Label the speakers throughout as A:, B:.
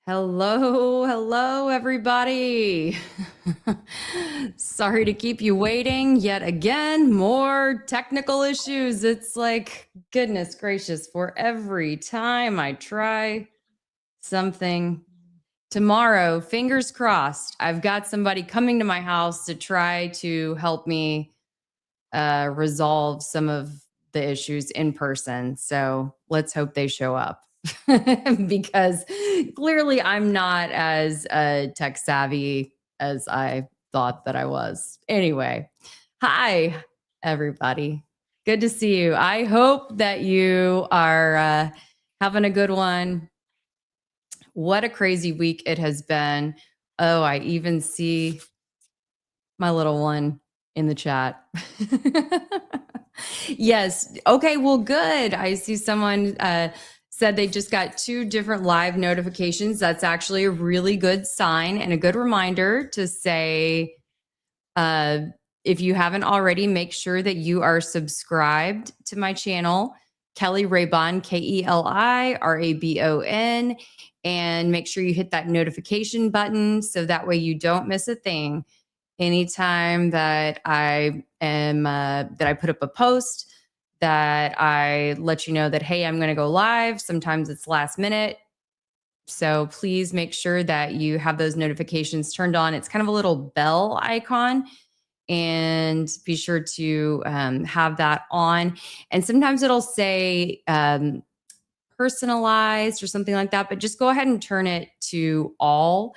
A: Hello, everybody. Sorry to keep you waiting yet again. More technical issues. It's like, goodness gracious, for every time I try something. Tomorrow, fingers crossed, I've got somebody coming to my house to try to help me resolve some of the issues in person. So let's hope they show up. Because clearly I'm not as tech savvy as I thought that I was. Anyway, hi, everybody. Good to see you. I hope that you are having a good one. What a crazy week it has been. Oh, I even see my little one in the chat. Yes. Okay. Well, good. I see someone said they just got 2 different live notifications. That's actually a really good sign and a good reminder to say, if you haven't already, make sure that you are subscribed to my channel, Kelly Raybon, KELIRABON, and make sure you hit that notification button so that way you don't miss a thing. Anytime that I am that I put up a post, that I let you know that, hey, I'm going to go live. Sometimes it's last minute. So please make sure that you have those notifications turned on. It's kind of a little bell icon, and be sure to have that on. And sometimes it'll say personalized or something like that, but just go ahead and turn it to all,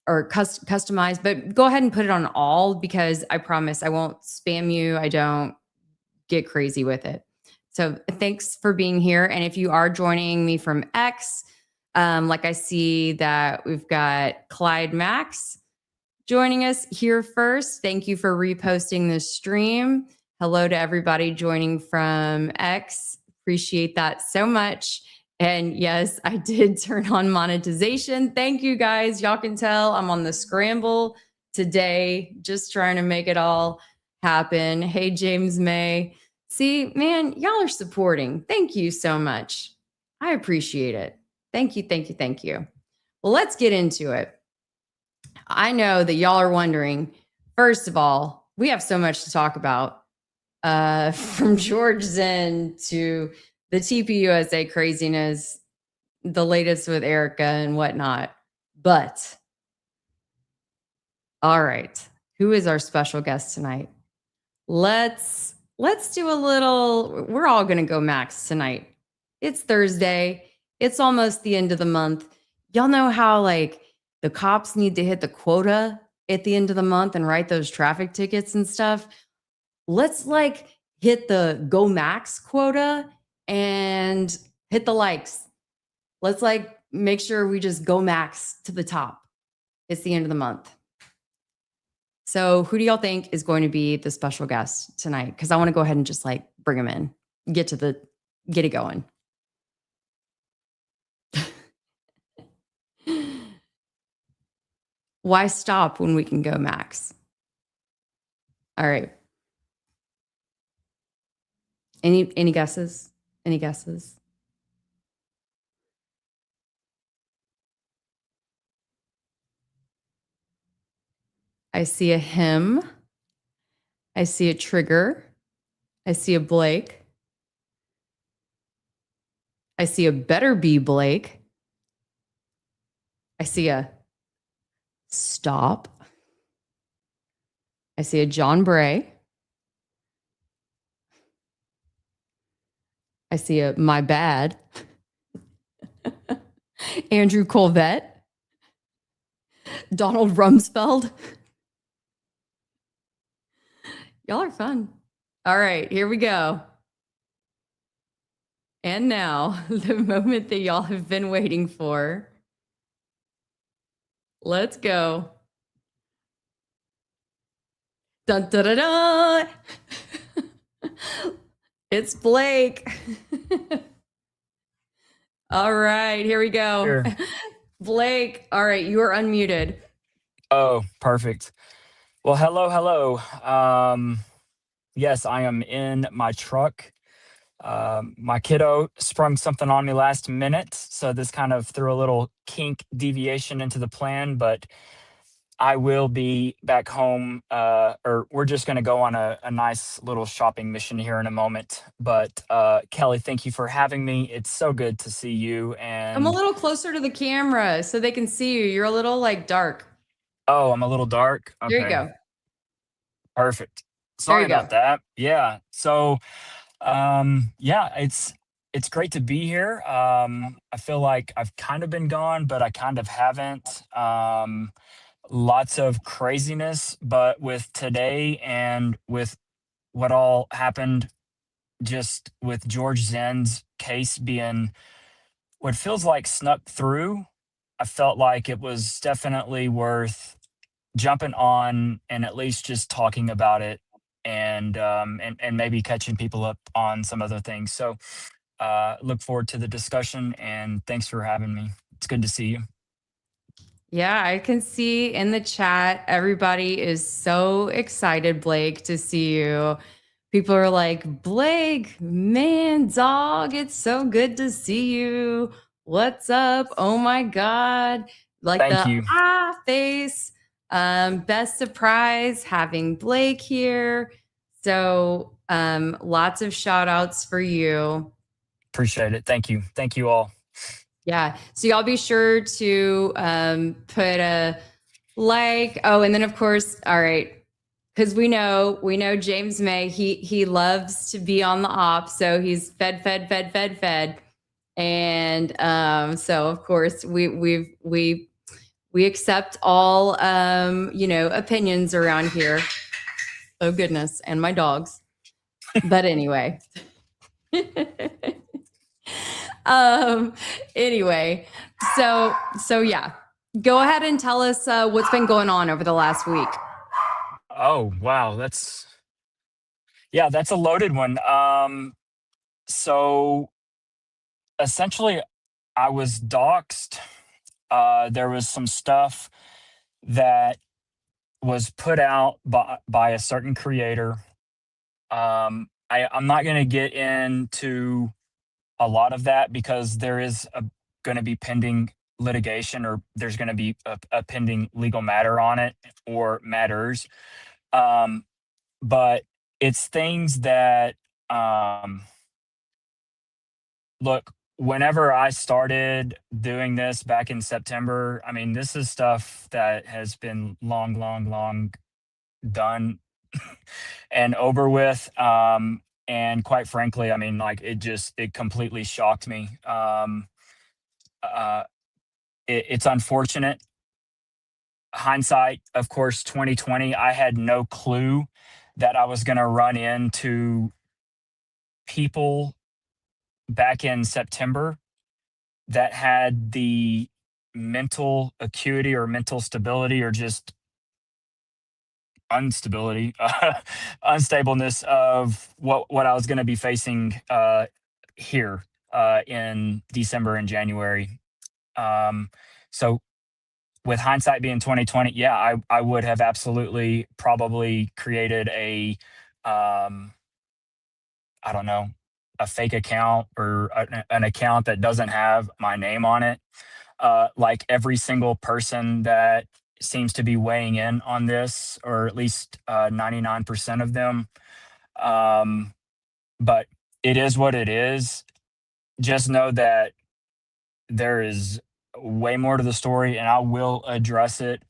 A: or customize, but go ahead and put it on all, because I promise I won't spam you. I don't get crazy with it. So thanks for being here. And if you are joining me from X, like I see that we've got Clyde Max joining us here first. Thank you for reposting this stream. Hello to everybody joining from X. Appreciate that so much. And yes, I did turn on monetization. Thank you guys. Y'all can tell I'm on the scramble today, just trying to make it all happen. Hey, James May. See, man, y'all are supporting. Thank you so much. I appreciate it. Thank you, thank you, thank you. Well, let's get into it. I know that y'all are wondering, first of all, we have so much to talk about, from George Zinn to the TPUSA craziness, the latest with Erika and whatnot. But all right, who is our special guest tonight? Let's do a little, we're all going to go max tonight. It's Thursday. It's almost the end of the month. Y'all know how like the cops need to hit the quota at the end of the month and write those traffic tickets and stuff. Let's like hit the go max quota and hit the likes. Let's like make sure we just go max to the top. It's the end of the month. So who do y'all think is going to be the special guest tonight? Because I want to go ahead and just like bring him in, get it going. Why stop when we can go max? All right. Any guesses? Any guesses? I see a him. I see a trigger. I see a Blake. I see a better be Blake. I see a stop. I see a John Bray. I see a my bad. Andrew Colvette. Donald Rumsfeld. Y'all are fun. All right, here we go. And now, the moment that y'all have been waiting for. Let's go. Dun, dun, dun, dun. It's Blake. All right, here we go. Sure. Blake, all right, you are unmuted.
B: Oh, perfect. Well, hello. Yes, I am in my truck. My kiddo sprung something on me last minute, so this kind of threw a little kink deviation into the plan, but I will be back home, or we're just going to go on a nice little shopping mission here in a moment. But Kelly, thank you for having me. It's so good to see you.
A: I'm a
B: And
A: little closer to the camera so they can see you. You're a little like dark.
B: oh, I'm a little dark.
A: There you
B: Okay,
A: go.
B: perfect.
A: There
B: Sorry
A: you go.
B: about that. Yeah. So, yeah, it's great to be here. I feel like I've kind of been gone, but I kind of haven't. Lots of craziness, but with today and with what all happened just with George Zinn's case being what feels like snuck through, I felt like it was definitely worth jumping on and at least just talking about it, and maybe catching people up on some other things. So look forward to the discussion, and thanks for having me. It's good to see you.
A: Yeah, I can see in the chat, everybody is so excited, Blake, to see you. People are like, Blake, man, dog, it's so good to see you. What's up? Oh my God. Like
B: Thank
A: the
B: you.
A: face. Best surprise having Blake here. So lots of shout outs for you.
B: Appreciate it. Thank you. Thank you all.
A: Yeah. So y'all be sure to put a like. Oh, and then of course, all right, because we know James May. He loves to be on the op, so he's fed, and so of course we accept all opinions around here. Oh goodness, and my dogs. But anyway. um anyway, so yeah, go ahead and tell us what's been going on over the last week.
B: Oh, wow. That's a loaded one. So essentially, I was doxxed. There was some stuff that was put out by a certain creator. I'm not going to get into a lot of that because there is going to be pending litigation, or there's going to be a pending legal matter on it, or matters. Um, but it's things that, look, whenever I started doing this back in September, I mean, this is stuff that has been long done and over with. And quite frankly, I mean, like, it completely shocked me. Uh, it's unfortunate. Hindsight, of course, 2020. I had no clue that I was going to run into people back in September that had the mental acuity or mental stability, or just unstability, unstableness of what I was going to be facing here in December and January. So with hindsight being 2020, yeah, I would have absolutely probably created a I don't know, a fake account, or an account that doesn't have my name on it. Like every single person that seems to be weighing in on this, or at least 99% of them. Um, but it is what it is. Just know that there is way more to the story, and I will address it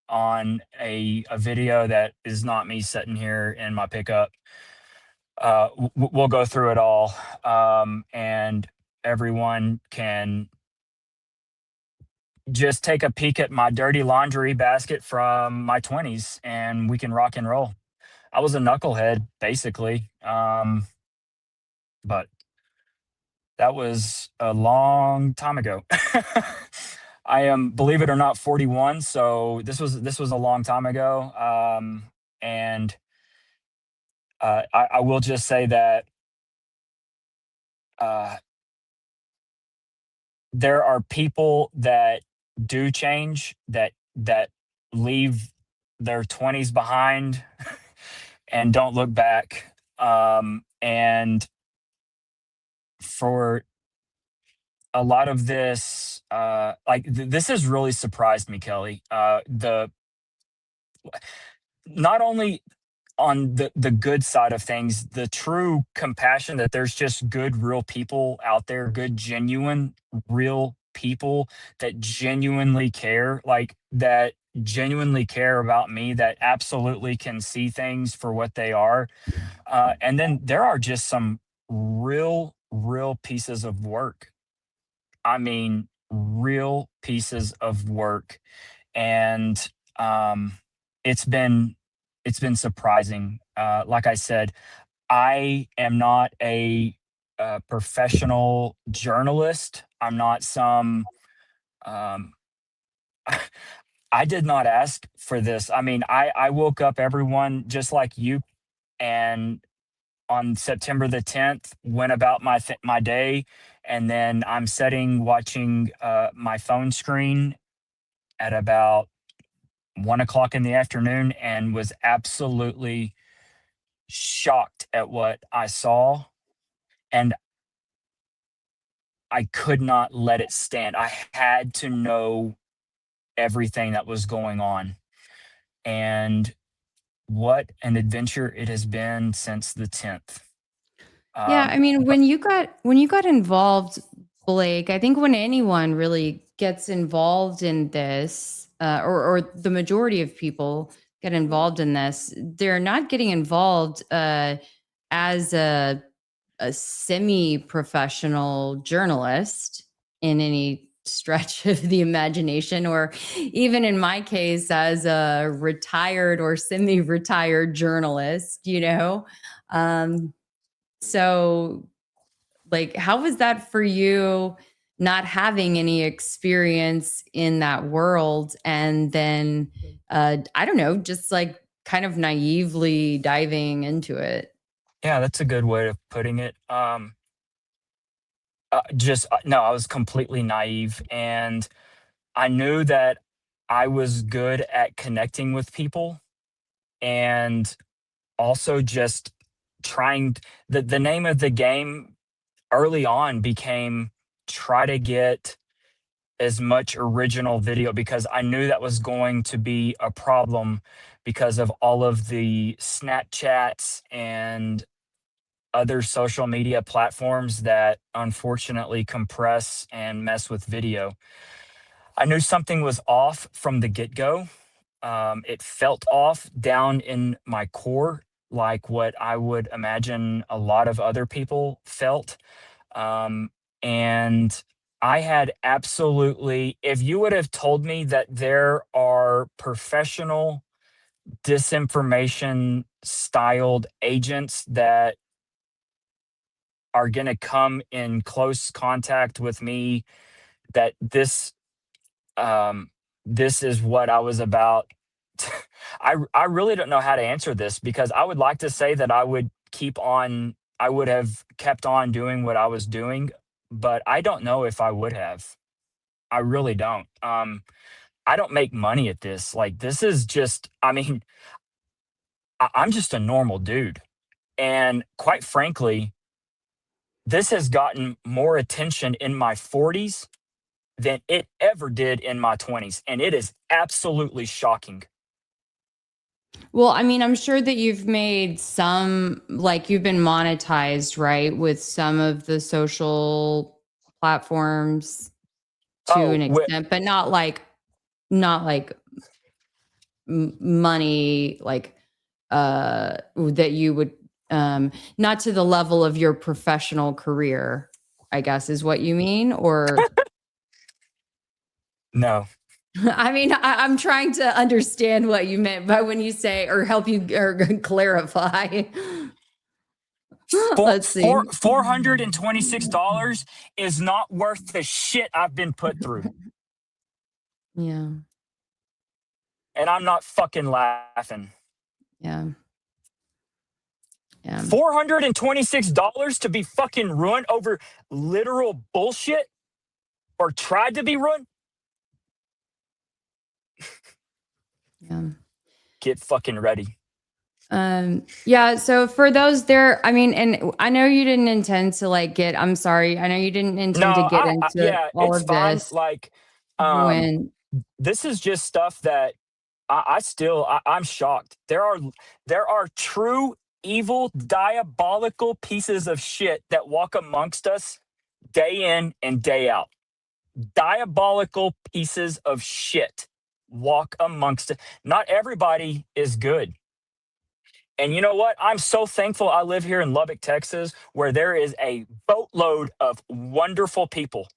B: on a video that is not me sitting here in my pickup. We'll go through it all, and everyone can just take a peek at my dirty laundry basket from my 20s, and we can rock and roll. I was a knucklehead, basically, but that was a long time ago. I am, believe it or not, 41, so this was a long time ago. And I will just say that uh, there are people that do change, that leave their 20s behind and don't look back. And for a lot of this, this has really surprised me, Kelly. The Not only on the good side of things, the true compassion that there's just good, real people out there, good, genuine, real people that genuinely care, that genuinely care about me, that absolutely can see things for what they are. And then there are just some real pieces of work. I mean, real pieces of work. And um, it's been it's been surprising. Like I said, I am not a professional journalist. I'm not some. Um, I did not ask for this. I mean, I woke up, everyone, just like you, and on September the 10th, went about my day, and then I'm sitting watching my phone screen at about 1 o'clock in the afternoon and was absolutely shocked at what I saw, and I could not let it stand. I had to know everything that was going on, and what an adventure it has been since the 10th.
A: Yeah, I mean,
B: But
A: when you got involved, Blake, I think when anyone really gets involved in this, or the majority of people get involved in this, they're not getting involved as a semi-professional journalist in any stretch of the imagination, or even in my case, as a retired or semi-retired journalist, you know. Um, so, like, how was that for you, not having any experience in that world? And then, I don't know, just like kind of naively diving into it.
B: yeah, that's a good way of putting it. Just no, I was completely naive, and I knew that I was good at connecting with people, and also just trying. The name of the game early on became try to get as much original video, because I knew that was going to be a problem because of all of the Snapchats and other social media platforms that unfortunately compress and mess with video. I knew something was off from the get go. It felt off down in my core, like what I would imagine a lot of other people felt. Um, and I had absolutely, if you would have told me that there are professional disinformation styled agents that are going to come in close contact with me, that um, this is what I was about. I really don't know how to answer this, because I would like to say that I would have kept on doing what I was doing, but I don't know if I would have. I really don't. I don't make money at this. Like, this is just, I mean, I'm just a normal dude. And quite frankly, this has gotten more attention in my 40s than it ever did in my 20s. And it is absolutely shocking.
A: Well, I mean, I'm sure that you've made some, like you've been monetized, right, with some of the social platforms to
B: Oh,
A: an extent, but not like money, like that you would, not to the level of your professional career, I guess is what you mean, or
B: no.
A: I mean, I'm trying to understand what you meant by when you say, or help you or clarify.
B: Four,
A: Let's
B: four,
A: see.
B: $426 is not worth the shit I've been put through.
A: Yeah.
B: And I'm not fucking laughing.
A: Yeah. Yeah.
B: $426 to be fucking ruined over literal bullshit, or tried to be ruined?
A: Yeah.
B: Get fucking ready.
A: Yeah, so for those there, I mean, and I know you didn't intend to like I'm sorry. I know you didn't intend to
B: No,
A: get into
B: yeah,
A: all
B: it's
A: of
B: fine.
A: this
B: Like, um,
A: when
B: this is just stuff that I'm shocked. There are true evil, diabolical pieces of shit that walk amongst us day in and day out. Diabolical pieces of shit walk amongst it. Not everybody is good. And you know what? I'm so thankful I live here in Lubbock, Texas, where there is a boatload of wonderful people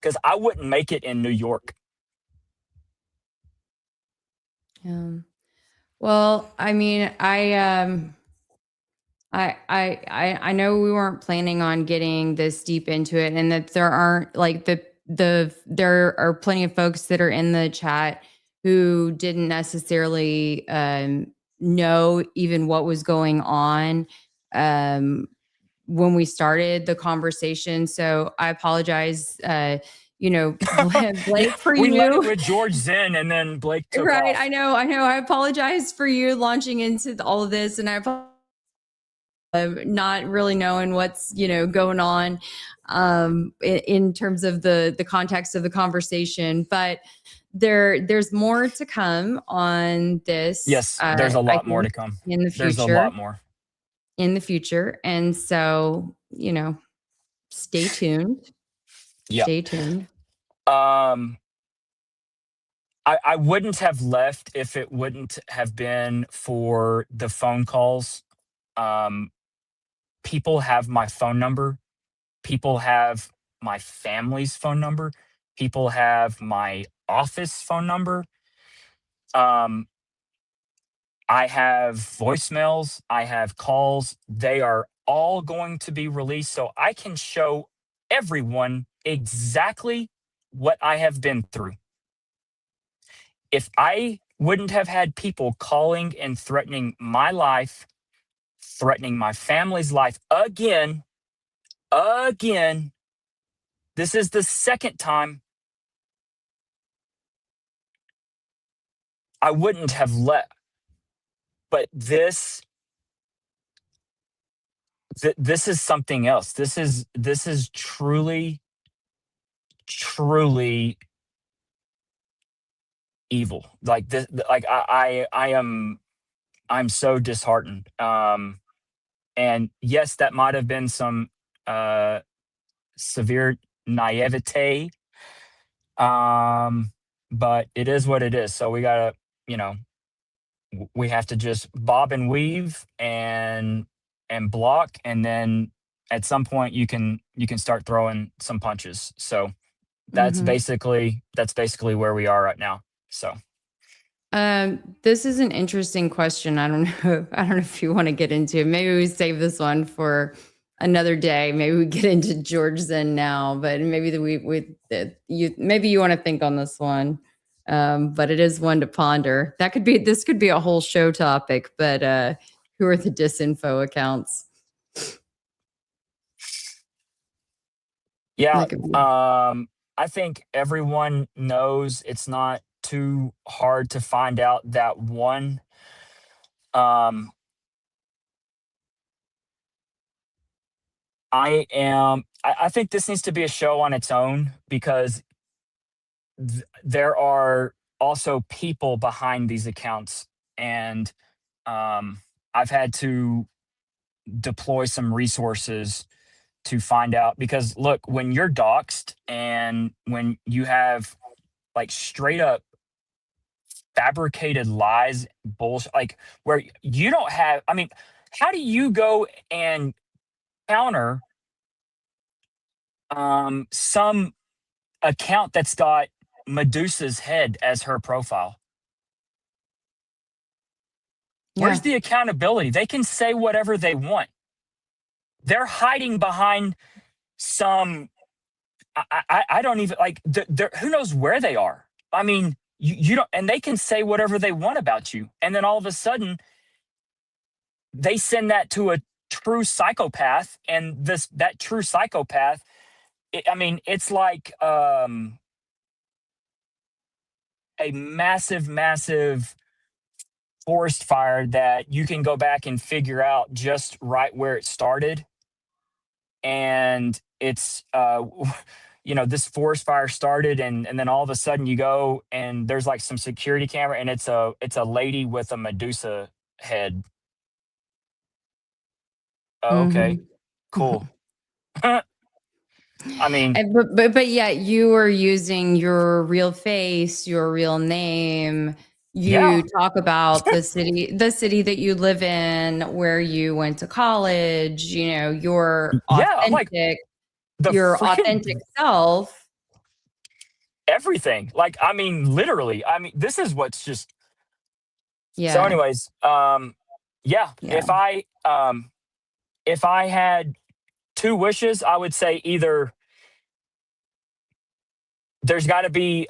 B: because I wouldn't make it in New York.
A: well, I mean, I know we weren't planning on getting this deep into it, and that there aren't like there are plenty of folks that are in the chat who didn't necessarily know even what was going on um, when we started the conversation. So I apologize,
B: Yeah,
A: Blake, for
B: we led it
A: you.
B: with George Zinn, and then Blake took
A: Right?
B: off.
A: I know. I apologize for you launching into all of this, and I apologize not really knowing what's going on in terms of the context of the conversation, but there's more to come on this.
B: Yes, there's a
A: I
B: lot more
A: think
B: to come.
A: in the
B: There's a lot
A: future,
B: more.
A: and so stay tuned.
B: Yep.
A: Stay tuned.
B: Um, I wouldn't have left if it wouldn't have been for the phone calls. Um, People have my phone number. People have my family's phone number. People have my office phone number. Um, I have voicemails. I have calls. They are all going to be released so I can show everyone exactly what I have been through. If I wouldn't have had people calling and threatening my life, threatening my family's life again, this is the second time, I wouldn't have let. But this is something else. This is truly evil. Like this, like I'm so disheartened. And yes, that might have been some uh severe naivete. But it is what it is. So we gotta, you know, we have to just bob and weave and block, and then at some point you can start throwing some punches. So
A: Hmm.
B: that's basically where we are right now. So
A: This is an interesting question. I don't know. I don't know if you want to get into it. Maybe we save this one for another day. Maybe we get into George Zinn now, but maybe maybe you want to think on this one. But it is one to ponder. This could be a whole show topic, but who are the disinfo accounts?
B: yeah,
A: That could be.
B: I think everyone knows it's not too hard to find out that one. Um, I think this needs to be a show on its own because there are also people behind these accounts, and um, I've had to deploy some resources to find out. Because look, when you're doxxed and when you have like straight up fabricated lies, bullshit, like where you don't have, I mean, how do you go and counter some account that's got Medusa's head as her profile? Where's
A: Yeah.
B: the accountability? They can say whatever they want. They're hiding behind some. I don't even like. Who knows where they are? I mean, you don't, and they can say whatever they want about you, and then all of a sudden they send that to a true psychopath, and that true psychopath. I mean, it's like a massive, massive forest fire that you can go back and figure out just right where it started. And it's, this forest fire started, and then all of a sudden you go and there's like some security camera, and it's a lady with a Medusa head. Oh, okay, cool. I mean,
A: But yet you are using your real face, your real name.
B: yeah,
A: You talk about the city that you live in, where you went to college,
B: yeah, I'm like the
A: your authentic
B: freaking
A: self.
B: everything. Like, I mean, literally. I mean, this is what's just so.
A: Yeah.
B: Anyways, yeah.
A: Yeah.
B: If I had two wishes, I would say either there's got to be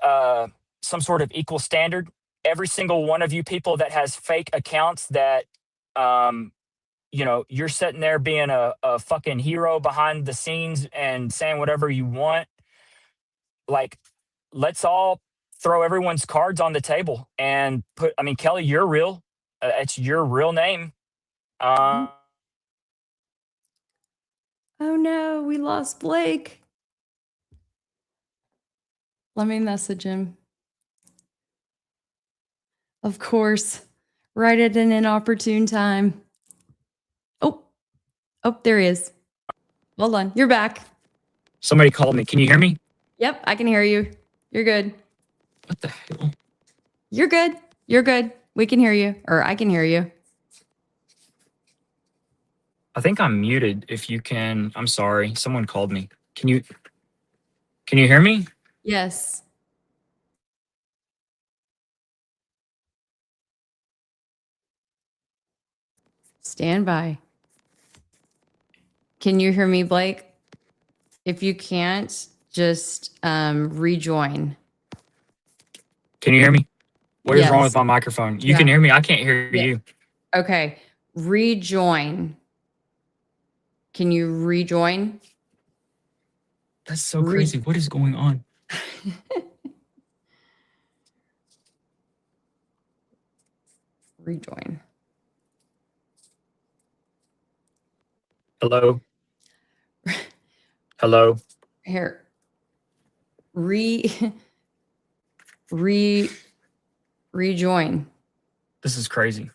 B: some sort of equal standard. Every single one of you people that has fake accounts that, you're sitting there being a fucking hero behind the scenes and saying whatever you want. Like, let's all throw everyone's cards on the table and put, I mean, Kelly, you're real. It's your real name. Uh,
A: Oh no, we lost Blake. Let me message him. Of course, right at an inopportune time. Oh, there he is. Hold on, you're back.
B: Somebody called me. Can you hear me?
A: Yep, I can hear you. You're good.
B: What the hell?
A: You're good. You're good. We can hear you, or I can hear you.
B: I think I'm muted. If you can, I'm sorry. Someone called me. Can you hear me?
A: Yes. Stand by. Can you hear me, Blake? If you can't, just rejoin.
B: Can you hear me? What is wrong
A: Yes.
B: with my microphone? You
A: Yeah.
B: can hear me. I can't hear
A: Yeah.
B: you.
A: Okay. Rejoin. Can you rejoin?
B: That's so crazy. What is going on?
A: Rejoin.
B: Hello? Hello?
A: Here. Rejoin.
B: This is crazy.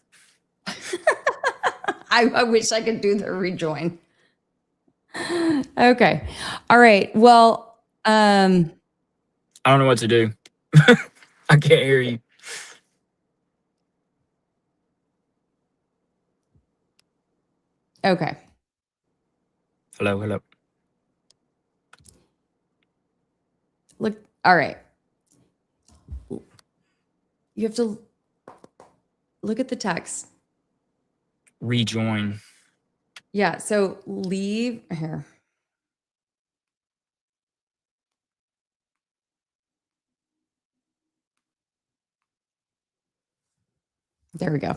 A: I wish I could do the rejoin. Okay. All right. Well,
B: I don't know what to do. I can't hear you.
A: okay.
B: Hello.
A: Look, all right. You have to look at the text.
B: Rejoin.
A: Yeah, so leave here. There we go.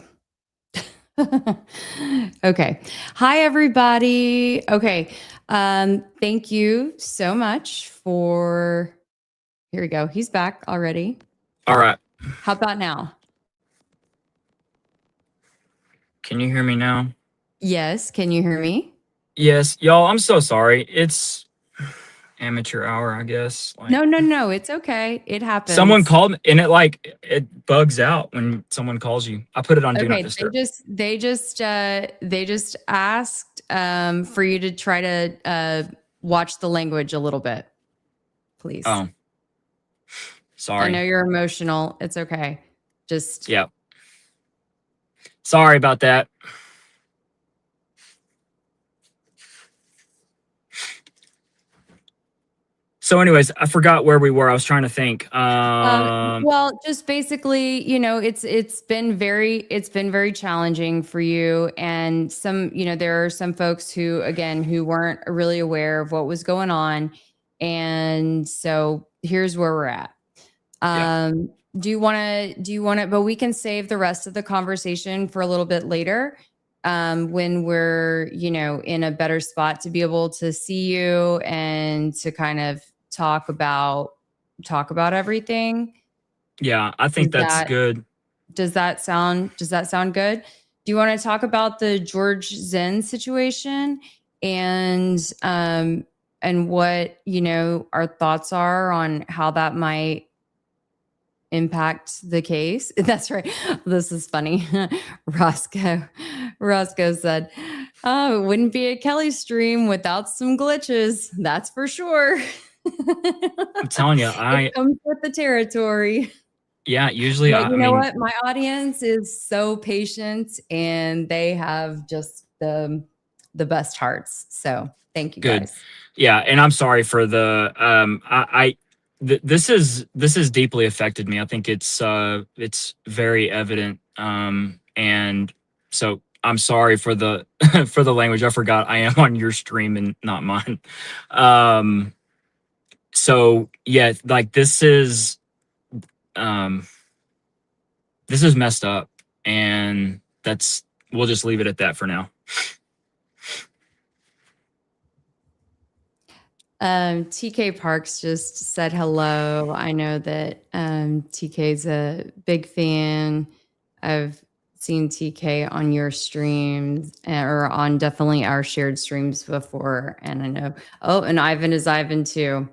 A: Okay. Hi, everybody. Okay. Thank you so much for, here we go. He's back already.
B: All right.
A: How about now?
B: Can you hear me now?
A: Yes. Can you hear me?
B: Yes. Y'all, I'm so sorry. It's amateur hour, I guess. Like,
A: No. It's okay. It happens.
B: someone called me, and it bugs out when someone calls you. I put it on do not
A: Okay,
B: disturb.
A: they just asked for you to try to watch the language a little bit, please.
B: Oh, sorry.
A: I know you're emotional. It's okay. Just
B: yeah. Sorry about that. So, anyways, I forgot where we were. I was trying to think.
A: well, just basically, it's been very challenging for you, and there are some folks who weren't really aware of what was going on, and so here's where we're at.
B: Yeah.
A: Do you want to, but we can save the rest of the conversation for a little bit later, when we're, in a better spot to be able to see you and to kind of talk about everything.
B: Yeah, I think that's good.
A: Does that sound good? Do you want to talk about the George Zinn situation and what, our thoughts are on how that might impact the case? That's right. This is funny. Roscoe said, "Oh, it wouldn't be a Kelly stream without some glitches. That's for sure."
B: I'm telling you,
A: It comes with the territory.
B: usually,
A: But
B: I
A: you know
B: mean,
A: what? My audience is so patient and they have just the best hearts. So thank you
B: good.
A: guys.
B: Yeah. And I'm sorry for the, this is deeply affected me. I think it's very evident. And so I'm sorry for the, for the language. I forgot I am on your stream and not mine. So yeah, like this is messed up, and we'll just leave it at that for now.
A: TK Parks just said hello. I know that TK's a big fan. I've seen TK on your streams or on definitely our shared streams before. And I know, and Ivan is Ivan too.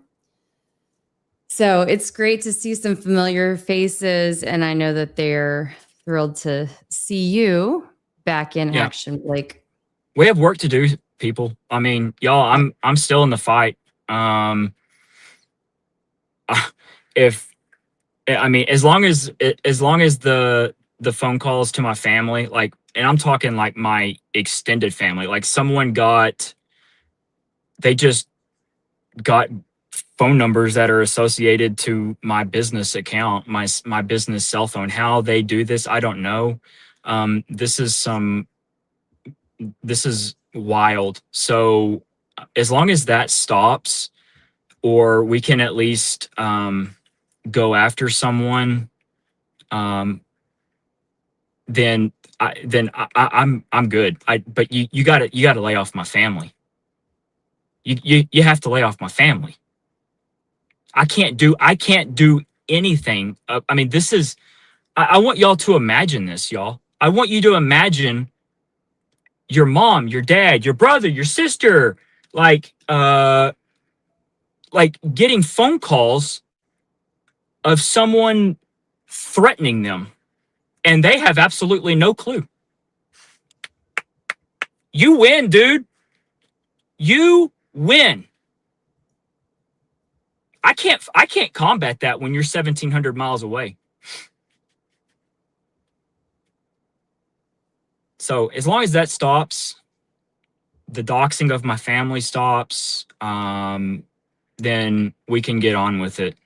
A: So it's great to see some familiar faces. And I know that they're thrilled to see you back in action, Blake.
B: We have work to do, people. I mean, y'all, I'm still in the fight. If I mean, as long as the phone calls to my family, like, and I'm talking like my extended family, like they just got phone numbers that are associated to my business account, my business cell phone. How they do this, I don't know. This is wild. So as long as that stops, or we can at least go after someone, then I'm good. But you gotta lay off my family. You have to lay off my family. I can't do anything. I mean, this is. I want y'all to imagine this, y'all. I want you to imagine your mom, your dad, your brother, your sister, like getting phone calls of someone threatening them, and they have absolutely no clue. You win, dude. You win. I can't combat that when you're 1,700 miles away. So as long as that stops, the doxing of my family stops, then we can get on with it.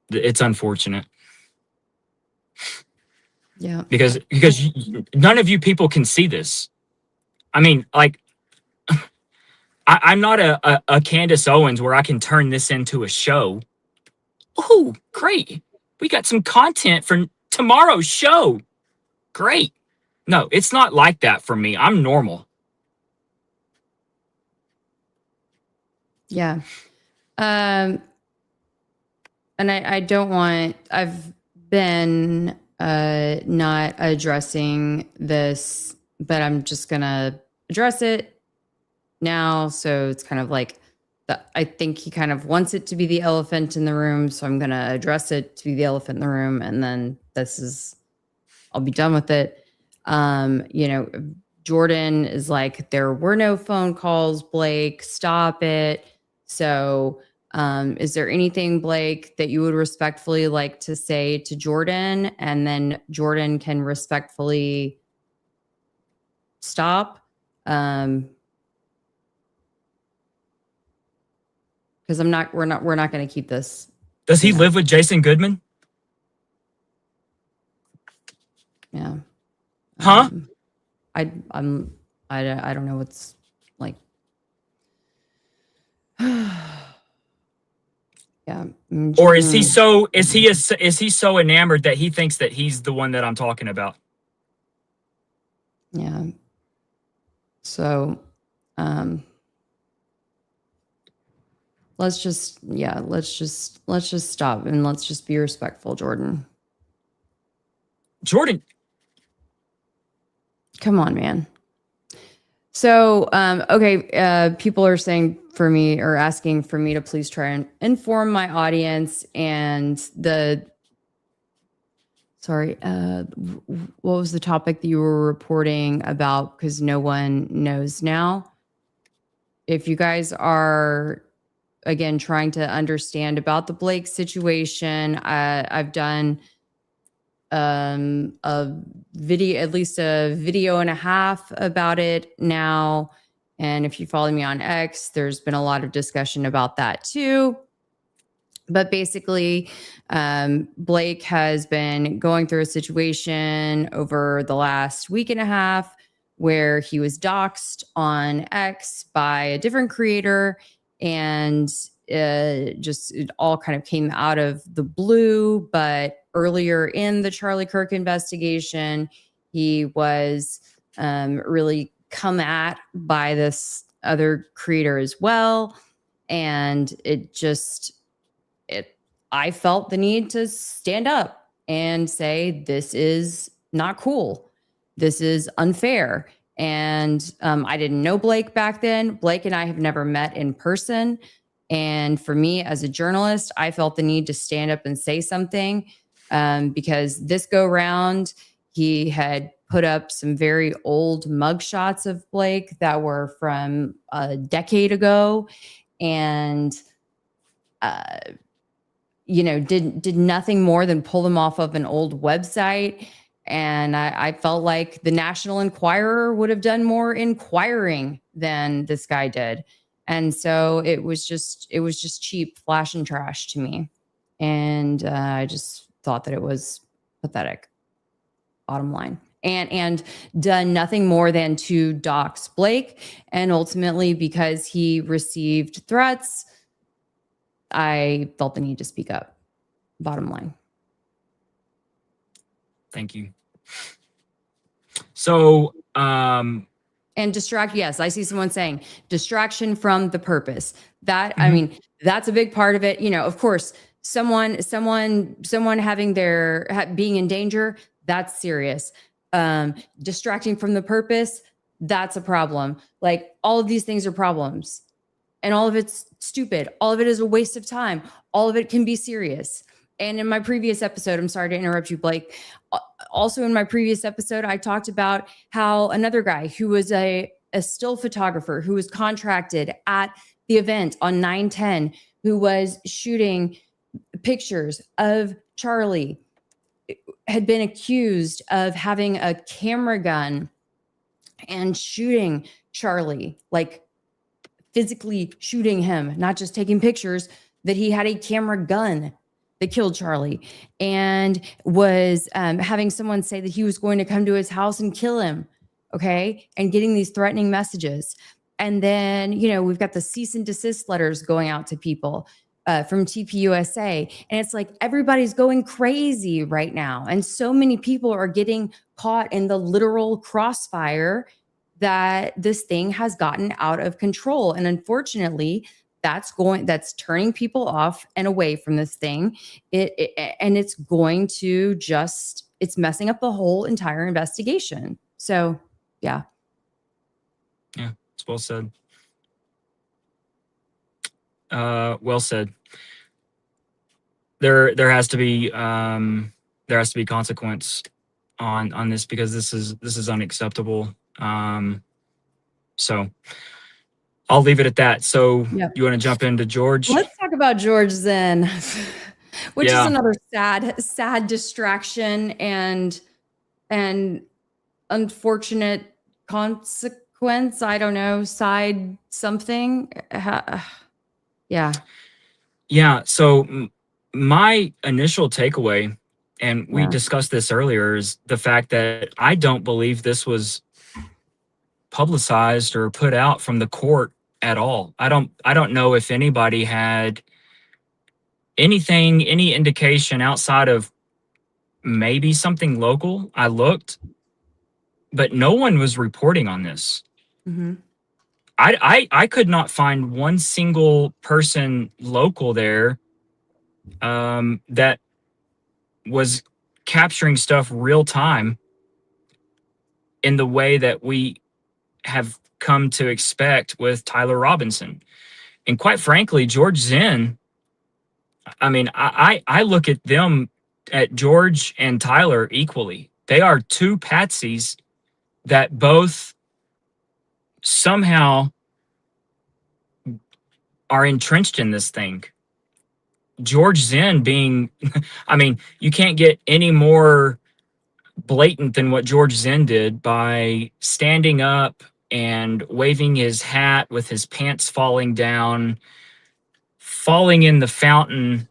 B: It's unfortunate.
A: Yeah.
B: Because none of you people can see this. I mean, like, I'm not a Candace Owens where I can turn this into a show. Oh, great. We got some content for tomorrow's show. Great. No, it's not like that for me. I'm normal.
A: Yeah. And I don't want, I've been not addressing this, but I'm just going to address it now. So it's kind of like, I think he kind of wants it to be the elephant in the room. So I'm going to address it to be the elephant in the room. And then I'll be done with it. Jordan is like, there were no phone calls, Blake, stop it. So is there anything, Blake, that you would respectfully like to say to Jordan? And then Jordan can respectfully stop. Because we're not going to keep this.
B: Does he live with Jason Goodman?
A: Yeah.
B: Huh?
A: I don't know what's like. Yeah.
B: Or is he so enamored that he thinks that he's the one that I'm talking about?
A: Yeah. So let's just stop and let's just be respectful, Jordan.
B: Jordan,
A: come on, man. So, okay, people are saying for me or asking for me to please try and inform my audience and what was the topic that you were reporting about? Because no one knows now. If you guys are, again, trying to understand about the Blake situation, I've done a video, at least a video and a half about it now. And if you follow me on X, there's been a lot of discussion about that too. But basically, Blake has been going through a situation over the last week and a half where he was doxxed on X by a different creator, and it all kind of came out of the blue. But earlier in the Charlie Kirk investigation, he was really come at by this other creator as well. And I felt the need to stand up and say, this is not cool. This is unfair. And I didn't know Blake back then. Blake and I have never met in person. And for me as a journalist, I felt the need to stand up and say something because this go round, he had put up some very old mugshots of Blake that were from a decade ago. And did nothing more than pull them off of an old website. And I felt like the National Enquirer would have done more inquiring than this guy did. And so it was just cheap flash and trash to me. And I just thought that it was pathetic, bottom line. And done nothing more than to dox Blake. And ultimately, because he received threats, I felt the need to speak up, bottom line.
B: Thank you. So,
A: and distract. Yes, I see someone saying distraction from the purpose. That I mean, that's a big part of it. Of course, someone having being in danger, that's serious. Distracting from the purpose, that's a problem. Like, all of these things are problems, and all of it's stupid. All of it is a waste of time. All of it can be serious. And in my previous episode, I'm sorry to interrupt you, Blake. Also in my previous episode, I talked about how another guy who was a still photographer who was contracted at the event on 9/10, who was shooting pictures of Charlie, had been accused of having a camera gun and shooting Charlie, like physically shooting him, not just taking pictures, that he had a camera gun that killed Charlie, and was having someone say that he was going to come to his house and kill him. Okay. And getting these threatening messages. And then, we've got the cease and desist letters going out to people from TPUSA. And it's like, everybody's going crazy right now. And so many people are getting caught in the literal crossfire that this thing has gotten out of control. And unfortunately, that's turning people off and away from this thing. And it's going to it's messing up the whole entire investigation. So, yeah.
B: Yeah, it's well said. Well said. There has to be consequence on this, because this is unacceptable. So I'll leave it at that. So yep. You want to jump into George?
A: Let's talk about George Zinn, which is another sad distraction and unfortunate consequence. I don't know, side something. Yeah.
B: Yeah. So my initial takeaway, and we discussed this earlier, is the fact that I don't believe this was publicized or put out from the court at all. I don't know if anybody had any indication outside of maybe something local. I looked, but no one was reporting on this. I could not find one single person local there that was capturing stuff real time in the way that we have come to expect with Tyler Robinson. And quite frankly, George Zinn, I mean, I look at them, at George and Tyler, equally. They are two patsies that both somehow are entrenched in this thing. George Zinn being, I mean, you can't get any more blatant than what George Zinn did by standing up and waving his hat with his pants falling down, falling in the fountain,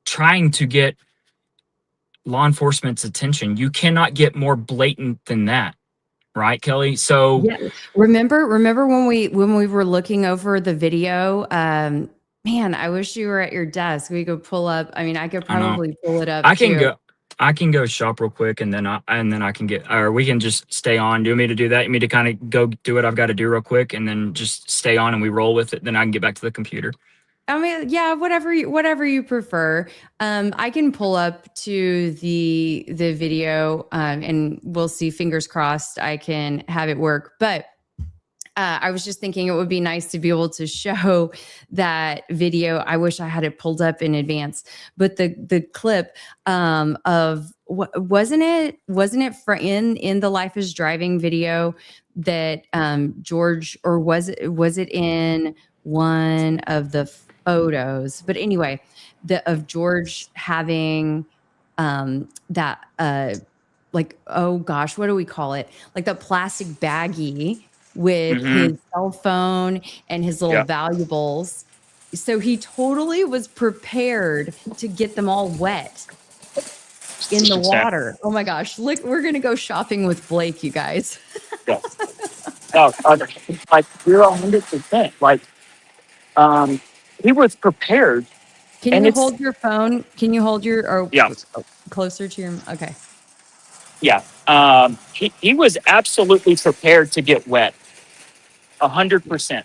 B: trying to get law enforcement's attention. You cannot get more blatant than that, right, Kelly? So
A: Yeah. Remember when we were looking over the video, man, I wish you were at your desk. We could pull up. I mean, I could
B: I know
A: probably pull it up
B: I can
A: too.
B: go. I can go shop real quick, and then I can get, or we can just stay on. Do you want me to do that? You want me to kind of go do what I've got to do real quick, and then just stay on, and we roll with it. Then I can get back to the computer.
A: I mean, yeah, whatever you prefer. I can pull up to the video, and we'll see. Fingers crossed, I can have it work. But I was just thinking it would be nice to be able to show that video. I wish I had it pulled up in advance, but the clip of wasn't it for in the Life is Driving video that George, or was it in one of the photos? But anyway, of George having that like, oh gosh, what do we call it? Like the plastic baggie with his cell phone and his little
B: Yeah.
A: valuables. So he totally was prepared to get them all wet in the water. Oh my gosh. Look, we're going to go shopping with Blake, you guys.
C: Yeah. No, like you're 100%. Like, he was prepared.
A: Can
C: And
A: you
C: it's-
A: hold your phone? Can you hold your, or
C: Yeah.
A: closer to your, okay.
C: Yeah. He was absolutely prepared to get wet. 100%.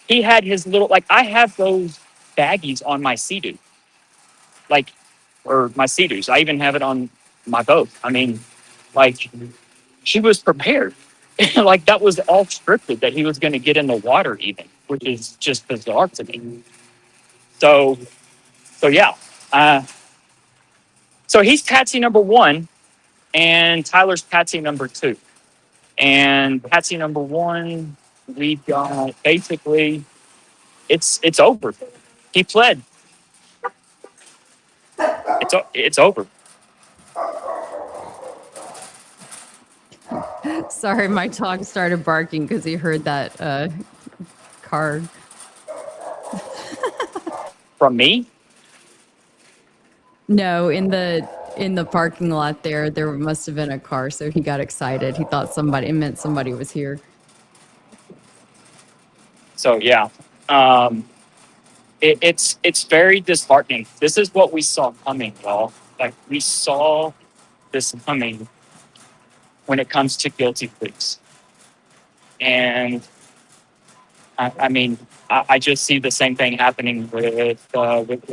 C: He had his little, like, I have those baggies on my Sea-Doo. Like, or my Sea-Doos. I even have it on my boat. I mean, like, he was prepared. Like, that was all scripted, that he was going to get in the water even, which is just bizarre to me. So yeah. So he's patsy number one, and Tyler's patsy number two. And patsy number one, we've got basically, it's over. He pled. It's over.
A: Sorry, my dog started barking because he heard that car.
C: From me?
A: No, in the parking lot there must have been a car, so he got excited. He thought it meant somebody was here.
C: So yeah, it's very disheartening. This is what we saw coming, y'all. Like, we saw this coming when it comes to guilty pleas, and I mean, I just see the same thing happening with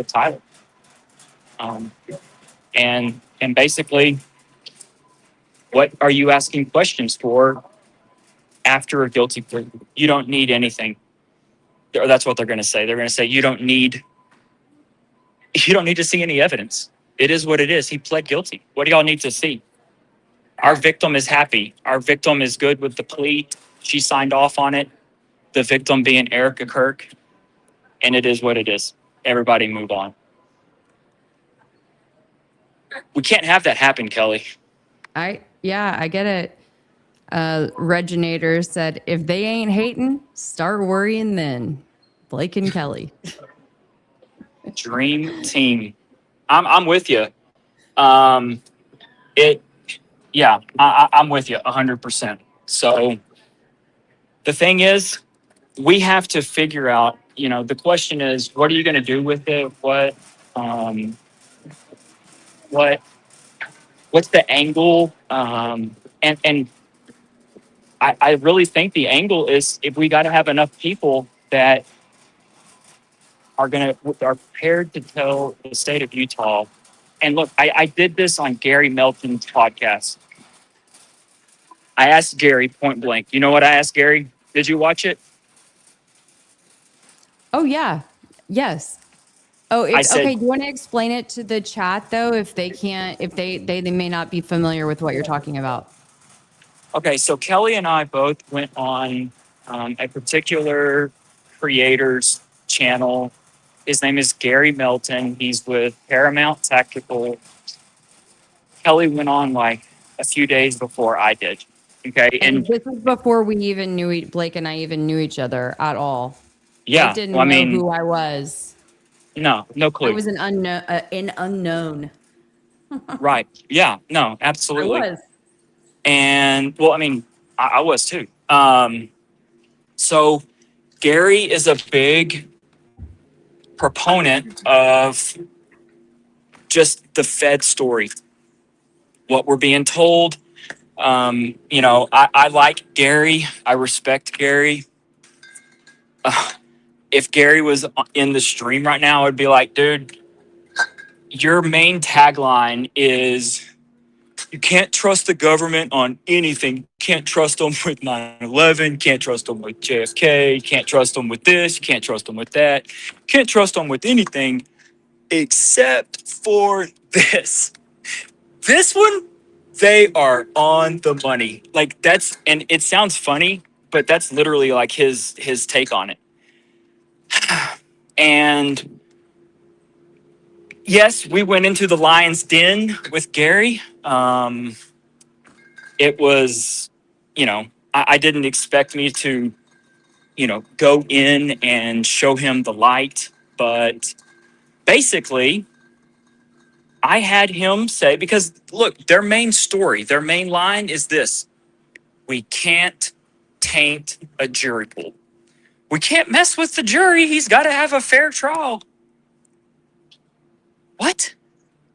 C: Tyler, and basically, what are you asking questions for after a guilty plea? You don't need anything. Or that's what they're going to say. They're going to say you don't need to see any evidence. It is what it is. He pled guilty. What do y'all need to see? Our victim is happy. Our victim is good with the plea. She signed off on it. The victim being Erika Kirk. And it is what it is. Everybody move on. We can't have that happen, Kelly.
A: I get it. Reginator said, if they ain't hating, start worrying then. Blake and Kelly.
C: Dream team. I'm with you. I'm with you 100%. So the thing is, we have to figure out, the question is, what are you going to do with it? What's the angle? And I really think the angle is if we got to have enough people that are prepared to tell the state of Utah. And look, I did this on Gary Melton's podcast. I asked Gary point blank. You know what I asked Gary? Did you watch it?
A: Oh yeah. Yes. Oh,
C: I said,
A: okay. Do you want to explain it to the chat though? If they can't, if they may not be familiar with what you're talking about.
C: okay, so Kelly and I both went on a particular creator's channel. His name is Gary Melton. He's with Paramount Tactical. Kelly went on like a few days before I did. Okay.
A: And this was before we even knew Blake and I even knew each other at all.
C: Yeah.
A: Blake didn't know who I was.
C: No clue.
A: I was an unknown.
C: Right. Yeah. No, absolutely.
A: I was.
C: And well, I mean, I was too. So Gary is a big proponent of just the Fed story, what we're being told. I like Gary. I respect Gary. If Gary was in the stream right now, I'd be like, dude, your main tagline is you can't trust the government on anything. Can't trust them with 9/11. Can't trust them with JFK. Can't trust them with this. You can't trust them with that. Can't trust them with anything except for this. This one, they are on the money. Like and it sounds funny, but that's literally like his take on it. And yes, we went into the lion's den with Gary. It was, I didn't expect me to, go in and show him the light. But basically, I had him say, because look, their main story, their main line is this: we can't taint a jury pool. We can't mess with the jury. He's got to have a fair trial. What?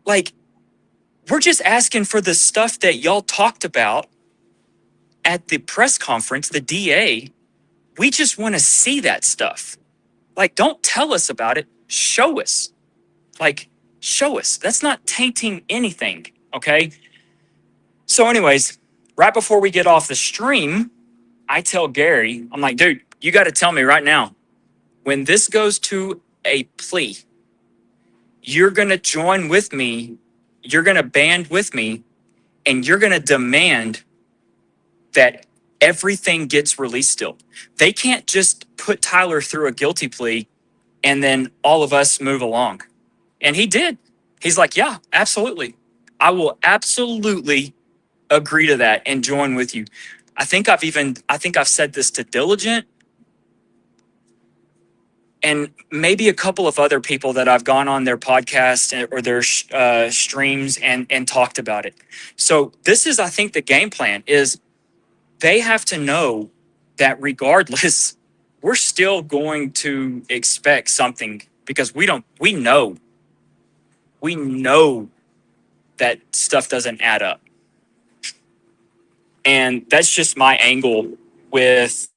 C: Like, we're just asking for the stuff that y'all talked about at the press conference, the DA. We just want to see that stuff. Like, don't tell us about it. Show us. Like, show us. That's not tainting anything, okay? So anyways, right before we get off the stream, I tell Gary, I'm like, dude, you got to tell me right now, when this goes to a plea, you're going to join with me, you're going to band with me, and you're going to demand that everything gets released still. They can't just put Tyler through a guilty plea and then all of us move along. And he did. He's like, yeah, absolutely. I will absolutely agree to that and join with you. I think I've said this to Diligent and maybe a couple of other people that I've gone on their podcast or their streams and talked about it. So this is, I think, the game plan is they have to know that regardless, we're still going to expect something because we know that stuff doesn't add up. And that's just my angle with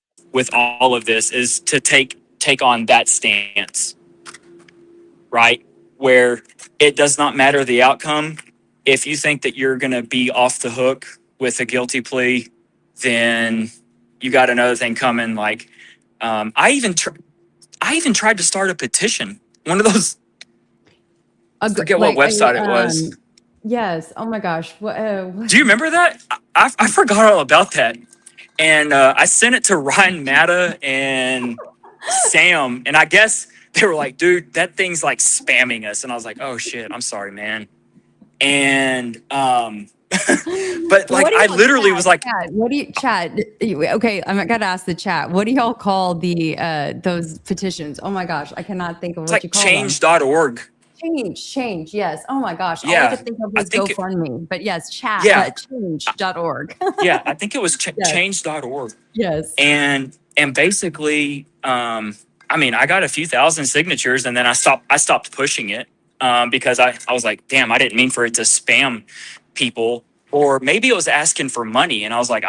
C: all of this, is to take on that stance, right? Where it does not matter the outcome. If you think that you're going to be off the hook with a guilty plea, then you got another thing coming. Like, I even tried to start a petition. One of those, I forget what website it was.
A: Yes. Oh my gosh. What?
C: Do you remember that? I forgot all about that. And I sent it to Ryan Matta and Sam. And I guess they were like, dude, that thing's like spamming us. And I was like, oh shit, I'm sorry, man. And but like I literally was like,
A: what do you chat? Okay, I'm gotta ask the chat. What do y'all call the those petitions? Oh my gosh, I cannot think of what you call them.
C: Change.org.
A: Change. Yes. Oh my gosh.
C: Yeah.
A: All I could think of was GoFundMe. But yes, chat.
C: Yeah.
A: Change.org.
C: Yeah, I think it was change.org.
A: Yes.
C: And basically, I mean, I got a few thousand signatures, and then I stopped pushing it because I was like, damn, I didn't mean for it to spam people, or maybe it was asking for money, and I was like,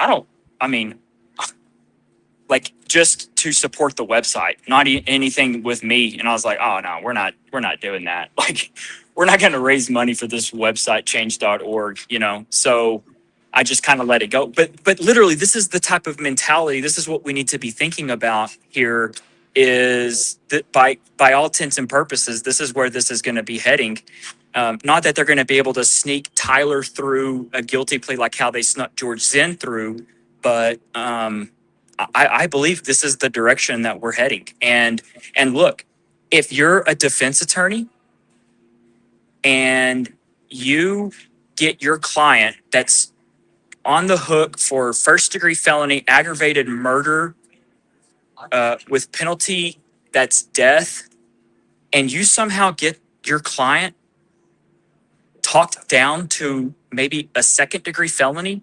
C: like just to support the website, not anything with me. And I was like, oh no, we're not doing that. Like, we're not going to raise money for this website, change.org, you know? So I just kind of let it go. But literally, this is the type of mentality. This is what we need to be thinking about here, is that by all intents and purposes, this is where this is going to be heading. Not that they're going to be able to sneak Tyler through a guilty plea like how they snuck George Zinn through, but I believe this is the direction that we're heading. And look, if you're a defense attorney and you get your client that's on the hook for first-degree felony, aggravated murder with penalty that's death, and you somehow get your client talked down to maybe a second-degree felony,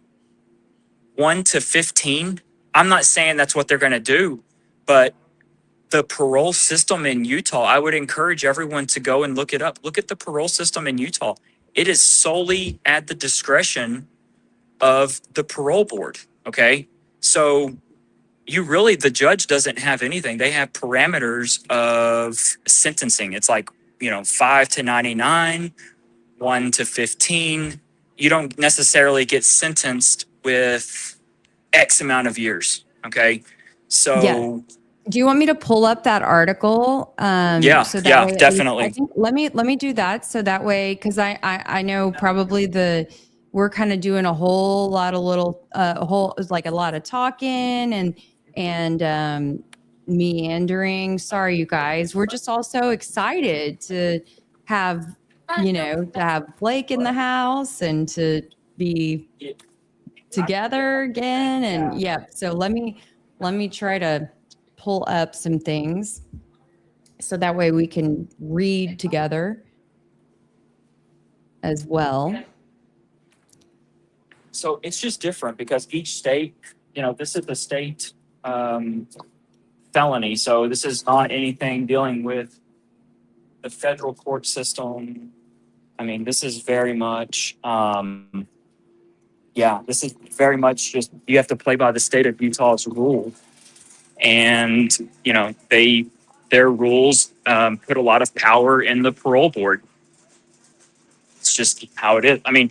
C: 1 to 15. I'm not saying that's what they're going to do, but the parole system in Utah, I would encourage everyone to go and look it up. Look at the parole system in Utah. It is solely at the discretion of the parole board. Okay. So the judge doesn't have anything. They have parameters of sentencing. It's like, 5 to 99, 1 to 15. You don't necessarily get sentenced with X amount of years. Okay. So
A: Yeah. Do you want me to pull up that article?
C: Yeah,
A: so that way,
C: definitely.
A: I think, let me do that. So that way, because I know probably we're kind of doing a whole lot of a lot of talking and meandering. Sorry, you guys. We're just also excited to have Blake in the house and to be together again. And yeah, so let me try to pull up some things so that way we can read together as well.
C: So it's just different because each state, this is the state felony. So this is not anything dealing with the federal court system. I mean, this is very much, this is very much just, you have to play by the state of Utah's rule. And, their rules put a lot of power in the parole board. It's just how it is. I mean,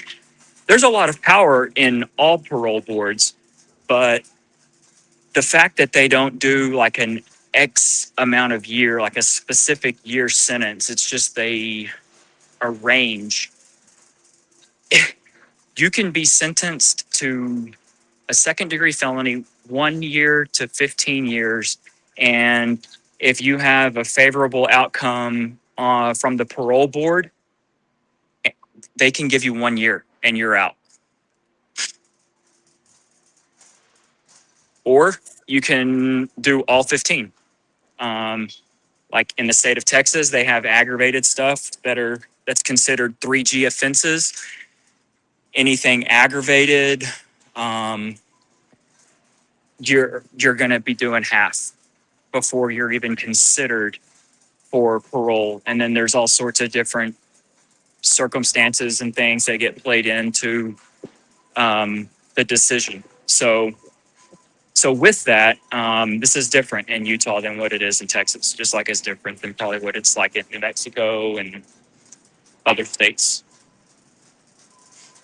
C: there's a lot of power in all parole boards, but the fact that they don't do like an X amount of year, like a specific year sentence, it's just they arrange. You can be sentenced to a second-degree felony, 1 year to 15 years, and if you have a favorable outcome from the parole board, they can give you 1 year and you're out. Or you can do all 15. Like in the state of Texas, they have aggravated stuff that's considered 3G offenses. Anything aggravated, you're going to be doing half before you're even considered for parole. And then there's all sorts of different circumstances and things that get played into the decision. So with that, this is different in Utah than what it is in Texas, just like it's different than probably what it's like in New Mexico and other states.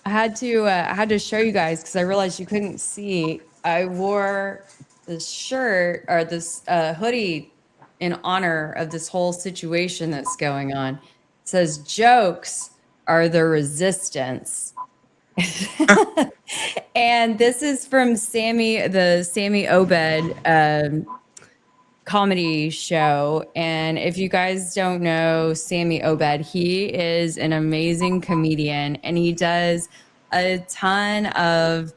A: I had to show you guys because I realized you couldn't see. I wore this shirt or this hoodie in honor of this whole situation that's going on. It says jokes are the resistance. And this is from the Sammy Obed comedy show. And if you guys don't know Sammy Obed, he is an amazing comedian and he does a ton of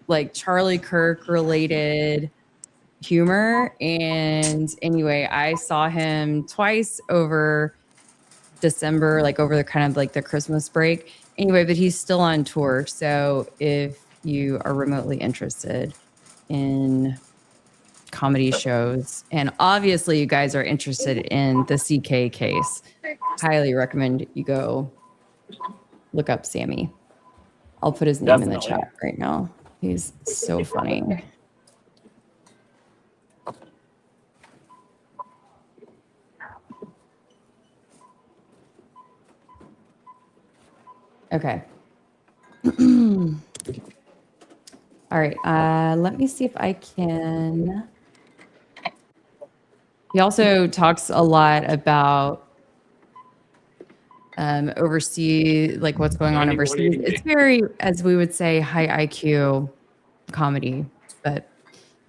A: like Charlie Kirk related humor. And anyway, I saw him twice over December, like over the kind of like the Christmas break. Anyway, but he's still on tour. So if you are remotely interested in comedy shows, and obviously you guys are interested in the CK case, highly recommend you go look up Sammy. I'll put his name in the chat right now. He's so funny. Okay. All right. Let me see if I can. He also talks a lot about overseas, like what's going on overseas. It's very, as we would say, high IQ comedy, but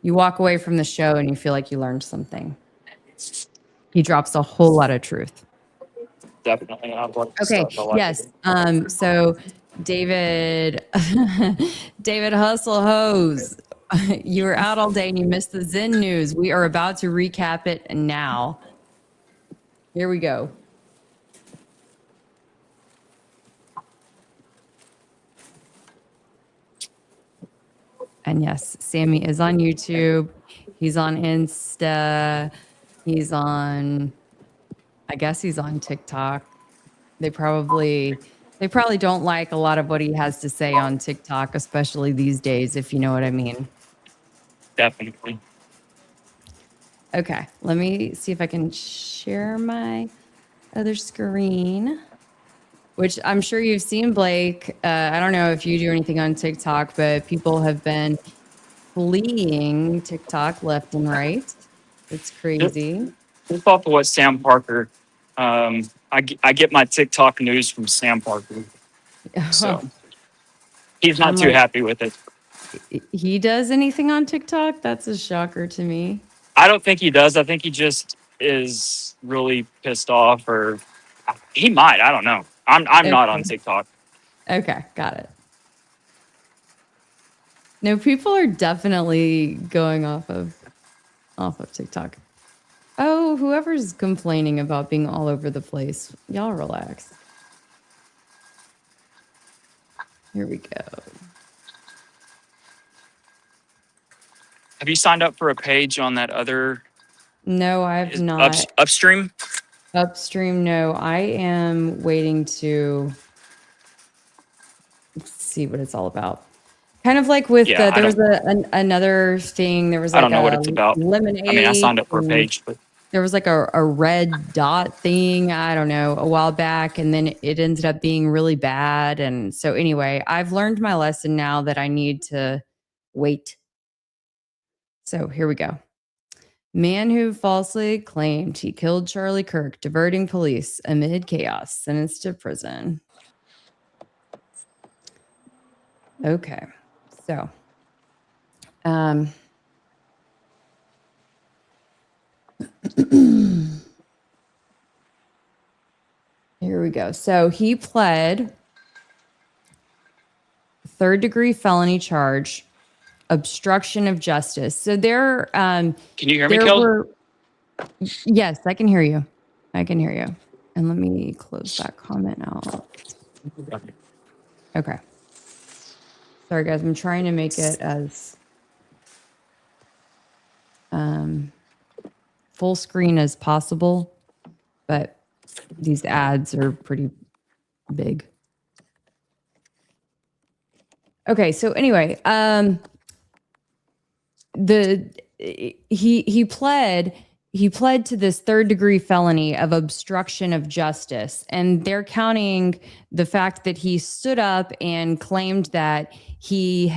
A: you walk away from the show and you feel like you learned something. He drops a whole lot of truth.
C: Definitely. I like the
A: Okay.
C: stuff. I like
A: Yes.
C: it.
A: So David, David Hustle Hose, you were out all day and you missed the Zinn news. We are about to recap it now. Here we go. And yes, Sammy is on YouTube. He's on Insta. He's on, I guess he's on TikTok. They probably don't like a lot of what he has to say on TikTok, especially these days, if you know what I mean.
C: Definitely.
A: Okay, let me see if I can share my other screen, which I'm sure you've seen, Blake. I don't know if you do anything on TikTok, but people have been fleeing TikTok left and right. It's crazy.
C: Just off of what Sam Parker, I get my TikTok news from Sam Parker. So he's not
A: I'm
C: too
A: like,
C: happy with it.
A: He does anything on TikTok? That's a shocker to me.
C: I don't think he does. I think he just is really pissed off, or he might. I don't know. I'm not on TikTok.
A: Okay, got it. No, people are definitely going off of TikTok. Oh, whoever's complaining about being all over the place, y'all relax. Here we go.
C: Have you signed up for a page on that other?
A: No, I have not.
C: Upstream?
A: Upstream, no. I am waiting to see what it's all about. Kind of like with
C: Yeah,
A: there was another thing. There was like
C: I don't know what it's about.
A: lemonade.
C: I mean, I signed up for a page, but
A: there was like a red dot thing, I don't know, a while back, and then it ended up being really bad. And so anyway, I've learned my lesson now that I need to wait. So here we go. Man who falsely claimed he killed Charlie Kirk, diverting police amid chaos, sentenced to prison. Okay, so here we go. So he pled third-degree felony charge, obstruction of justice. So there,
C: can you hear me, Kel?
A: Yes, I can hear you. I can hear you. And let me close that comment out. Okay. Sorry, guys. I'm trying to make it as full screen as possible, but these ads are pretty big. Okay, so anyway, he pled to this third-degree felony of obstruction of justice, and they're counting the fact that he stood up and claimed that he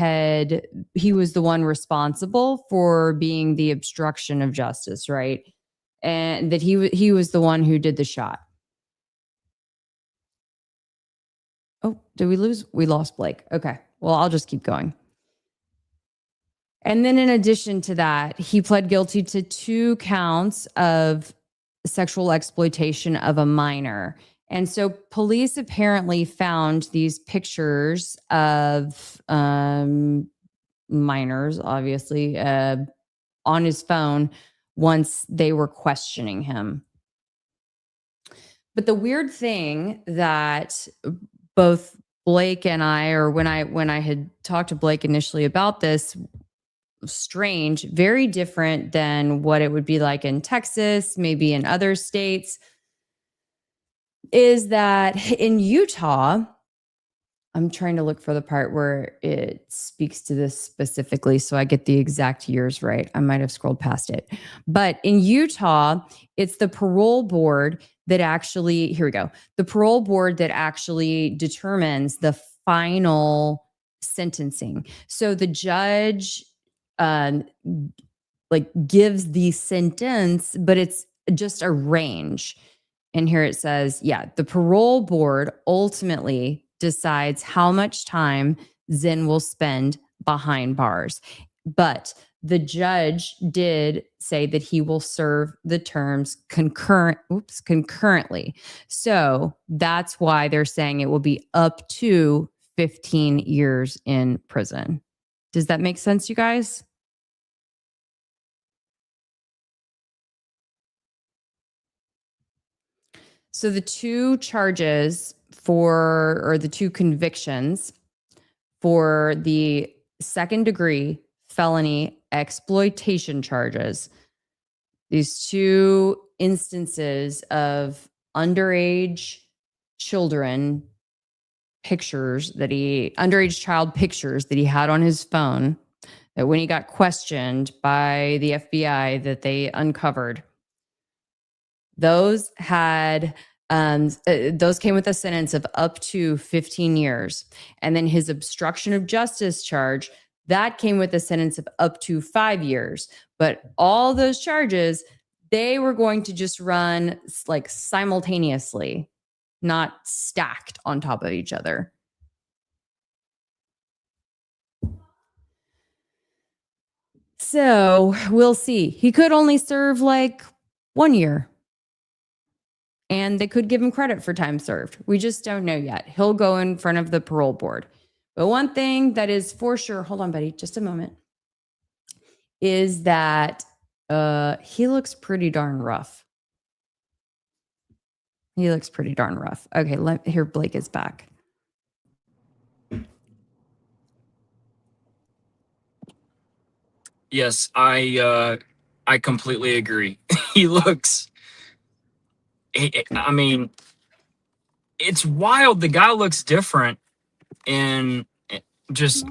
A: was the one responsible for being the obstruction of justice, right? And that he was the one who did the shot. Oh, did we lose? We lost Blake. Okay. Well, I'll just keep going. And then in addition to that, he pled guilty to 2 counts of sexual exploitation of a minor. And so police apparently found these pictures of minors, obviously, on his phone once they were questioning him. But the weird thing that both Blake and I, or when I had talked to Blake initially about this, strange, very different than what it would be like in Texas, maybe in other states, is that in Utah, I'm trying to look for the part where it speaks to this specifically so I get the exact years right. I might have scrolled past it. But in Utah, it's the parole board that actually, here we go, the parole board that actually determines the final sentencing. So the judge like gives the sentence, but it's just a range. And here it says, yeah, the parole board ultimately decides how much time Zinn will spend behind bars. But the judge did say that he will serve the terms concurrently. So that's why they're saying it will be up to 15 years in prison. Does that make sense, you guys? So the two charges or the two convictions for the second degree felony exploitation charges, these two instances of underage children underage child pictures that he had on his phone, that when he got questioned by the FBI that they uncovered, those came with a sentence of up to 15 years. And then his obstruction of justice charge, that came with a sentence of up to 5 years. But all those charges, they were going to just run like simultaneously, not stacked on top of each other. So we'll see. He could only serve like 1 year. And they could give him credit for time served. We just don't know yet. He'll go in front of the parole board. But one thing that is for sure, hold on, buddy, just a moment, is that he looks pretty darn rough. He looks pretty darn rough. Okay, here, Blake is back.
B: Yes, I completely agree. He looks. I mean, it's wild. The guy looks different in just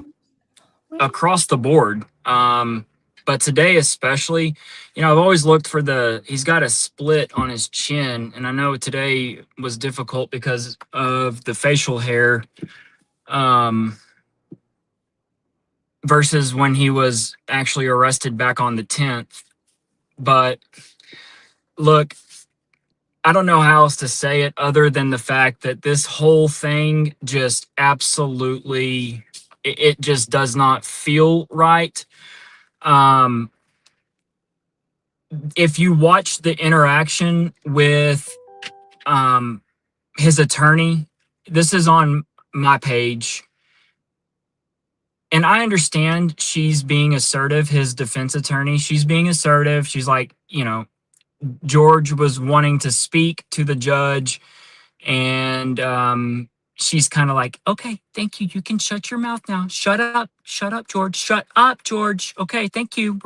B: across the board. But today especially, I've always looked for he's got a split on his chin, and I know today was difficult because of the facial hair, versus when he was actually arrested back on the 10th. But look, I don't know how else to say it other than the fact that this whole thing just absolutely, it just does not feel right. If you watch the interaction with his attorney, this is on my page, and I understand she's being assertive, his defense attorney. She's being assertive. She's like, George was wanting to speak to the judge, and she's kind of like, okay, thank you. You can shut your mouth now. Shut up, George. Shut up, George. Okay, thank you.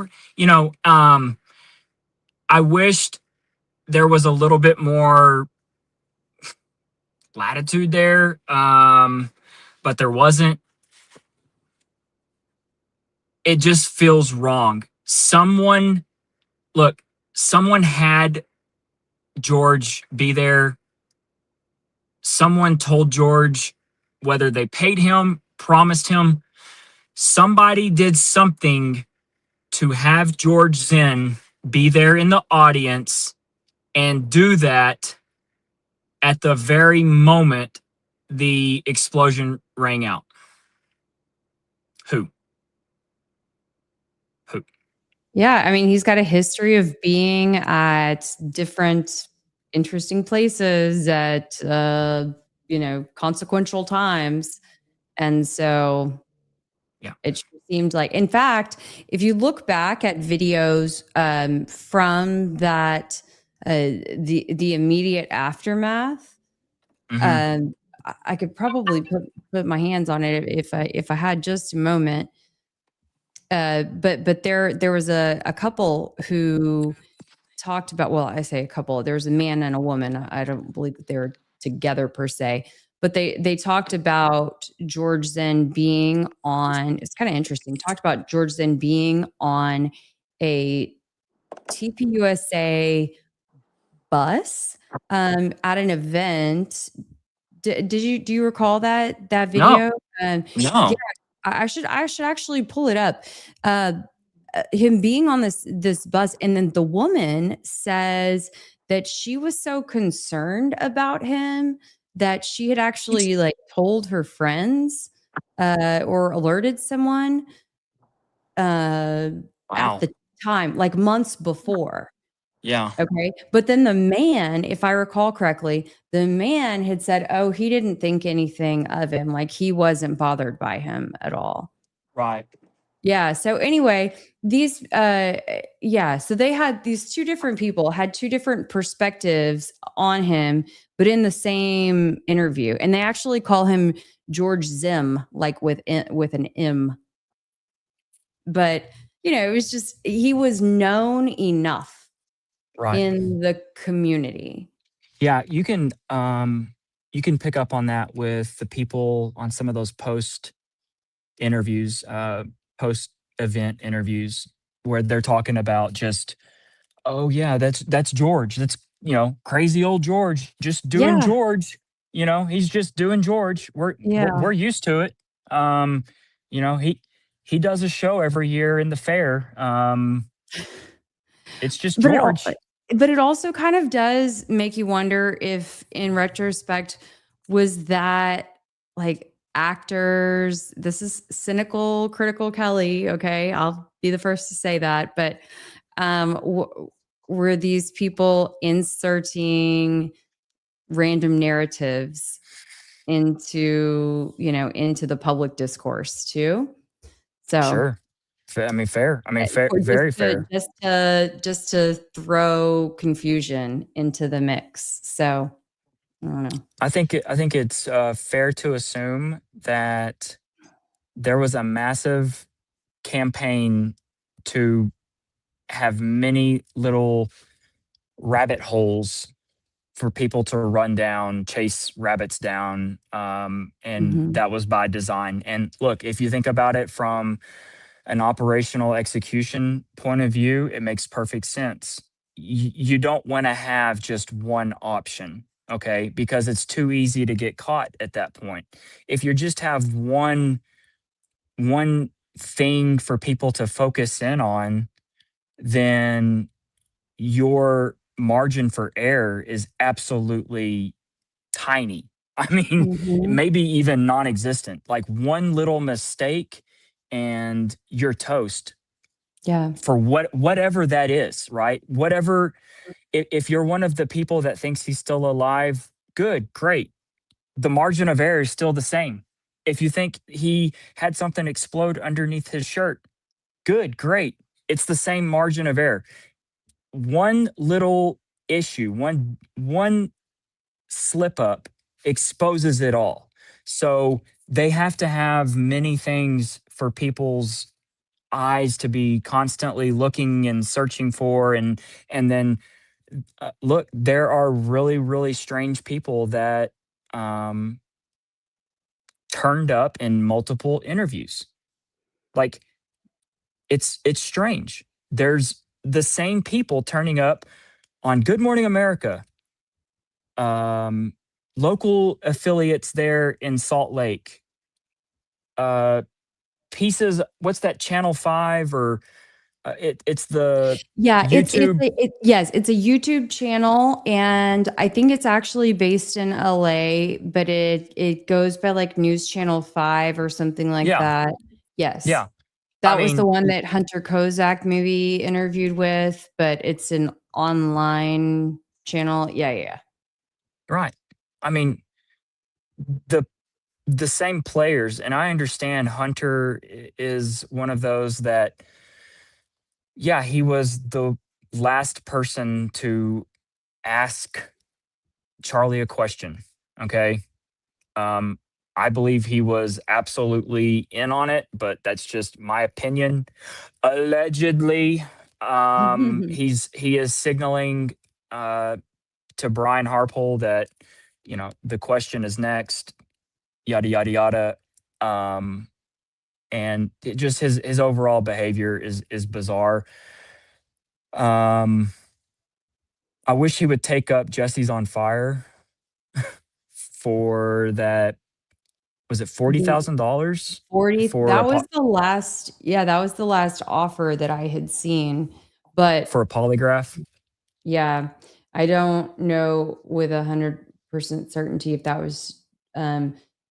B: I wished there was a little bit more latitude there, but there wasn't. It just feels wrong. Someone had George be there. Someone told George, whether they paid him, promised him, somebody did something to have George Zinn be there in the audience and do that at the very moment the explosion rang out. Who?
A: Yeah, I mean, he's got a history of being at different interesting places at consequential times. And so
B: yeah,
A: it seemed like, in fact, if you look back at videos from that the immediate aftermath, I could probably put my hands on it if I had just a moment. But there was a couple who talked about, well, I say a couple, there was a man and a woman. I don't believe that they were together per se, but they talked about George Zinn being on, it's kind of interesting, talked about George Zinn being on a TPUSA bus at an event. Do you recall that
C: No,
A: video? Yeah,
C: no.
A: I should actually pull it up. Him being on this bus, and then the woman says that she was so concerned about him that she had actually like told her friends or alerted someone at
C: Wow.
A: the time, like months before.
C: Yeah.
A: Okay. But then the man, if I recall correctly, the man had said, oh, he didn't think anything of him. Like he wasn't bothered by him at all.
C: Right.
A: Yeah. So anyway, these so they had these two different people had two different perspectives on him, but in the same interview. And they actually call him George Zim, like with an M. But it was just he was known enough
B: Right.
A: in the community.
B: Yeah, you can pick up on that with the people on some of those post interviews, post event interviews where they're talking about just, oh yeah, that's George. That's, crazy old George just doing
A: Yeah.
B: George. He's just doing George. We're
A: Yeah.
B: used to it. He does a show every year in the fair. It's just
A: But
B: George.
A: it also kind of does make you wonder if, in retrospect, was that like actors? This is cynical, critical Kelly. Okay, I'll be the first to say that. But were these people inserting random narratives into the public discourse too? So
B: Sure. I mean, fair. I mean, fair.
A: or
B: Very fair.
A: just to throw confusion into the mix. So I don't know.
B: I think it's fair to assume that there was a massive campaign to have many little rabbit holes for people to run down, chase rabbits down, and
A: Mhm.
B: that was by design. And look, if you think about it from an operational execution point of view, it makes perfect sense. You don't want to have just one option, okay? Because it's too easy to get caught at that point. If you just have one thing for people to focus in on, then your margin for error is absolutely tiny. I mean,
A: Mhm.
B: maybe even non-existent. Like one little mistake and you're toast
A: Yeah.
B: for whatever that is, right? Whatever, if you're one of the people that thinks he's still alive, good, great. The margin of error is still the same. If you think he had something explode underneath his shirt, good, great. It's the same margin of error. One little issue, one slip up exposes it all. So they have to have many things for people's eyes to be constantly looking and searching for, and then look, there are really, really strange people that um turned up in multiple interviews. Like it's strange. There's the same people turning up on Good Morning America, um, local affiliates there in Salt Lake, uh, pieces. What's that? Channel 5 or it's the
A: Yeah,
B: YouTube.
A: yes, it's a YouTube channel, and I think it's actually based in LA, but it goes by like News Channel 5 or something like
B: Yeah,
A: that. Yes.
B: yeah. I
A: That was the
B: mean,
A: one that Hunter Kozak maybe interviewed with, but it's an online channel. Yeah, yeah.
B: right. I mean, the the same players, and I understand Hunter is one of those that, yeah, he was the last person to ask Charlie a question. Okay. Um, I believe he was absolutely in on it, but that's just my opinion. Allegedly,
A: Yeah.
B: he is signaling to Brian Harpole that, the question is next, yada yada yada. Um, and just his overall behavior is bizarre. Um, I wish he would take up Jesse's on Fire for that. Was it $40,000 for
A: That
B: a
A: was the last, yeah, that was the last offer that I had seen. But
B: for a polygraph?
A: yeah, I don't know with 100% certainty if that was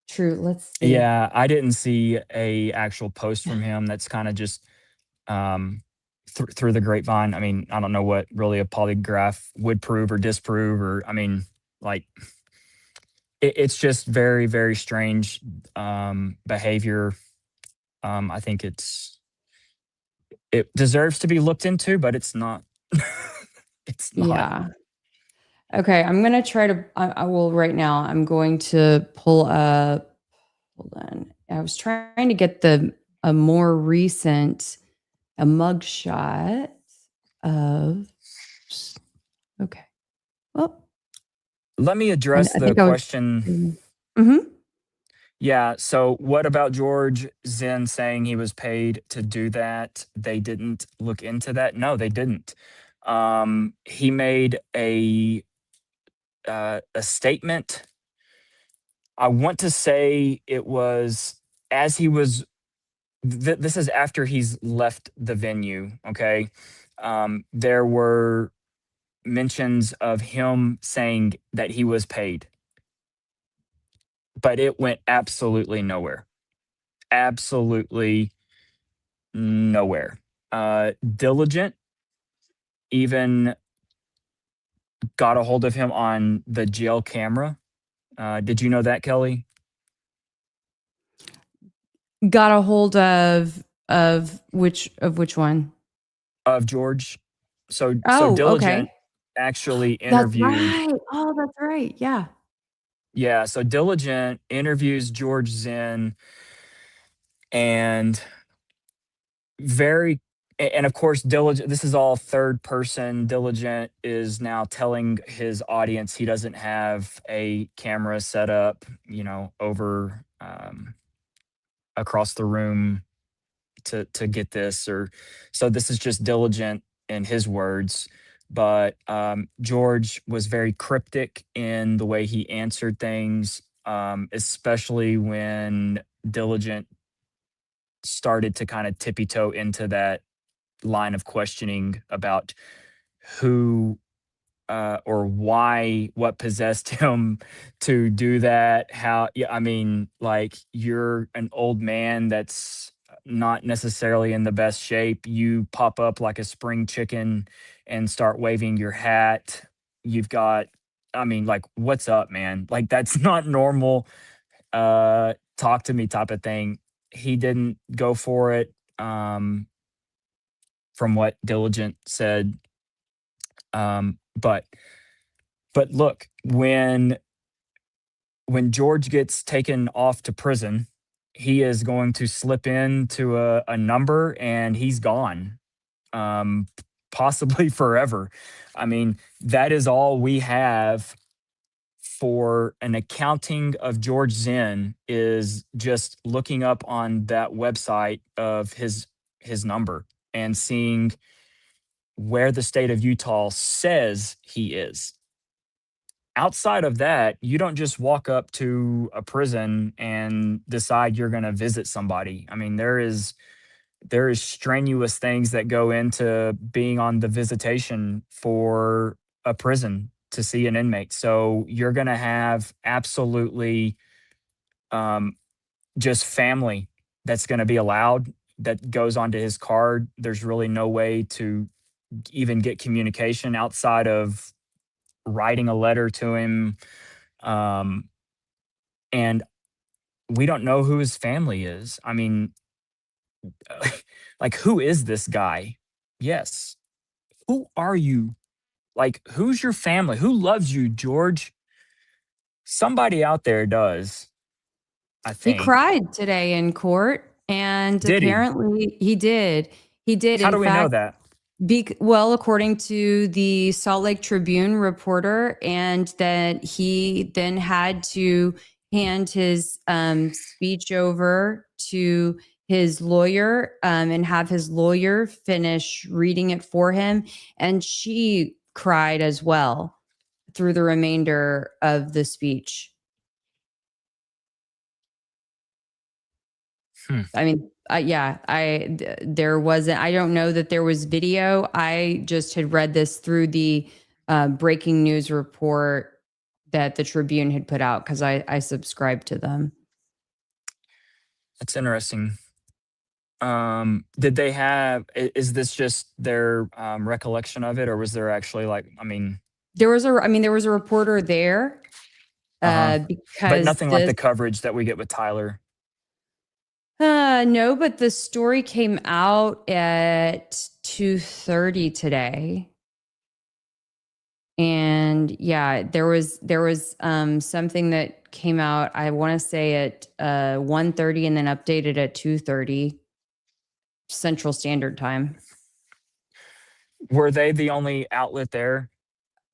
A: true. Let's see.
B: Yeah, I didn't see a actual post from him. That's kind of just through the grapevine. I mean, I don't know what really a polygraph would prove or disprove, or I mean, like it's just very, very strange behavior. I think it deserves to be looked into, but it's not. It's not.
A: Yeah. Okay, I'm gonna try to. I will right now. I'm going to pull up. Hold on. I was trying to get a more recent mugshot of. Okay. Well,
B: Let me address
A: I
B: the
A: think I was.
B: question.
A: Mm-hmm.
B: Yeah. So, what about George Zinn saying he was paid to do that? They didn't look into that. No, they didn't. He made a statement. I want to say it was as he was. This is after he's left the venue. Okay. There were mentions of him saying that he was paid, but it went absolutely nowhere. Absolutely nowhere. Diligent even got a hold of him on the jail camera. Did you know that, Kelly?
A: Got a hold of which one?
B: Of George. So
A: Oh, okay.
B: Diligent actually
A: That's
B: interviewed.
A: right. Oh, that's right. Yeah.
B: Yeah, so Diligent interviews George Zinn, and very and of course Diligent, this is all third person. Diligent is now telling his audience he doesn't have a camera set up, over across the room to get this, or so this is just Diligent in his words. But George was very cryptic in the way he answered things, especially when Diligent started to kind of tippy toe into that line of questioning about who or why, what possessed him to do that. How, yeah, I mean, like, you're an old man that's not necessarily in the best shape. You pop up like a spring chicken and start waving your hat. You've got, I mean, like, what's up, man? Like, that's not normal. Talk to me type of thing. He didn't go for it. From what Diligent said. But look, when George gets taken off to prison, he is going to slip into a number and he's gone, um, possibly forever. I mean, that is all we have for an accounting of George Zinn, is just looking up on that website of his number and seeing where the state of Utah says he is. Outside of that, you don't just walk up to a prison and decide you're going to visit somebody. I mean, there is strenuous things that go into being on the visitation for a prison to see an inmate. So you're going to have absolutely just family that's going to be allowed, that goes onto his card. There's really no way to even get communication outside of writing a letter to him. And we don't know who his family is. I mean, like, who is this guy? Yes. Who are you? Like, who's your family? Who loves you, George? Somebody out there does, I
A: He
B: think.
A: cried today in court, and
B: Did he?
A: apparently he did. He did.
B: How
A: In
B: do we know
A: fact,
B: that?
A: well, according to the Salt Lake Tribune reporter, and that he then had to hand his speech over to his lawyer and have his lawyer finish reading it for him. And she cried as well through the remainder of the speech. I mean, there wasn't, I don't know that there was video. I just had read this through the breaking news report that the Tribune had put out because I subscribed to them.
B: That's interesting. Did they have, is this just their recollection of it, or was there actually like, I mean,
A: there was a reporter there
B: but
A: because
B: nothing like the coverage that we get with Tyler.
A: No, but the story came out at 2:30 today. And yeah, there was something that came out, I want to say at 1:30 and then updated at 2:30 Central Standard Time.
B: Were they the only outlet there?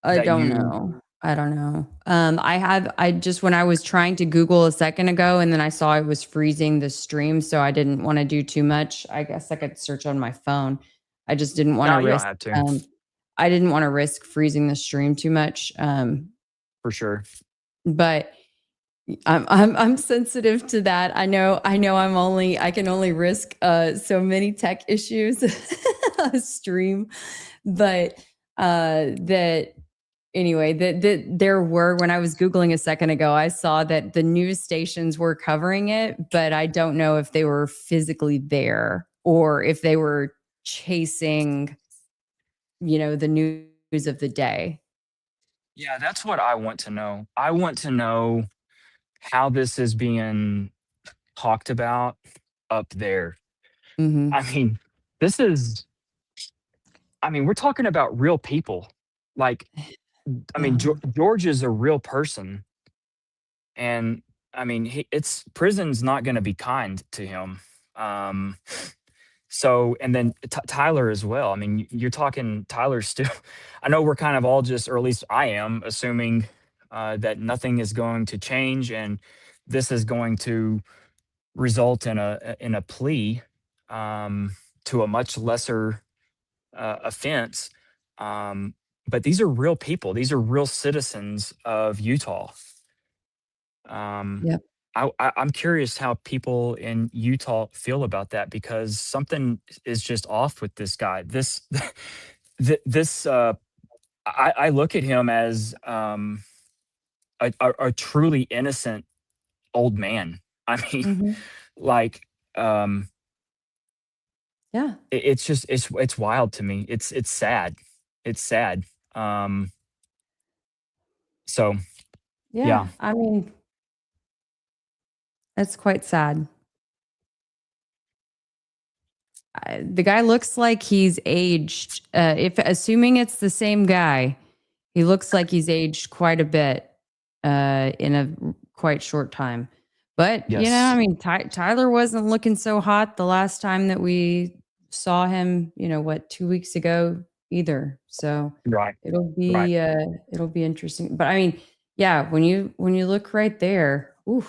A: I don't know. I just, when I was trying to Google a second ago and then I saw it was freezing the stream, so I didn't want to do too much. I guess I could search on my phone. I just didn't want to risk.
B: You don't have to.
A: I didn't want to risk freezing the stream too much.
B: For sure.
A: But I'm sensitive to that. I know I can only risk so many tech issues on a stream, but anyway, there were, when I was Googling a second ago, I saw that the news stations were covering it, but I don't know if they were physically there or if they were chasing, the news of the day.
B: Yeah, that's what I want to know. I want to know how this is being talked about up there.
A: Mm-hmm.
B: I mean, we're talking about real people. Like, I mean, George is a real person. And I mean, prison's not going to be kind to him. So, and then Tyler as well. I mean, you're talking Tyler still. I know we're kind of all just, or at least I am, assuming that nothing is going to change, and this is going to result in a plea to a much lesser offense. But these are real people. These are real citizens of Utah.
A: Yep.
B: I'm curious how people in Utah feel about that, because something is just off with this guy. I look at him as a truly innocent old man. I mean,
A: Mm-hmm.
B: like,
A: Yeah.
B: it's just, it's wild to me. It's sad. It's sad. So yeah.
A: I mean, that's quite sad. The guy looks like he's aged. If assuming it's the same guy, he looks like he's aged quite a bit in a quite short time. But
B: Yes.
A: I mean, Tyler wasn't looking so hot the last time that we saw him. 2 weeks ago either. So
B: Right.
A: it'll be
B: Right.
A: it'll be interesting. But I mean, yeah, when you look right there, ooh,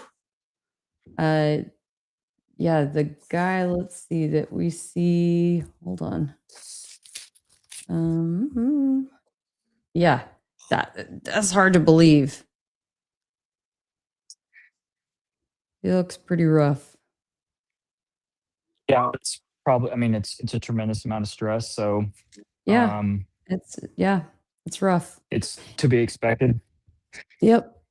A: yeah, the guy, let's see, that we see, hold on. Yeah, that's hard to believe. He looks pretty rough.
B: Yeah, it's probably, I mean, it's a tremendous amount of stress. So
A: Yeah, it's rough.
B: it's to be expected.
A: Yep.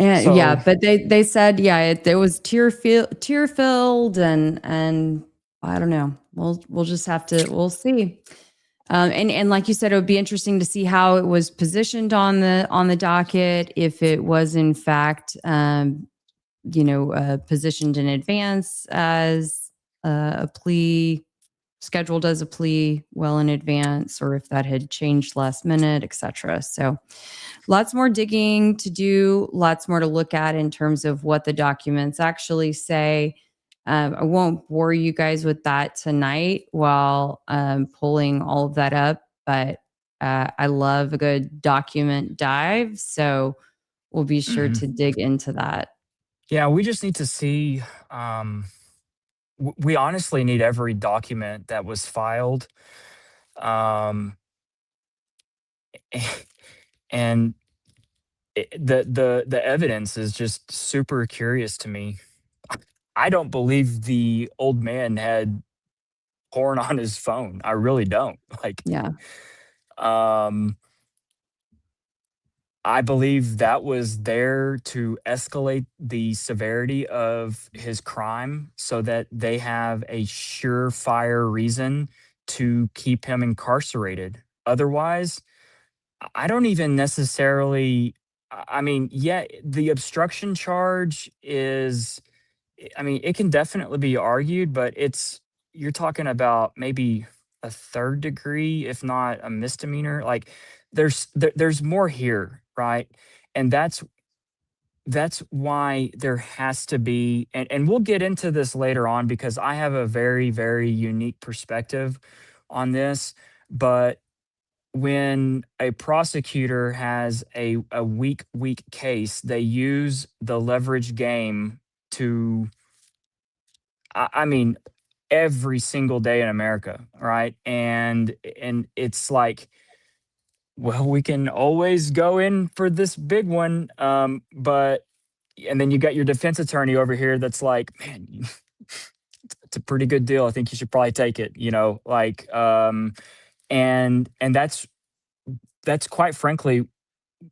A: And
B: So,
A: yeah, but they said, yeah, it was tear filled, and I don't know. We'll just have to, we'll see. And like you said, it would be interesting to see how it was positioned on the docket, if it was in fact, positioned in advance as a plea, scheduled as a plea well in advance, or if that had changed last minute, etc. So lots more digging to do, lots more to look at in terms of what the documents actually say. I won't bore you guys with that tonight while pulling all of that up, but I love a good document dive, so we'll be sure to dig into that.
B: yeah, we just need to see, we honestly need every document that was filed. and the evidence is just super curious to me. I don't believe the old man had porn on his phone. I really don't. Like,
A: Yeah.
B: um, I believe that was there to escalate the severity of his crime so that they have a surefire reason to keep him incarcerated. Otherwise, I don't even necessarily. I mean, yeah, the obstruction charge is, I mean, it can definitely be argued, but you're talking about maybe a third degree, if not a misdemeanor. Like, there's more here, right? And that's why there has to be, and we'll get into this later on because I have a very, very unique perspective on this. But when a prosecutor has a weak case, they use the leverage game to, I mean, every single day in America, right? And it's like, well, we can always go in for this big one, but and then you got your defense attorney over here that's like, man, it's a pretty good deal. I think you should probably take it. Like, and that's quite frankly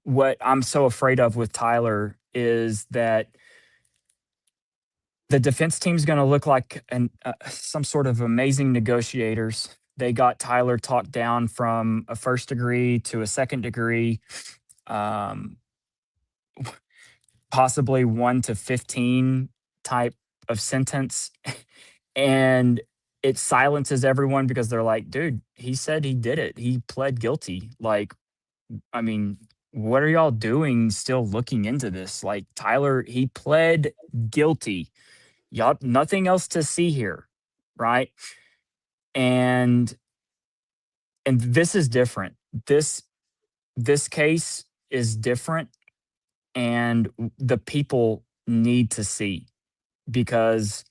B: what I'm so afraid of with Tyler is that the defense team's going to look like some sort of amazing negotiators. They got Tyler talked down from a first degree to a second degree, um, possibly 1 to 15 type of sentence. And it silences everyone because they're like, dude, he said he did it. He pled guilty. Like, I mean, what are y'all doing still looking into this? Like, Tyler, he pled guilty. Y'all, nothing else to see here, right? And this is different. This case is different, and the people need to see, because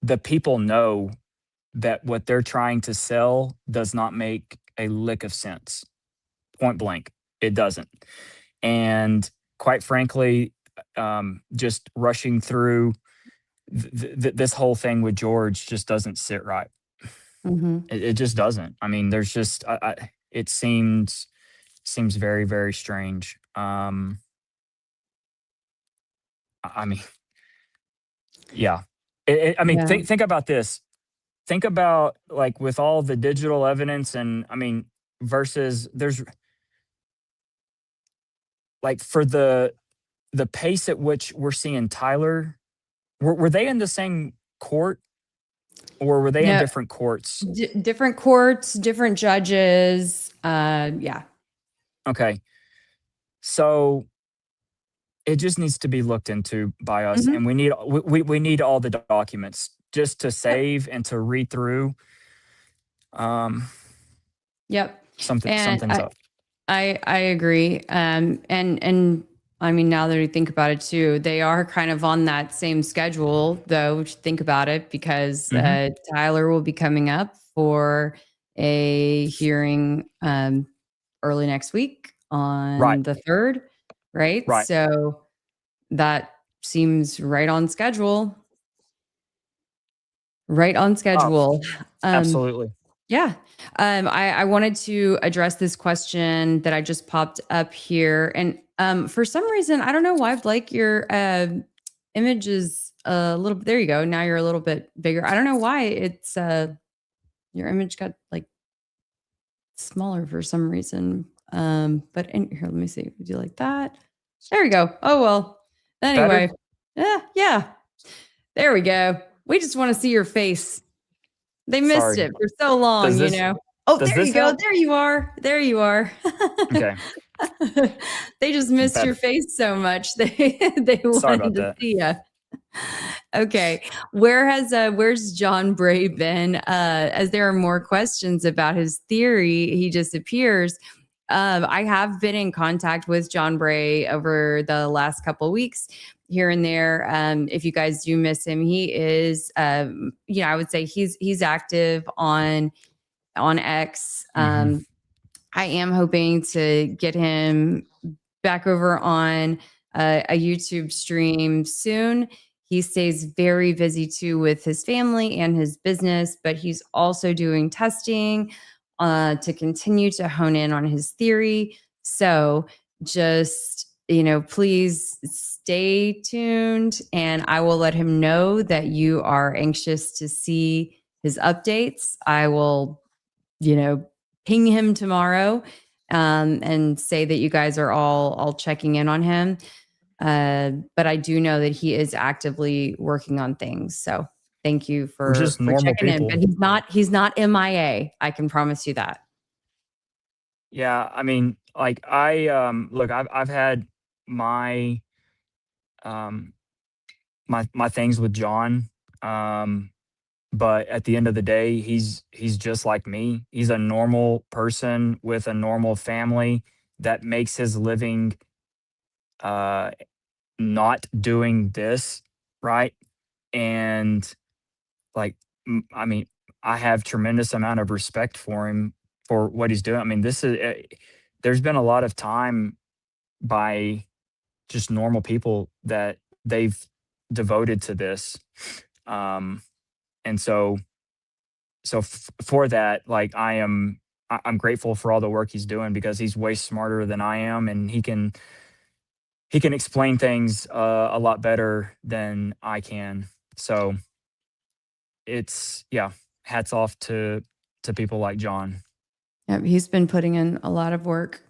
B: the people know that what they're trying to sell does not make a lick of sense. Point blank, it doesn't. And quite frankly, just rushing through this whole thing with George just doesn't sit right.
A: Mm-hmm.
B: It just doesn't. I mean, there's just it seems very, very strange. I mean, yeah. I mean,
A: Yeah.
B: think about this. Think about, like, with all the digital evidence, and I mean, versus there's like, for the pace at which we're seeing Tyler, were they in the same court, or were they in
A: No,
B: different courts?
A: different courts, different judges. Yeah.
B: Okay. So it just needs to be looked into by us,
A: Mhm.
B: and we need all the documents just to
A: Yep.
B: save and to read through.
A: Yep. And
B: Something's up.
A: I agree. And I mean, now that we think about it too, they are kind of on that same schedule, though. If you think about it, because
B: Hmm.
A: Tyler will be coming up for a hearing early next week
B: Right.
A: on the 3rd, right?
B: Right.
A: So that seems right on schedule. Right on
B: Oh,
A: schedule. Um,
B: absolutely.
A: yeah. I wanted to address this question that I just popped up here. And for some reason, I don't know why, Blake, your image is a little, there you go. Now you're a little bit bigger. I don't know why it's your image got like smaller for some reason. But here, let me see. Do you like that? There we go. Oh, well. Anyway.
B: Better?
A: Yeah. There we go. We just want to see your face. They missed
B: Sorry.
A: it for so long,
B: Does
A: Oh,
B: does
A: there you
B: this
A: go.
B: help?
A: There you are. There you are.
B: Okay.
A: They just missed your
B: Better.
A: face so much. They
B: Sorry
A: wanted
B: about
A: to
B: that.
A: see you. Okay. Where's John Bray been? As there are more questions about his theory, he disappears. I have been in contact with John Bray over the last couple of weeks, here and there. If you guys do miss him, he is, I would say he's active on X.
B: Mhm.
A: I am hoping to get him back over on a YouTube stream soon. He stays very busy too with his family and his business, but he's also doing testing to continue to hone in on his theory. So just, please stay tuned, and I will let him know that you are anxious to see his updates. I will, ping him tomorrow and say that you guys are all checking in on him. But I do know that he is actively working on things. So thank you
B: We're just
A: for
B: normal
A: checking in.
B: people.
A: But he's not MIA. I can promise you that.
B: Yeah, I mean, like look, I've had my my things with John. But at the end of the day, he's just like me. He's a normal person with a normal family that makes his living uh not doing this, right? And like I mean, I have tremendous amount of respect for him for what he's doing. I mean, this is there's been a lot of time by just normal people that they've devoted to this. Um and for that, like I'm grateful for all the work he's doing because he's way smarter than I am, and he can explain things a lot better than I can. So it's, yeah, hats off to people like John.
A: Yep, he's been putting in a lot of work.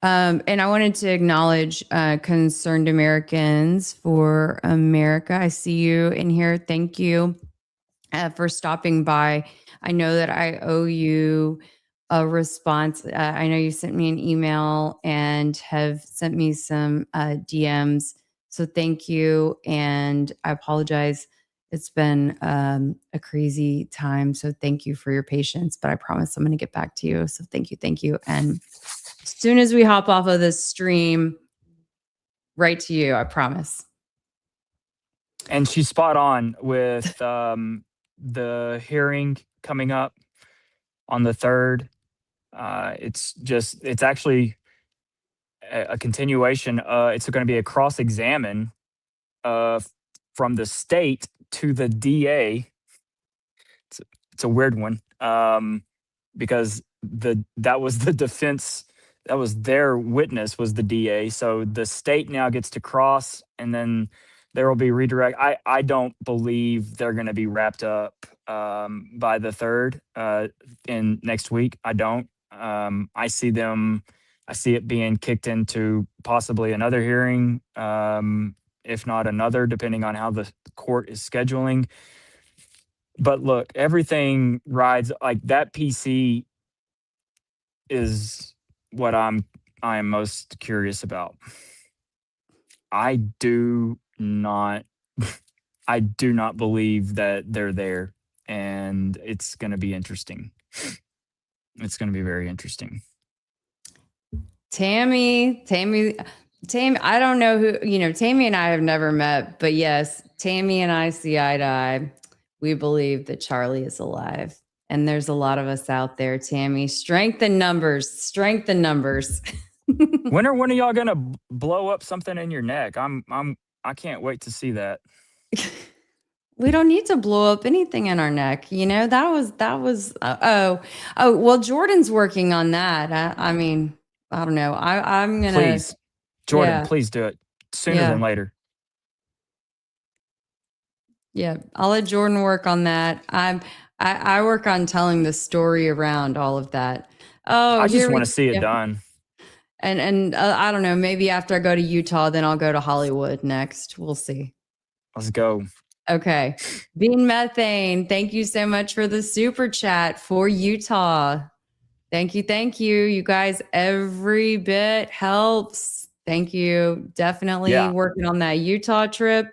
A: And I wanted to acknowledge Concerned Americans for America. I see you in here. Thank you for stopping by. I know that I owe you a response. I know you sent me an email and have sent me some DMs. So thank you. And I apologize. It's been a crazy time. So thank you for your patience, but I promise I'm going to get back to you. So thank you. Thank you. And as soon as we hop off of this stream, right to you, I promise.
B: And she's spot on with the hearing coming up on the 3rd. It's actually a continuation. It's going to be a cross examine from the state to the DA. It's a weird one because that was the defense, that was their witness, was the DA. So the state now gets to cross, and then there will be redirect. I don't believe they're going to be wrapped up by the 3rd in next week. I don't. I see it being kicked into possibly another hearing, if not another, depending on how the court is scheduling. But look, everything rides, like that PC is what I am most curious about. I do not I do not believe that they're there, and it's going to be interesting. It's going to be very interesting.
A: Tammy, I don't know who, Tammy and I have never met, but yes, Tammy and I see eye to eye. We believe that Charlie is alive. And there's a lot of us out there, Tammy. Strength in numbers, strength in numbers.
B: When are one of y'all gonna blow up something in your neck? I can't wait to see that.
A: We don't need to blow up anything in our neck. That was well, Jordan's working on that. I mean, I don't know. I'm gonna
B: Please, Jordan,
A: yeah.
B: please do it sooner than later.
A: Yeah, I'll let Jordan work on that. I work on telling the story around all of that. Oh,
B: I just want to see it done.
A: And I don't know, maybe after I go to Utah, then I'll go to Hollywood next. We'll see.
B: Let's go.
A: Okay. Bean Methane, thank you so much for the super chat for Utah. Thank you. Thank you. You guys, every bit helps. Thank you. Definitely working on that Utah trip.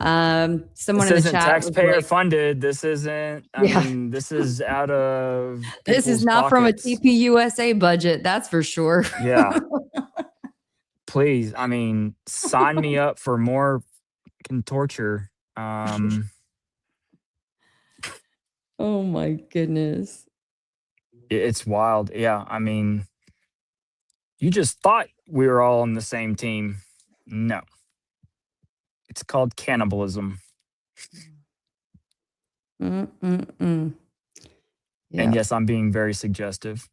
A: Someone
B: this
A: in the
B: isn't
A: chat
B: taxpayer funded. This isn't, I mean, this is out of
A: this is not
B: pockets.
A: From a TPUSA budget, that's for sure.
B: Yeah. Please, I mean, sign me up for more torture.
A: Oh my goodness.
B: It's wild. Yeah, I mean, You just thought we were all on the same team. No. It's called cannibalism.
A: Mm-mm-mm. Yeah.
B: And yes, I'm being very suggestive.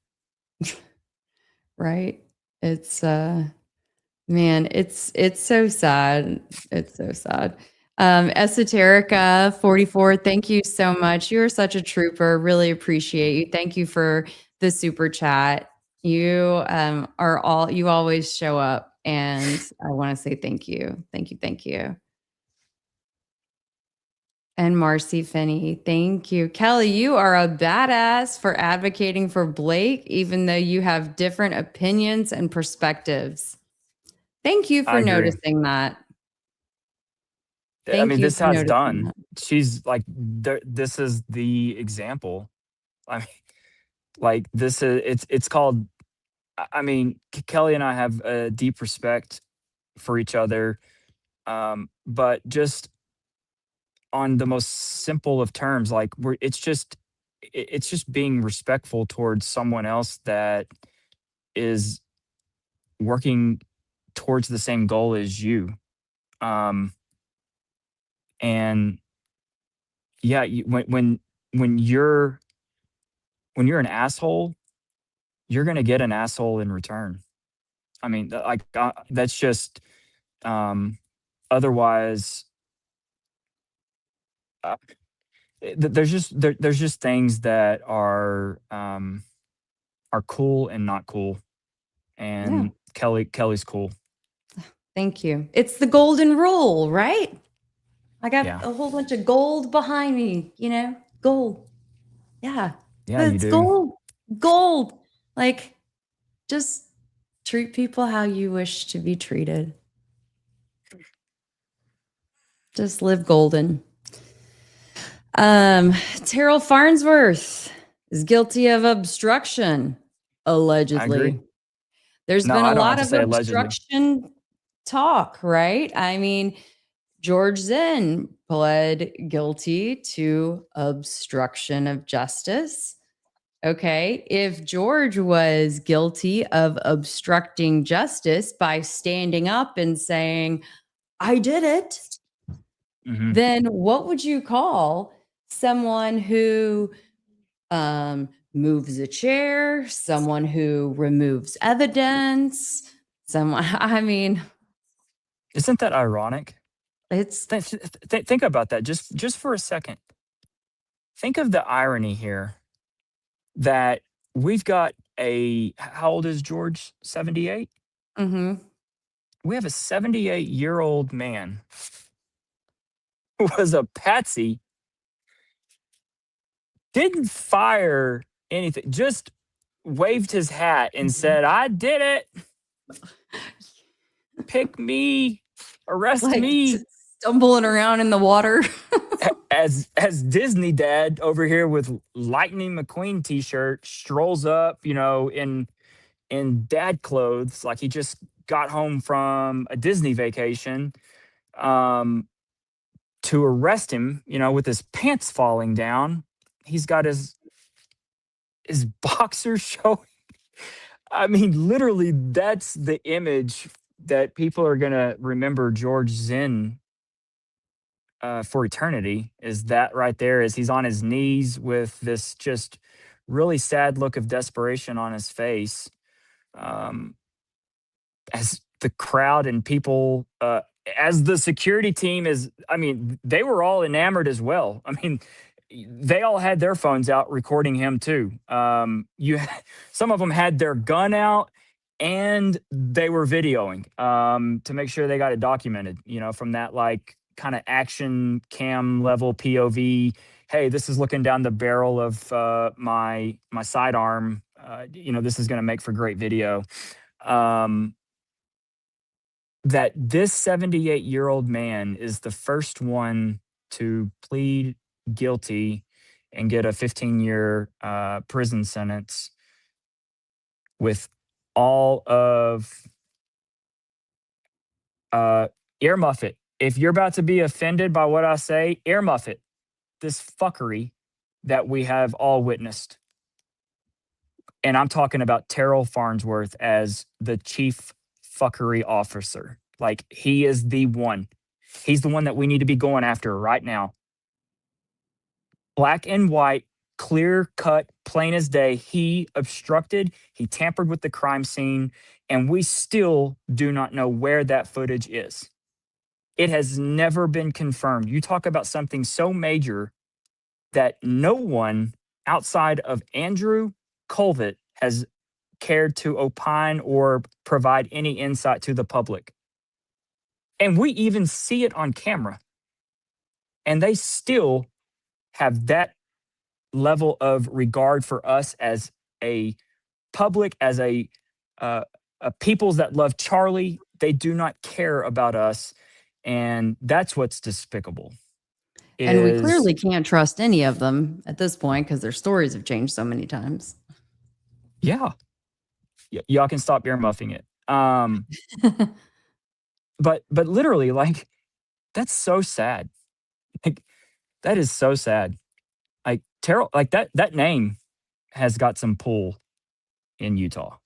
A: Right. It's man, it's so sad. It's so sad. Esoterica 44, thank you so much. You're such a trooper. Really appreciate you. Thank you for the super chat. You you always show up, and I want to say thank you. Thank you. Thank you. And Marcy Finney, thank you. Kelly, you are a badass for advocating for Blake, even though you have different opinions and perspectives. Thank you
B: I
A: for
B: agree.
A: noticing that.
B: I
A: Thank
B: mean,
A: you
B: this
A: for
B: how it's
A: noticing
B: done.
A: that.
B: She's like, this is the example. I mean, like this is it's called. I mean, Kelly and I have a deep respect for each other, but just on the most simple of terms, like it's just being respectful towards someone else that is working towards the same goal as you. And yeah, when you're an asshole, you're gonna get an asshole in return. I mean, like that's just otherwise. Uh, there's just things that are cool and not cool,
A: Yeah.
B: and Kelly's cool.
A: Thank you. It's the golden rule, right? I got
B: Yeah.
A: a whole bunch of gold behind me, gold. Yeah.
B: Yeah,
A: But
B: you
A: it's
B: do.
A: gold. Gold. Like, just treat people how you wish to be treated. Just live golden. Terrell Farnsworth is guilty of obstruction, allegedly.
B: I agree.
A: There's
B: No,
A: been a
B: I don't have
A: lot
B: to
A: of
B: say allegedly.
A: obstruction talk, right? I mean, George Zinn pled guilty to obstruction of justice. Okay, if George was guilty of obstructing justice by standing up and saying, I did it,
B: Mhm.
A: then what would you call someone who moves a chair, someone who removes evidence, someone, I mean,
B: Isn't that ironic?
A: it's
B: Think about that just for a second. Think of the irony here that we've got how old is George? 78?
A: mhm.
B: We have a 78-year-old man who was a patsy, didn't fire anything, just waved his hat and said, I did it. Pick me, arrest
A: Like
B: me.
A: stumbling around in the water.
B: As Disney dad over here with Lightning McQueen t-shirt strolls up, in dad clothes, like he just got home from a Disney vacation, to arrest him, with his pants falling down. He's got his boxers showing. I mean, literally, that's the image that people are gonna remember George Zinn for eternity. Is that right there? Is he's on his knees with this just really sad look of desperation on his face, as the crowd and people, as the security team is. I mean, they were all enamored as well. I mean, they all had their phones out recording him too. Some of them had their gun out and they were videoing, to make sure they got it documented, from that like kind of action cam level POV. Hey, this is looking down the barrel of my sidearm. This is going to make for great video. That this 78-year-old man is the first one to plead guilty and get a 15-year prison sentence, with all of earmuff it. If you're about to be offended by what I say, earmuff it. This fuckery that we have all witnessed. And I'm talking about Terrell Farnsworth as the chief fuckery officer. Like, he is the one. He's the one that we need to be going after right now. Black and white, clear cut, plain as day. He obstructed, he tampered with the crime scene, and we still do not know where that footage is. It has never been confirmed. You talk about something so major that no one outside of Andrew Colvett has cared to opine or provide any insight to the public. And we even see it on camera. And they still have that level of regard for us as a public, as a peoples that love Charlie. They do not care about us. And that's what's despicable.
A: And we
B: is-
A: clearly can't trust any of them at this point because their stories have changed so many times.
B: Yeah. Y'all can stop earmuffing it. But literally, like, that's so sad. Like, that is so sad. Like, Terrell, like that name has got some pull in Utah.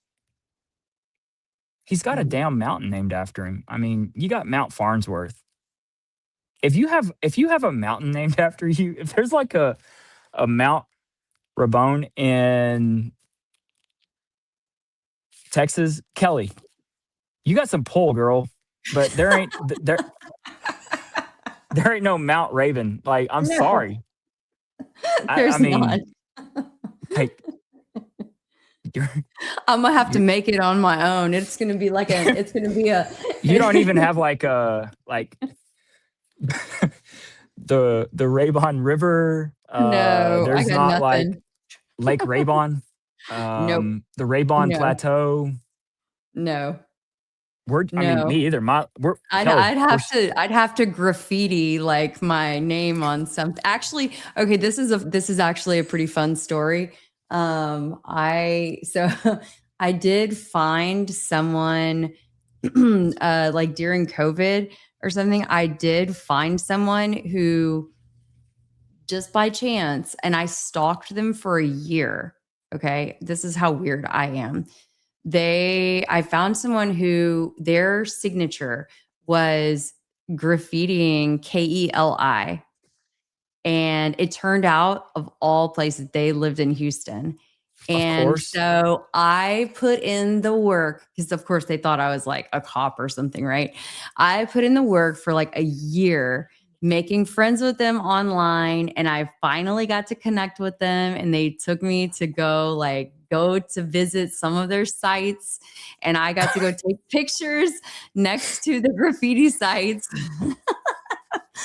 B: He's got a damn mountain named after him. I mean, you got Mount Farnsworth. If you have a mountain named after you, if there's like a Mount Rabone in Texas, Kelly, you got some pull, girl. But there ain't there ain't no Mount Raven. Like, I'm
A: No.
B: sorry.
A: There's
B: I mean,
A: not.
B: like,
A: I'm gonna have to make it on my own. It's gonna be like it's gonna be a.
B: you don't even have like a the Raybon River.
A: No,
B: There's
A: I got
B: not like
A: nothing.
B: Lake Raybon.
A: Nope.
B: The Raybon
A: No.
B: Plateau.
A: No.
B: I mean,
A: No.
B: me either.
A: I'd have to graffiti like my name on something. Actually, okay, this is actually a pretty fun story. I did find someone like during COVID or something. I did find someone who just by chance, and I stalked them for a year. Okay, this is how weird I am. I found someone who their signature was graffitiing KELI. And it turned out, of all places, they lived in Houston. And
B: course.
A: so I put in the work because, of course, they thought I was like a cop or something, right? I put in the work for like a year, making friends with them online. And I finally got to connect with them. And they took me to go to visit some of their sites. And I got to go take pictures next to the graffiti sites.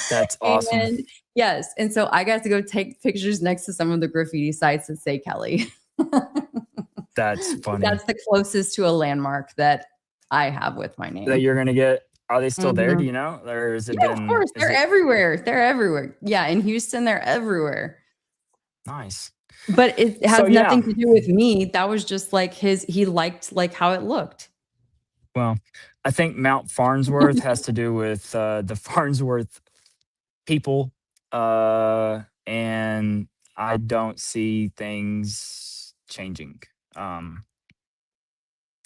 B: That's awesome.
A: And yes. And so I got to go take pictures next to some of the graffiti sites that say Kelly.
B: That's funny.
A: That's the closest to a landmark that I have with my name.
B: That you're going to get. Are they still there? Do you know? Or has it been?
A: Of course. They're everywhere. They're everywhere. Yeah. In Houston, they're everywhere.
B: Nice.
A: But it has nothing to do with me. That was just like he liked like how it looked.
B: Well, I think Mount Farnsworth has to do with the Farnsworth people. And I don't see things changing.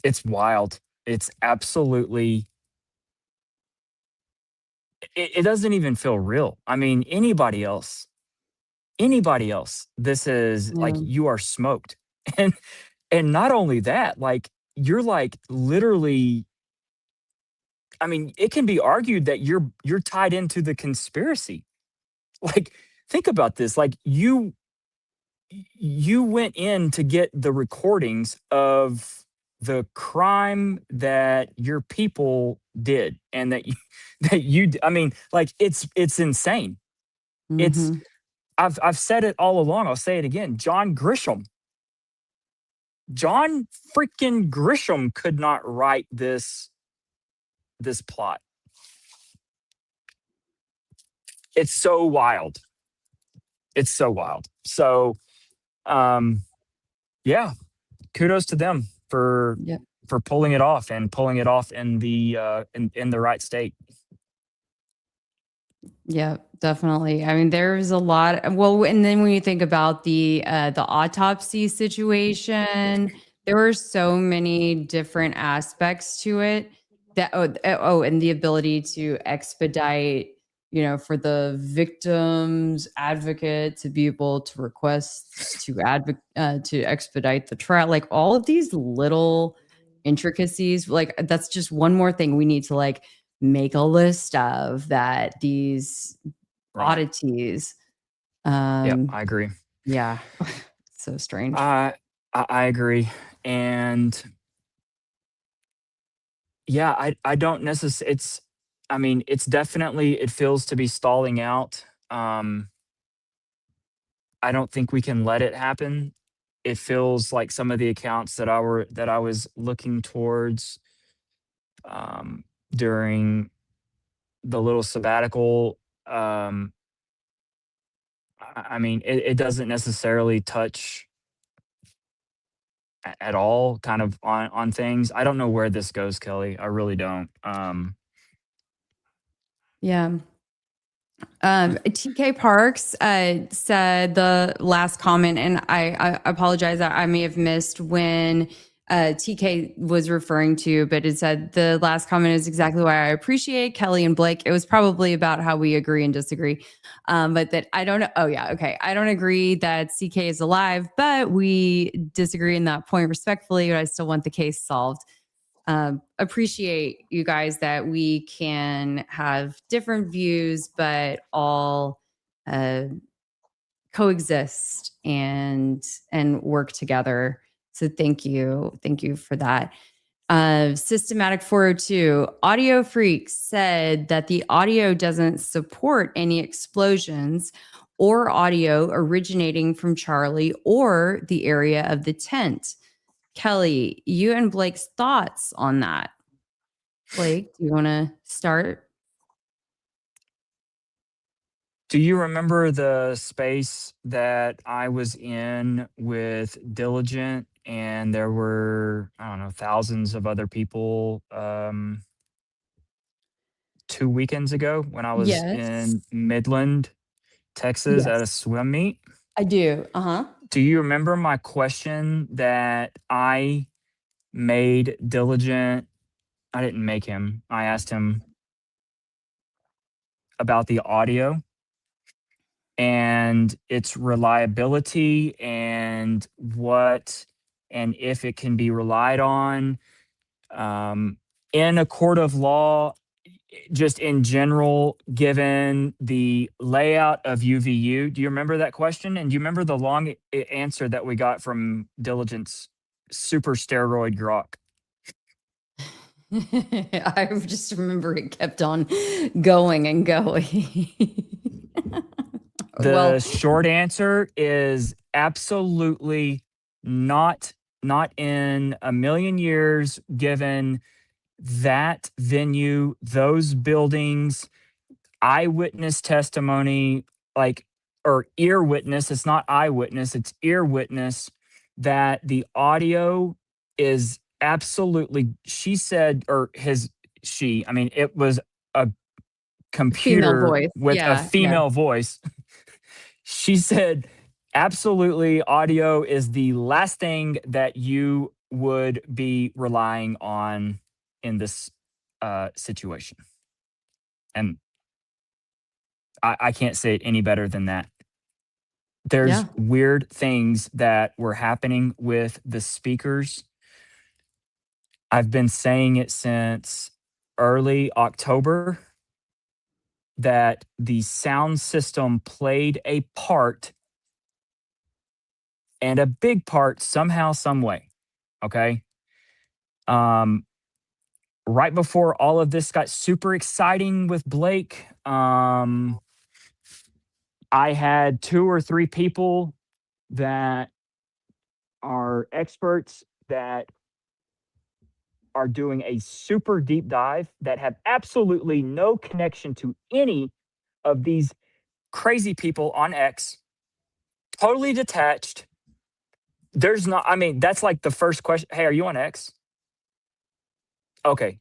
B: It's wild. It's absolutely, it doesn't even feel real. I mean, anybody else, this is like, you are smoked. And not only that, like, you're like literally, I mean, it can be argued that you're tied into the conspiracy. Like, think about this. Like, you went in to get the recordings of the crime that your people did, and that you I mean, like, it's insane. It's I've said it all along. I'll say it again. John freaking Grisham could not write this plot. It's so wild. It's so wild. So, yeah, kudos to them for pulling it off and pulling it off in the in the right state.
A: Yeah, definitely. I mean, there's a lot. Well, and then when you think about the autopsy situation, there were so many different aspects to it that and the ability to expedite, for the victim's advocate to be able to request to expedite the trial, like all of these little intricacies, like that's just one more thing we need to like make a list of that these
B: Right.
A: oddities.
B: Yep, I agree.
A: Yeah. So strange.
B: I agree. And yeah, I don't necessarily, I mean, it's definitely, it feels to be stalling out. I don't think we can let it happen. It feels like some of the accounts that I was looking towards during the little sabbatical. I mean, it doesn't necessarily touch at all kind of on things. I don't know where this goes, Kelly. I really don't.
A: Yeah. TK Parks said the last comment, and I apologize. I may have missed when TK was referring to, but it said the last comment is exactly why I appreciate Kelly and Blake. It was probably about how we agree and disagree, but that I don't know. Oh yeah, okay. I don't agree that CK is alive, but we disagree in that point respectfully. But I still want the case solved. Appreciate you guys that we can have different views, but all coexist and work together. So thank you for that. Systematic 402 Audio Freaks said that the audio doesn't support any explosions or audio originating from Charlie or the area of the tent. Kelly, you and Blake's thoughts on that. Blake, do you want to start?
B: Do you remember the space that I was in with Diligent and there were, I don't know, thousands of other people 2 weekends ago when I was
A: Yes.
B: in Midland, Texas at a
A: Yes,
B: swim meet?
A: I do. Uh-huh.
B: Do you remember my question that I made Diligent? I didn't make him. I asked him about the audio and its reliability and if it can be relied on in a court of law, just in general, given the layout of UVU. Do you remember that question? And do you remember the long answer that we got from Diligence super steroid grok?
A: I just remember it kept on going and going.
B: The
A: Well,
B: short answer is absolutely not. Not in a million years, given that venue, those buildings, eyewitness testimony, like, or ear witness, it's not eyewitness, it's ear witness, that the audio is absolutely, she said, or I mean, it was a
A: female
B: computer
A: voice.
B: with a
A: Yeah, yeah.
B: female voice. She said, absolutely, audio is the last thing that you would be relying on in this situation. And I can't say it any better than that. There's
A: Yeah.
B: weird things that were happening with the speakers. I've been saying it since early October that the sound system played a part, and a big part, somehow, some way. Okay. Right before all of this got super exciting with Blake, I had 2 or 3 people that are experts that are doing a super deep dive that have absolutely no connection to any of these crazy people on X, totally detached. There's not, I mean, that's like the first question. Hey, are you on X? Okay.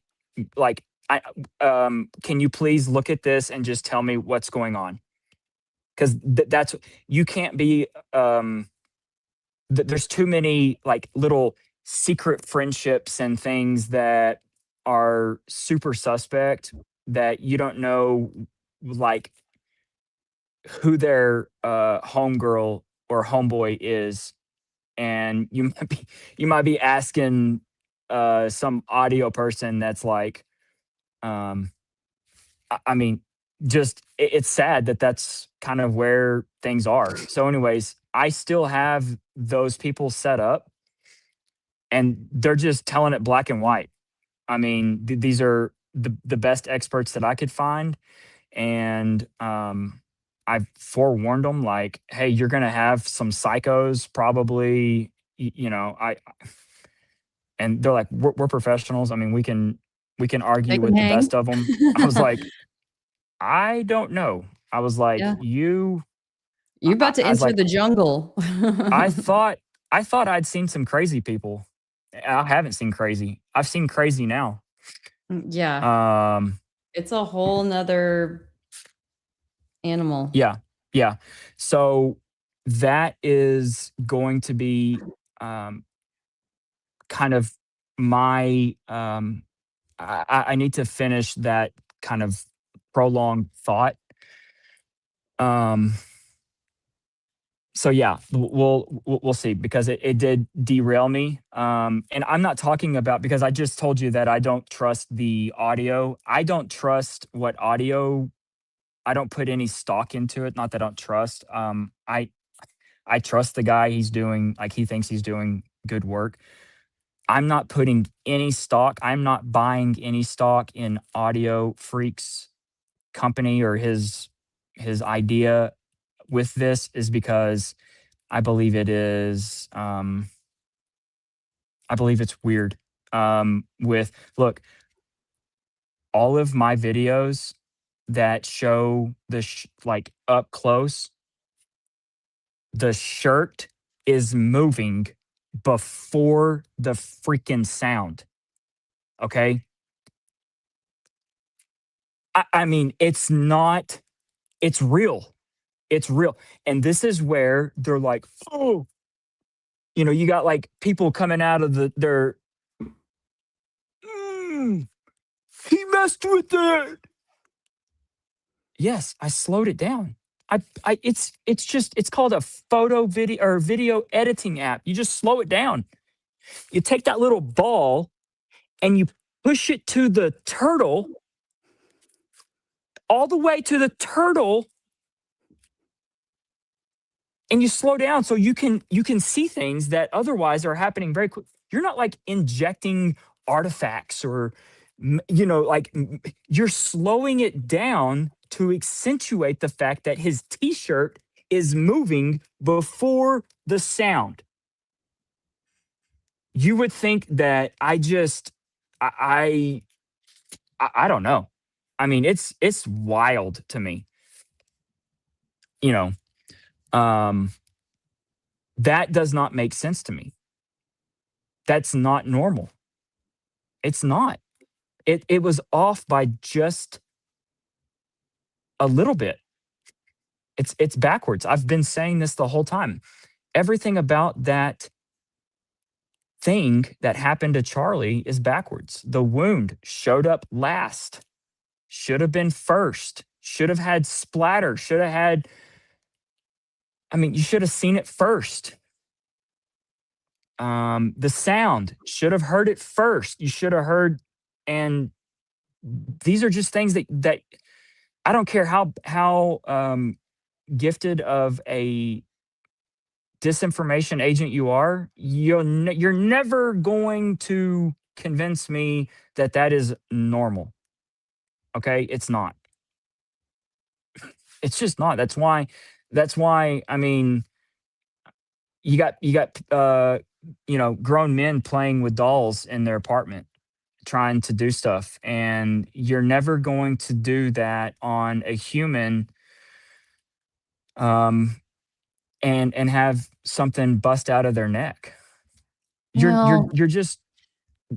B: Like, can you please look at this and just tell me what's going on? Because that's, you can't be, there's too many like little secret friendships and things that are super suspect that you don't know, like, who their homegirl or homeboy is, and you might be asking some audio person that's like, um I mean, just it's sad that that's kind of where things are. So anyways, I still have those people set up, and they're just telling it black and white. I mean, these are the best experts that I could find, and I've forewarned them, like, hey, you're gonna have some psychos probably. You know, and they're like, we're professionals. I mean, we can
A: They
B: argue
A: can
B: with the
A: hang.
B: best of them. I was like, I don't know. I was like,
A: Yeah.
B: you.
A: You're about to
B: I was
A: enter
B: like,
A: the jungle.
B: I thought I'd seen some crazy people. I haven't seen crazy. I've seen crazy now.
A: Yeah. It's a whole nother animal.
B: Yeah, yeah. So that is going to be kind of my. I need to finish that kind of prolonged thought. Um, so yeah, we'll see, because it did derail me. And I'm not talking about, because I just told you that I don't trust the audio. I don't trust what audio. I don't put any stock into it. Not that I don't trust. I trust the guy. He's doing, like, he thinks he's doing good work. I'm not putting any stock. I'm not buying any stock in Audio Freak's company or his idea with this, is because I believe it is. I believe it's weird. With, look, all of my videos that show the like up close, the shirt is moving before the freaking sound. Okay, I mean, it's not. It's real. It's real. And this is where they're like, oh, you got like people coming out of their. "Mm, he messed with it." Yes, I slowed it down. It's called a photo video or video editing app. You just slow it down. You take that little ball and you push it to the turtle, all the way to the turtle, and you slow down so you can see things that otherwise are happening very quick. You're not like injecting artifacts or like, you're slowing it down to accentuate the fact that his t-shirt is moving before the sound. You would think that I don't know. I mean, it's wild to me. You know, um, that does not make sense to me. That's not normal. It's not. It was off by just a little bit. It's backwards. I've been saying this the whole time. Everything about that thing that happened to Charlie is backwards. The wound showed up last. Should have been first. Should have had splatter. Should have had. I mean, you should have seen it first. The sound, should have heard it first. You should have heard. And these are just things that I don't care how gifted of a disinformation agent you are, you're never going to convince me that that is normal. Okay, it's not. It's just not. That's why. I mean, you got grown men playing with dolls in their apartment, trying to do stuff, and you're never going to do that on a human, um and have something bust out of their neck. You're
A: Well,
B: you're just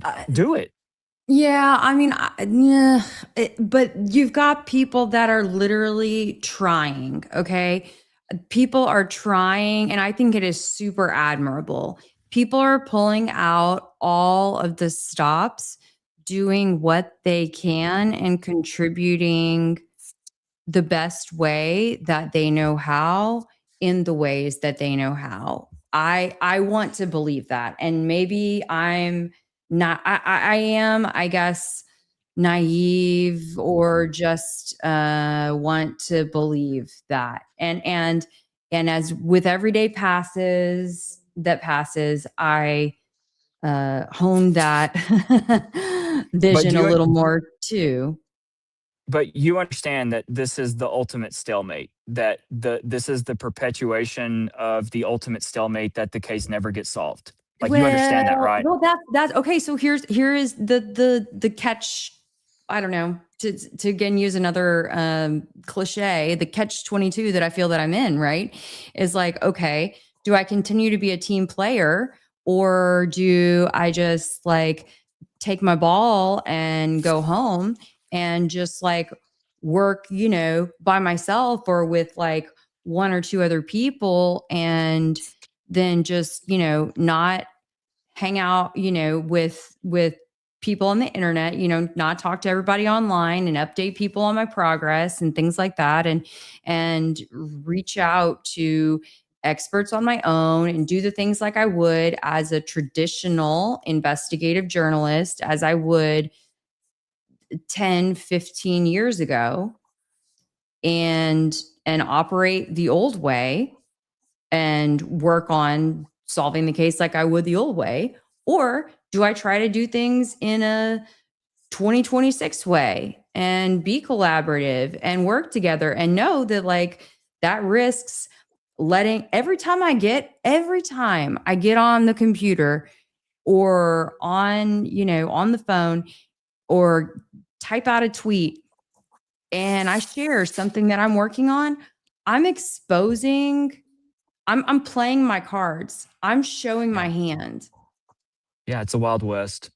A: I,
B: do it.
A: Yeah, I mean, yeah, but you've got people that are literally trying, okay? People are trying, and I think it is super admirable. People are pulling out all of the stops, doing what they can, and contributing the best way that they know how in the ways that they know how. I want to believe that. And maybe I'm not I am, I guess, naive or just want to believe that. And as with every day that passes, I hone that
B: But
A: vision a
B: you
A: little more too.
B: but you understand that this is the ultimate stalemate, that this is the perpetuation of the ultimate stalemate, that the case never gets solved. Like, you understand that, right?
A: Well, that's okay. So here is the catch. I don't know, to again use another cliche. The catch 22 that I feel that I'm in, right, is like, okay, do I continue to be a team player, or do I just like take my ball and go home and just like work, by myself or with like one or two other people, and then just, not hang out, with people on the internet, not talk to everybody online and update people on my progress and things like that, and reach out to experts on my own and do the things like I would as a traditional investigative journalist, as I would 10, 15 years ago, and operate the old way and work on solving the case like I would the old way? Or do I try to do things in a 2026 way and be collaborative and work together and know that like that risks letting every time I get on the computer or on the phone or type out a tweet and I share something that I'm working on, I'm exposing I'm playing my cards. I'm showing my
B: Yeah.
A: hand.
B: Yeah, it's a Wild West.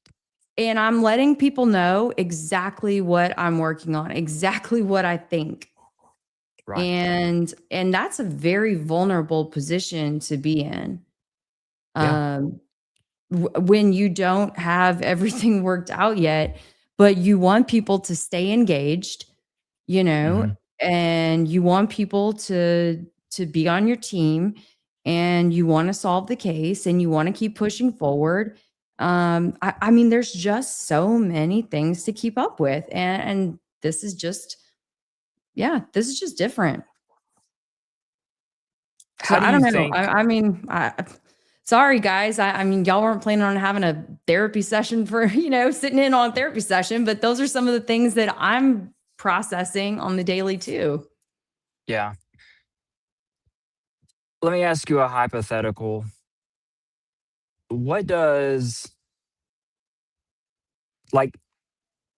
A: And I'm letting people know exactly what I'm working on, exactly what I think.
B: Right.
A: And that's a very vulnerable position to be in.
B: Yeah.
A: When you don't have everything worked out yet, but you want people to stay engaged, you know,
B: Mhm.
A: and you want people to be on your team, and you want to solve the case, and you want to keep pushing forward. I mean, there's just so many things to keep up with, and this is just, yeah, this is just different. So
B: How do
A: I don't
B: you
A: know.
B: think
A: Sorry guys. I mean, y'all weren't planning on having a therapy session for, sitting in on a therapy session, but those are some of the things that I'm processing on the daily too.
B: Yeah. Let me ask you a hypothetical. What does, like,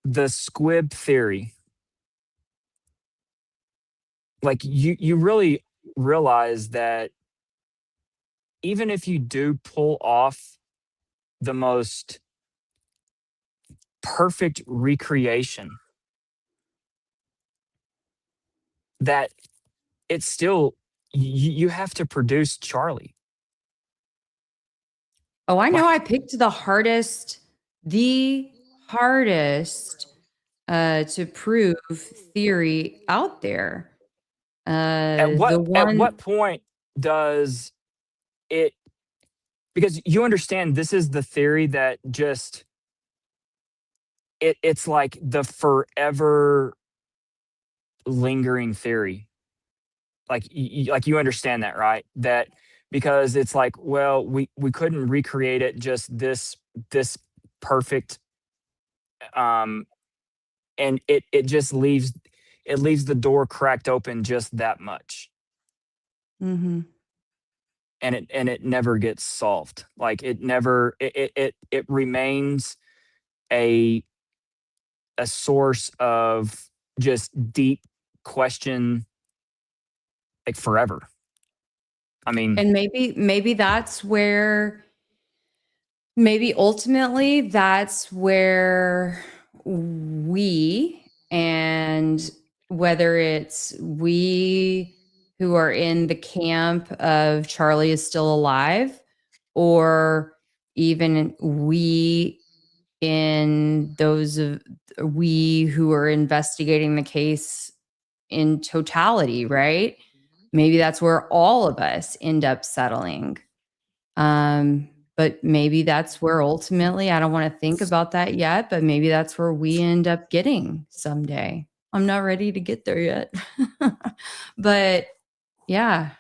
B: the squib theory, like, you really realize that even if you do pull off the most perfect recreation, that it's still, you have to produce Charlie.
A: Oh, I know I
B: Like,
A: picked the hardest to prove theory out there. The
B: at
A: one
B: what point does it, because you understand this is the theory that just, it's like the forever lingering theory. Like, like, you understand that, right? That, because it's like, well, we couldn't recreate it just this perfect, um and it just leaves, it leaves the door cracked open just that much,
A: Mhm.
B: and it never gets solved. Like, it never, it remains a source of just deep question, like, forever. I mean,
A: And maybe that's where maybe ultimately that's where we, and whether it's we who are in the camp of Charlie is still alive, or even we in those of we who are investigating the case in totality, right? Maybe that's where all of us end up settling. But maybe that's where ultimately, I don't want to think about that yet, but maybe that's where we end up getting someday. I'm not ready to get there yet. But yeah,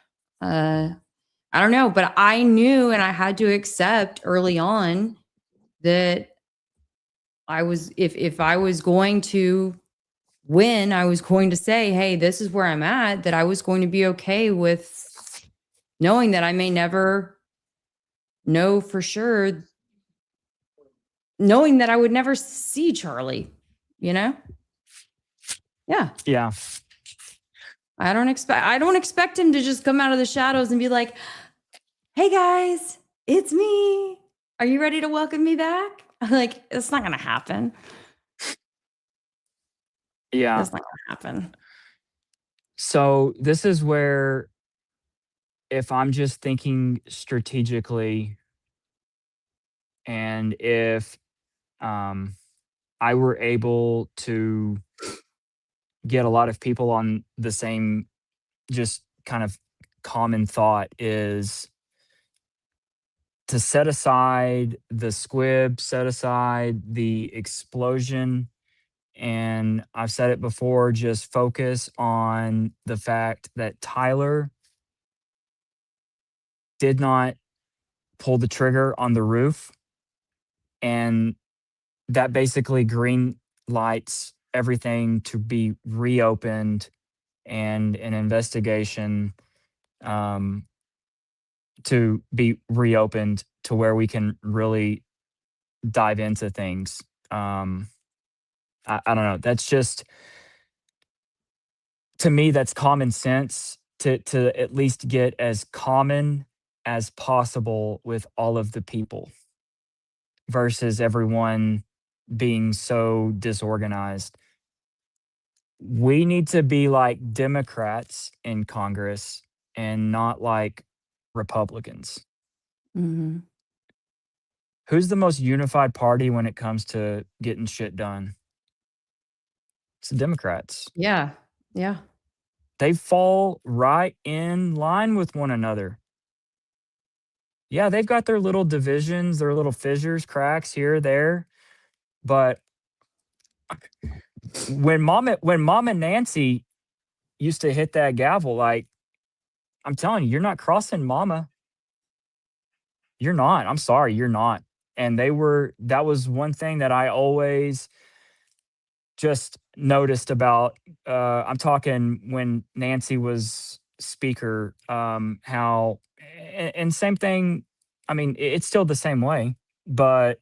A: I don't know. But I knew, and I had to accept early on that I was, if I was going to win, I was going to say, hey, this is where I'm at, that I was going to be okay with knowing that I may never know for sure, knowing that I would never see Charlie, you know? Yeah.
B: Yeah.
A: I don't expect him to just come out of the shadows and be like, hey guys, it's me. Are you ready to welcome me back? Like, it's not going to happen.
B: Yeah.
A: It's not going to happen.
B: So this is where, if I'm just thinking strategically, and if I were able to get a lot of people on the same, just kind of common thought, is to set aside the squib, set aside the explosion. And I've said it before, just focus on the fact that Tyler did not pull the trigger on the roof. And that basically green lights everything to be reopened, and an investigation to be reopened to where we can really dive into things. I don't know. That's just, to me, that's common sense, to at least get as common as possible with all of the people, versus everyone being so disorganized. We need to be like Democrats in Congress and not like Republicans.
A: Mhm.
B: Who's the most unified party when it comes to getting shit done? It's the Democrats.
A: Yeah. Yeah.
B: They fall right in line with one another. Yeah, they've got their little divisions, their little fissures, cracks here, there. But when Mama Nancy used to hit that gavel, like, I'm telling you, you're not crossing Mama. You're not. I'm sorry, you're not. And that was one thing that I always just noticed about, I'm talking when Nancy was speaker, how, and same thing, I mean, it's still the same way, but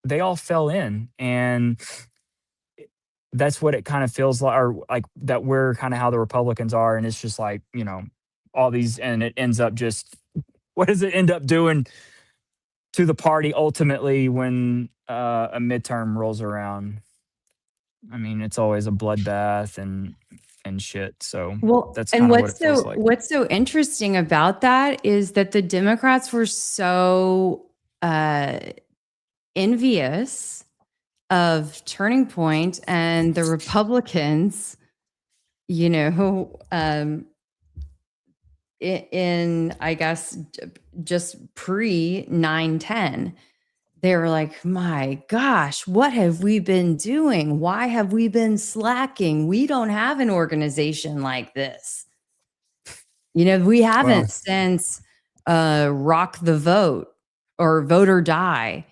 B: they all fell in, and that's what it kind of feels like, or like that we're kind of how the Republicans are, and it's just like, all these, and it ends up just, what does it end up doing to the party ultimately when a midterm rolls around? I mean, it's always a bloodbath and shit. So
A: Well,
B: that's
A: and
B: kind of what it feels like.
A: what's so interesting about that is that the Democrats were so envious of Turning Point, and the Republicans, in I guess just pre 9/10, they were like, my gosh, what have we been doing? Why have we been slacking? We don't have an organization like this. We haven't
B: Well,
A: since Rock the Vote or Vote or Die.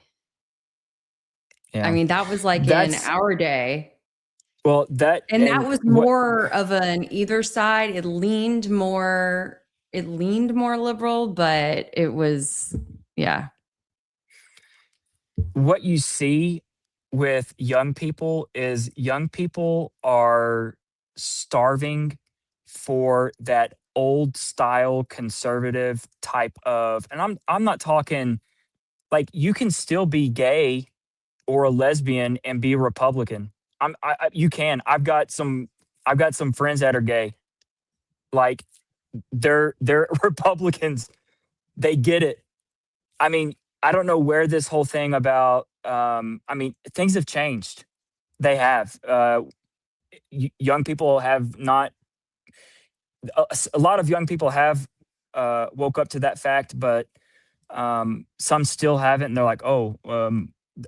A: I
B: yeah,
A: mean, that was like in
B: that's,
A: our day.
B: well, that,
A: And that
B: and
A: was
B: what,
A: more of an either side. It leaned more liberal, but it was, yeah.
B: what you see with young people is young people are starving for that old style conservative type of, and I'm not talking Like, you can still be gay or a lesbian and be a Republican. You can. I've got some friends that are gay. Like, they're Republicans. They get it. I mean, I don't know where this whole thing about, I mean, things have changed. They have. Young people have not, a lot of young people have woke up to that fact, but some still haven't. And they're like, oh,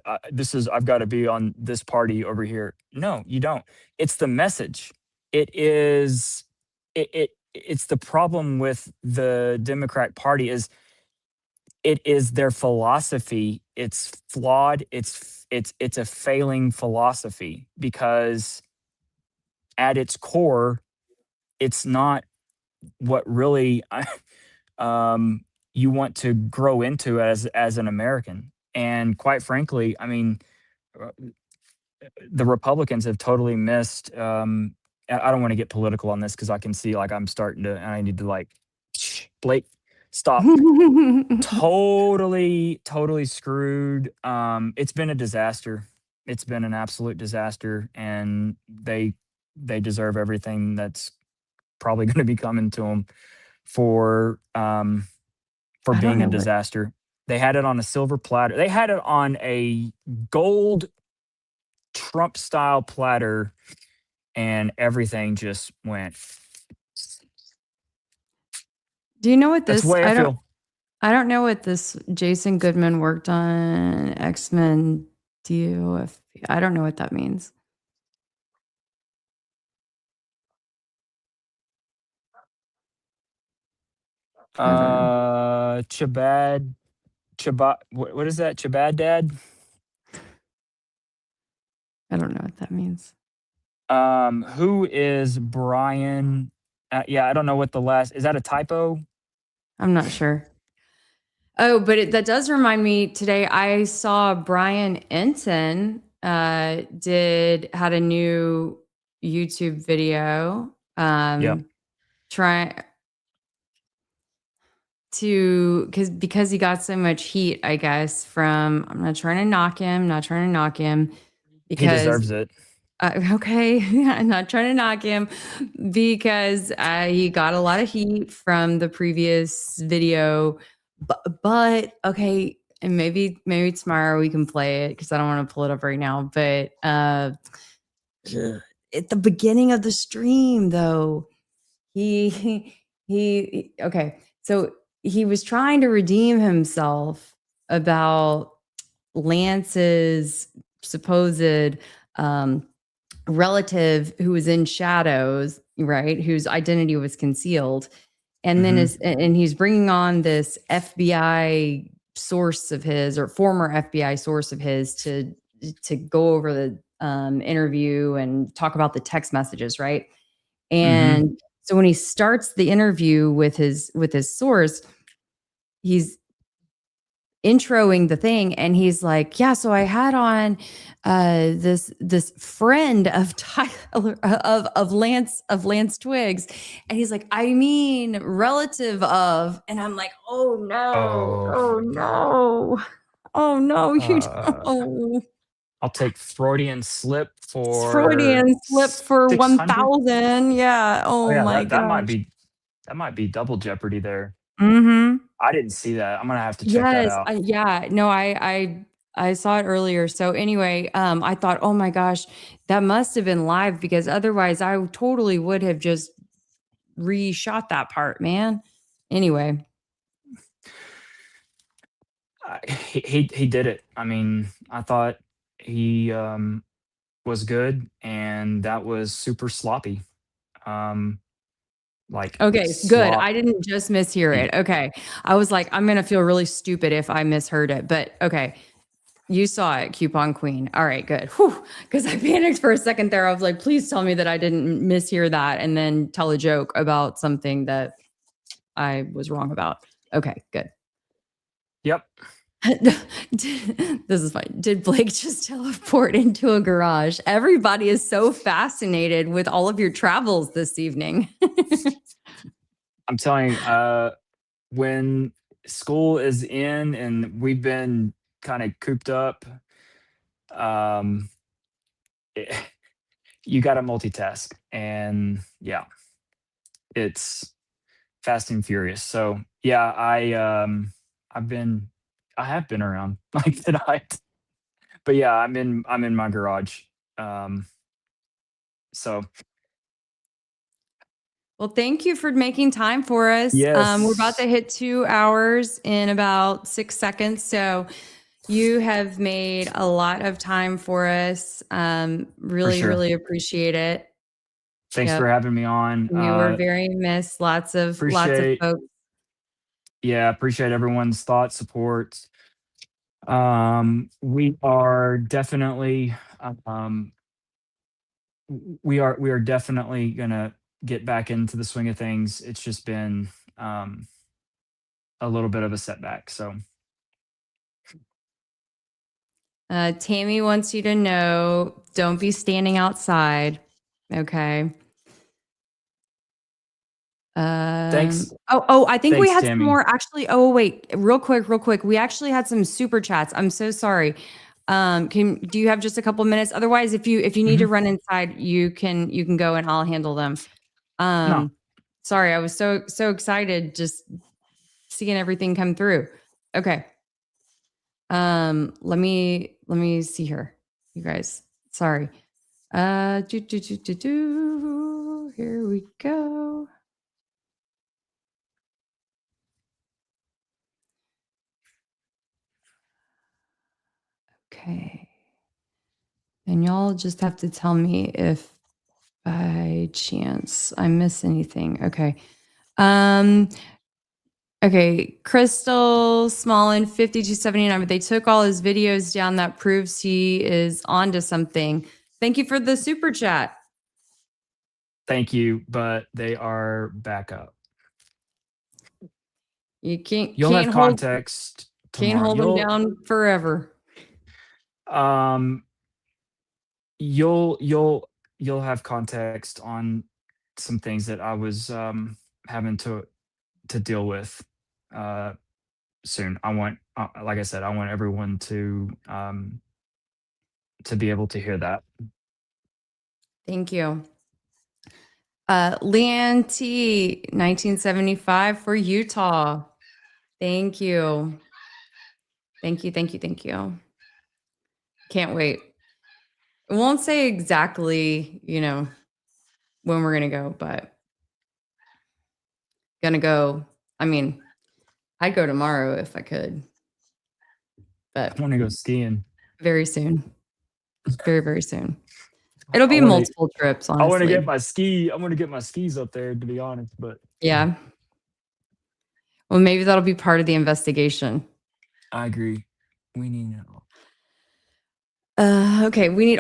B: I've got to be on this party over here. No, you don't. It's the message. It's the problem with the Democratic Party is it is their philosophy. It's flawed. It's a failing philosophy, because at its core, it's not what really you want to grow into as an American. And quite frankly, I mean, uh, the Republicans have totally missed. I don't want to get political on this because I can see like I'm starting to, and I need to like, Blake, stop. Totally screwed. It's been a disaster. It's been an absolute disaster, and they deserve everything that's probably going to be coming to them for
A: I don't
B: being a
A: know what.
B: disaster. They had it on a silver platter. They had it on a gold Trump style platter, and everything just went.
A: Do you know what
B: That's the
A: this?
B: way I feel.
A: I don't know what this Jason Goodman worked on X-Men DOF. I don't know what that means.
B: Chabad, what is that? Chabad Dad?
A: I don't know what that means.
B: Who is Brian? Yeah, I don't know what the last, is that a typo?
A: I'm not sure. Oh, but that does remind me today I saw Brian Enton had a new YouTube video
B: Yep.
A: because he got so much heat, I guess, from, I'm not trying to knock him
B: He
A: because
B: deserves it.
A: okay, I'm not trying to knock him because he got a lot of heat from the previous video, but okay, and maybe tomorrow we can play it because I don't want to pull it up right now. But at the beginning of the stream, though, he okay, so he was trying to redeem himself about Lance's supposed relative who was in shadows, right? Whose identity was concealed. And then and he's bringing on this FBI source of his, or former FBI source of his, to go over the interview and talk about the text messages, right? And so when he starts the interview with his source, he's introing the thing, and he's like, yeah, so I had on this friend of Tyler, of Lance Twiggs, and he's like, I mean relative of, and I'm like, oh no, you don't.
B: I'll take Freudian slip for
A: Freudian slip for
B: 600.
A: 1,000. Yeah. Oh
B: yeah,
A: my
B: that
A: gosh.
B: might be double jeopardy there.
A: Mm-hmm.
B: I didn't see that. I'm gonna have to check that out.
A: Yeah. No, I saw it earlier. So anyway, I thought, oh my gosh, that must have been live, because otherwise I totally would have just reshot that part, man. Anyway.
B: He did it. I mean, I thought he was good, and that was super sloppy. Like,
A: okay, good. I didn't just mishear it. Okay. I was like, I'm gonna feel really stupid if I misheard it, but okay. You saw it, Coupon Queen. All right, good. Because I panicked for a second there. I was like, please tell me that I didn't mishear that and then tell a joke about something that I was wrong about. Okay, good.
B: Yep.
A: This is fine. Did Blake just teleport into a garage? Everybody is so fascinated with all of your travels this evening.
B: I'm telling you, when school is in and we've been kind of cooped up. it- you got to multitask, and yeah, it's fast and furious. So yeah, I've been I have been around like tonight, but yeah, I'm in my garage. Um, so
A: Well, thank you for making time for us. We're about to
B: yes,
A: hit 2 hours in about 6 seconds. So you have made a lot of time for us.
B: for
A: Really,
B: sure.
A: really appreciate it.
B: Thanks for
A: Yep.
B: having me on.
A: You were very missed. Lots of
B: Appreciate
A: folks.
B: Yeah, appreciate everyone's thoughts, support. We are definitely um we are definitely gonna get back into the swing of things. It's just been um a little bit of a setback. So
A: Tammy wants you to know, don't be standing outside. Okay.
B: thanks.
A: I think we
B: Thanks,
A: had some
B: Tammy.
A: more actually. Oh, wait, real quick. We actually had some super chats. I'm so sorry. Do you have just a couple minutes? Otherwise, if you need to
B: Mhm.
A: run inside, you can go and I'll handle them.
B: No,
A: Sorry, I was so excited just seeing everything come through. Okay. Let me see here, you guys. Sorry. Here we go. Okay. And y'all just have to tell me if by chance I miss anything. Okay. Um, okay. Crystal Smallin 5279, but they took all his videos down. That proves he is onto something. Thank you for the super chat.
B: thank you, but they are back up.
A: You can't
B: You'll have
A: can't hold
B: context
A: can't
B: tomorrow.
A: hold them down forever.
B: Um you'll have context on some things that I was having to deal with uh soon. I want like I said, I want everyone to be able to hear that.
A: Thank you. Leanne T 1975 for Utah. Thank you. Thank you. Can't wait. It won't say exactly, when we're going to go, but going to go. I mean, I'd go tomorrow if I could,
B: I
A: but
B: want to go skiing.
A: very soon. Very, very soon. It'll
B: I
A: be
B: want to
A: multiple trips,
B: I want to get
A: honestly.
B: my ski. I want to get my skis up there, to be honest, but
A: Yeah. Well, maybe that'll be part of the investigation.
B: I agree. We need to know.
A: Okay, we need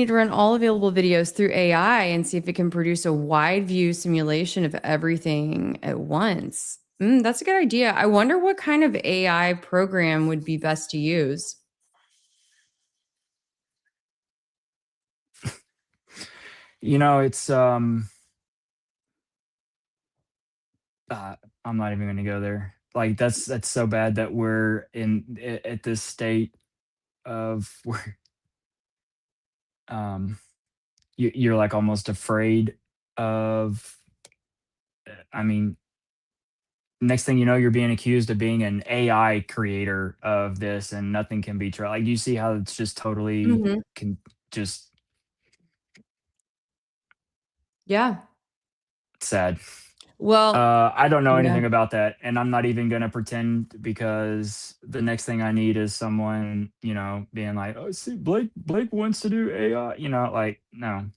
A: to run all available videos through AI and see if it can produce a wide view simulation of everything at once. That's a good idea. I wonder what kind of AI program would be best to use.
B: It's I'm not even going to go there. Like that's so bad that we're at this state of where um you're like almost afraid of I mean, next thing you know, you're being accused of being an AI creator of this and nothing can be true. Like, you see how it's just totally
A: Mhm.
B: can just
A: Yeah.
B: sad.
A: Well,
B: I don't know
A: yeah.
B: anything about that, and I'm not even gonna pretend, because the next thing I need is someone, being like, "Oh, see, Blake wants to do AI," like, no.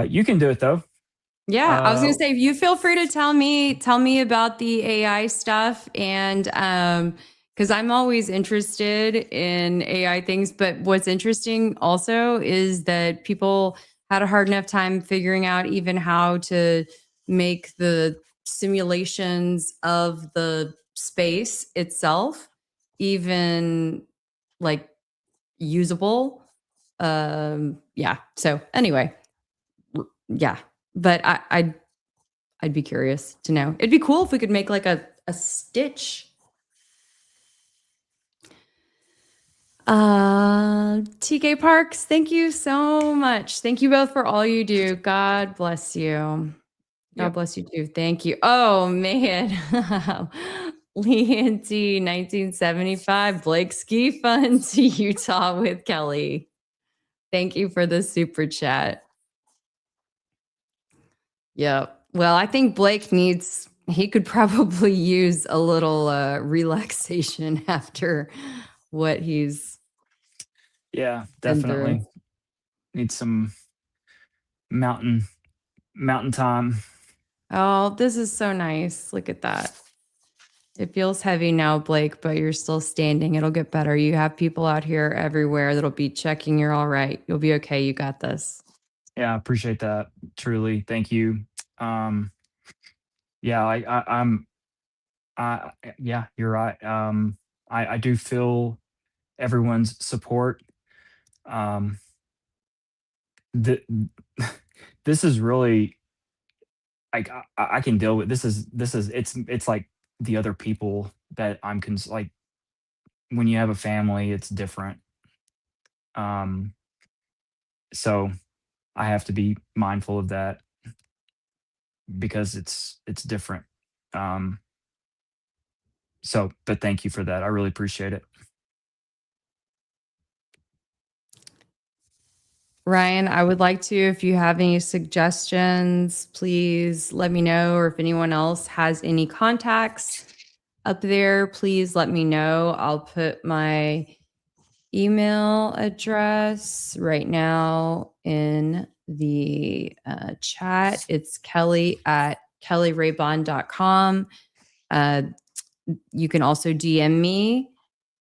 B: You can do it though.
A: Yeah, I was
B: Uh,
A: gonna say, you feel free to tell me about the AI stuff, and because I'm always interested in AI things. But what's interesting also is that people had a hard enough time figuring out even how to make the simulations of the space itself even like usable. Yeah. So anyway, yeah. But I'd be curious to know. It'd be cool if we could make like a a stitch. TK Parks, thank you so much. Thank you both for all you do. God bless you. God
B: Yep.
A: bless you too. Thank you. Oh man. Lee and T 1975 Blake Ski Fun to Utah with Kelly. Thank you for the super chat. Yep. Well, I think Blake he could probably use a little relaxation after what he's
B: Yeah,
A: been
B: definitely
A: through.
B: need some mountain time.
A: Oh, this is so nice. Look at that. It feels heavy now, Blake, but you're still standing. It'll get better. You have people out here everywhere that'll be checking you're all right. You'll be okay. You got this.
B: Yeah, I appreciate that. Truly. Thank you. Yeah, yeah, you're right. I do feel everyone's support. The, this is really like I can deal with this is it's like the other people that like when you have a family, it's different. So I have to be mindful of that because it's different. So, but thank you for that. I really appreciate it.
A: Ryan, I would like to, if you have any suggestions, please let me know. Or if anyone else has any contacts up there, please let me know. I'll put my email address right now in the chat. It's kelly@kellyraybond.com. You can also DM me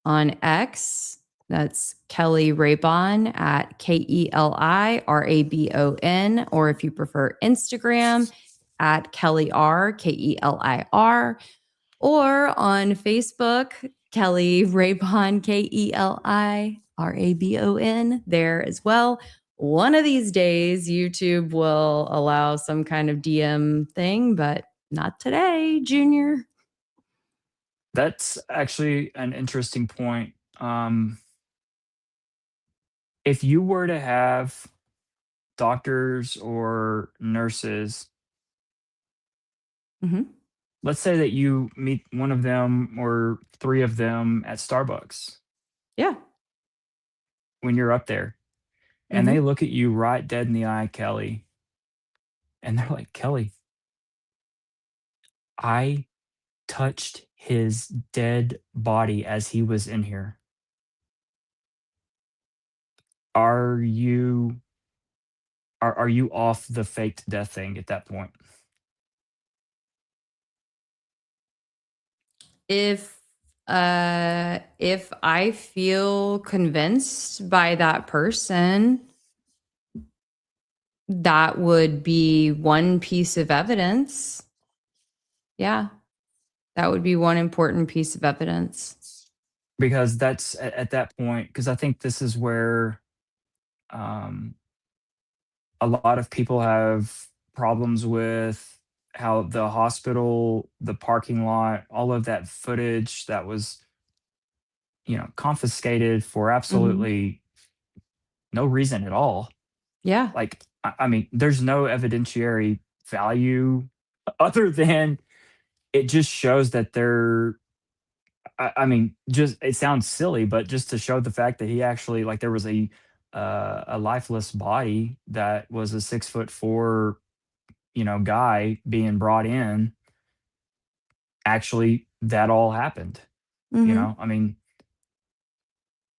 A: on X. That's Kelly Raybon at KELIRABON, or if you prefer Instagram at Kelly R, KELIR, or on Facebook, Kelly Raybon, KELIRABON, there as well. One of these days, YouTube will allow some kind of DM thing, but not today, Junior.
B: That's actually an interesting point. If you were to have doctors or nurses,
A: Mm-hmm.
B: let's say that you meet one of them or three of them at Starbucks
A: Yeah.
B: when you're up there, and they look at you right dead in the eye, Kelly, and they're like, Kelly, I touched his dead body as he was in here. Are you are you off the faked death thing at that point?
A: If I feel convinced by that person, that would be one piece of evidence. Yeah. That would be one important piece of evidence.
B: Because that's at that point, because I think this is where um, a lot of people have problems with how the hospital, the parking lot, all of that footage that was, confiscated for absolutely no reason at all.
A: Yeah.
B: Like, I mean, there's no evidentiary value other than it just shows that they're I mean, just it sounds silly, but just to show the fact that he actually like there was a lifeless body that was a 6'4", guy being brought in. Actually, that all happened. I mean,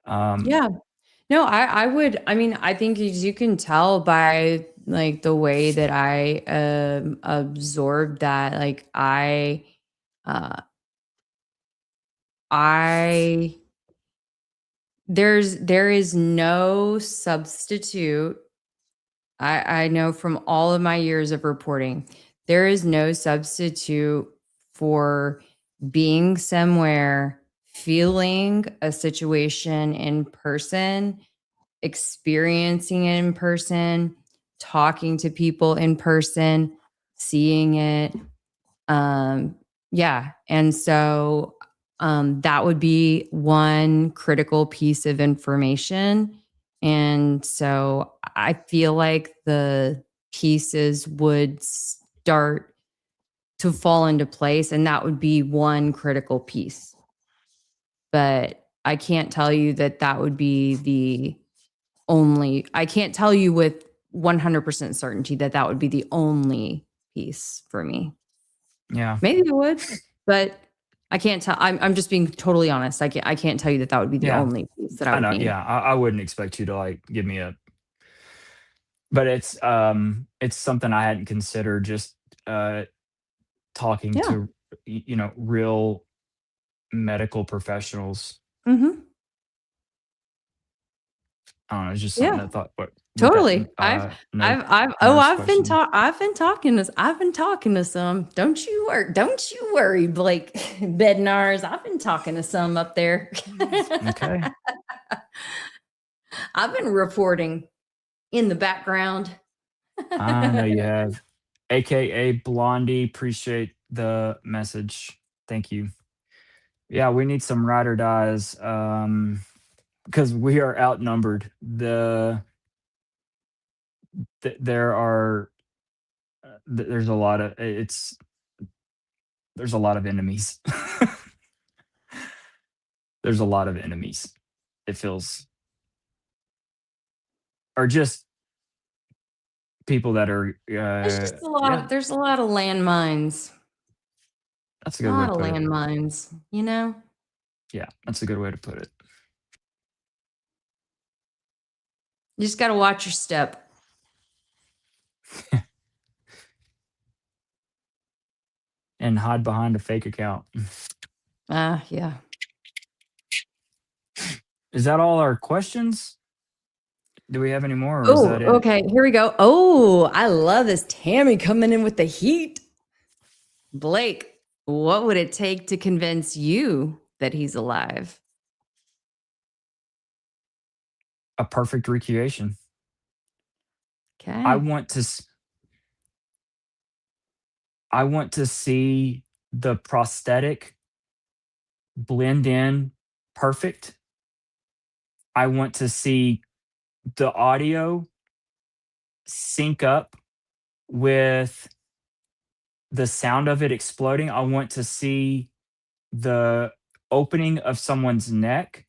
A: Yeah. No, I mean, I think as you can tell by like the way that I absorbed that, like uh I there is no substitute. I know from all of my years of reporting, there is no substitute for being somewhere, feeling a situation in person, experiencing it in person, talking to people in person, seeing it, Yeah. And so that would be one critical piece of information. And so I feel like the pieces would start to fall into place, and that would be one critical piece. But I can't tell you that that would be the only, I can't tell you with 100% certainty that that would be the only piece for me.
B: Yeah.
A: Maybe it would, but I can't tell. I'm just being totally honest. I can't tell you that that would be the
B: Yeah.
A: only piece that I
B: I
A: would
B: know.
A: need.
B: Yeah. I wouldn't expect you to like give me a, but it's something I hadn't considered, just talking
A: Yeah.
B: to, real medical professionals.
A: Mm-hmm.
B: I don't know. It's just something
A: Yeah.
B: I thought, what,
A: Totally.
B: no
A: I've been
B: question.
A: I've been talking to some. Don't you worry, Blake Bednars. I've been talking to some up there.
B: Okay.
A: I've been reporting in the background.
B: I know you have. AKA Blondie, appreciate the message. Thank you. Yeah, we need some ride or dies because we are outnumbered. There are there's a lot of there's a lot of enemies. There's a lot of enemies. It feels, or just people that are
A: There's just a lot
B: yeah,
A: of there's a lot of landmines.
B: that's a
A: A
B: good way
A: lot
B: to
A: of
B: put it.
A: landmines, you know?
B: Yeah, that's a good way to put it.
A: You just got to watch your step.
B: And hide behind a fake account.
A: Yeah.
B: Is that all our questions? Do we have any more, or is
A: Oh,
B: that it?
A: okay. Here we go. Oh, I love this. Tammy coming in with the heat. Blake, what would it take to convince you that he's alive?
B: A perfect recreation.
A: Okay.
B: I want to see the prosthetic blend in perfect. I want to see the audio sync up with the sound of it exploding. I want to see the opening of someone's neck.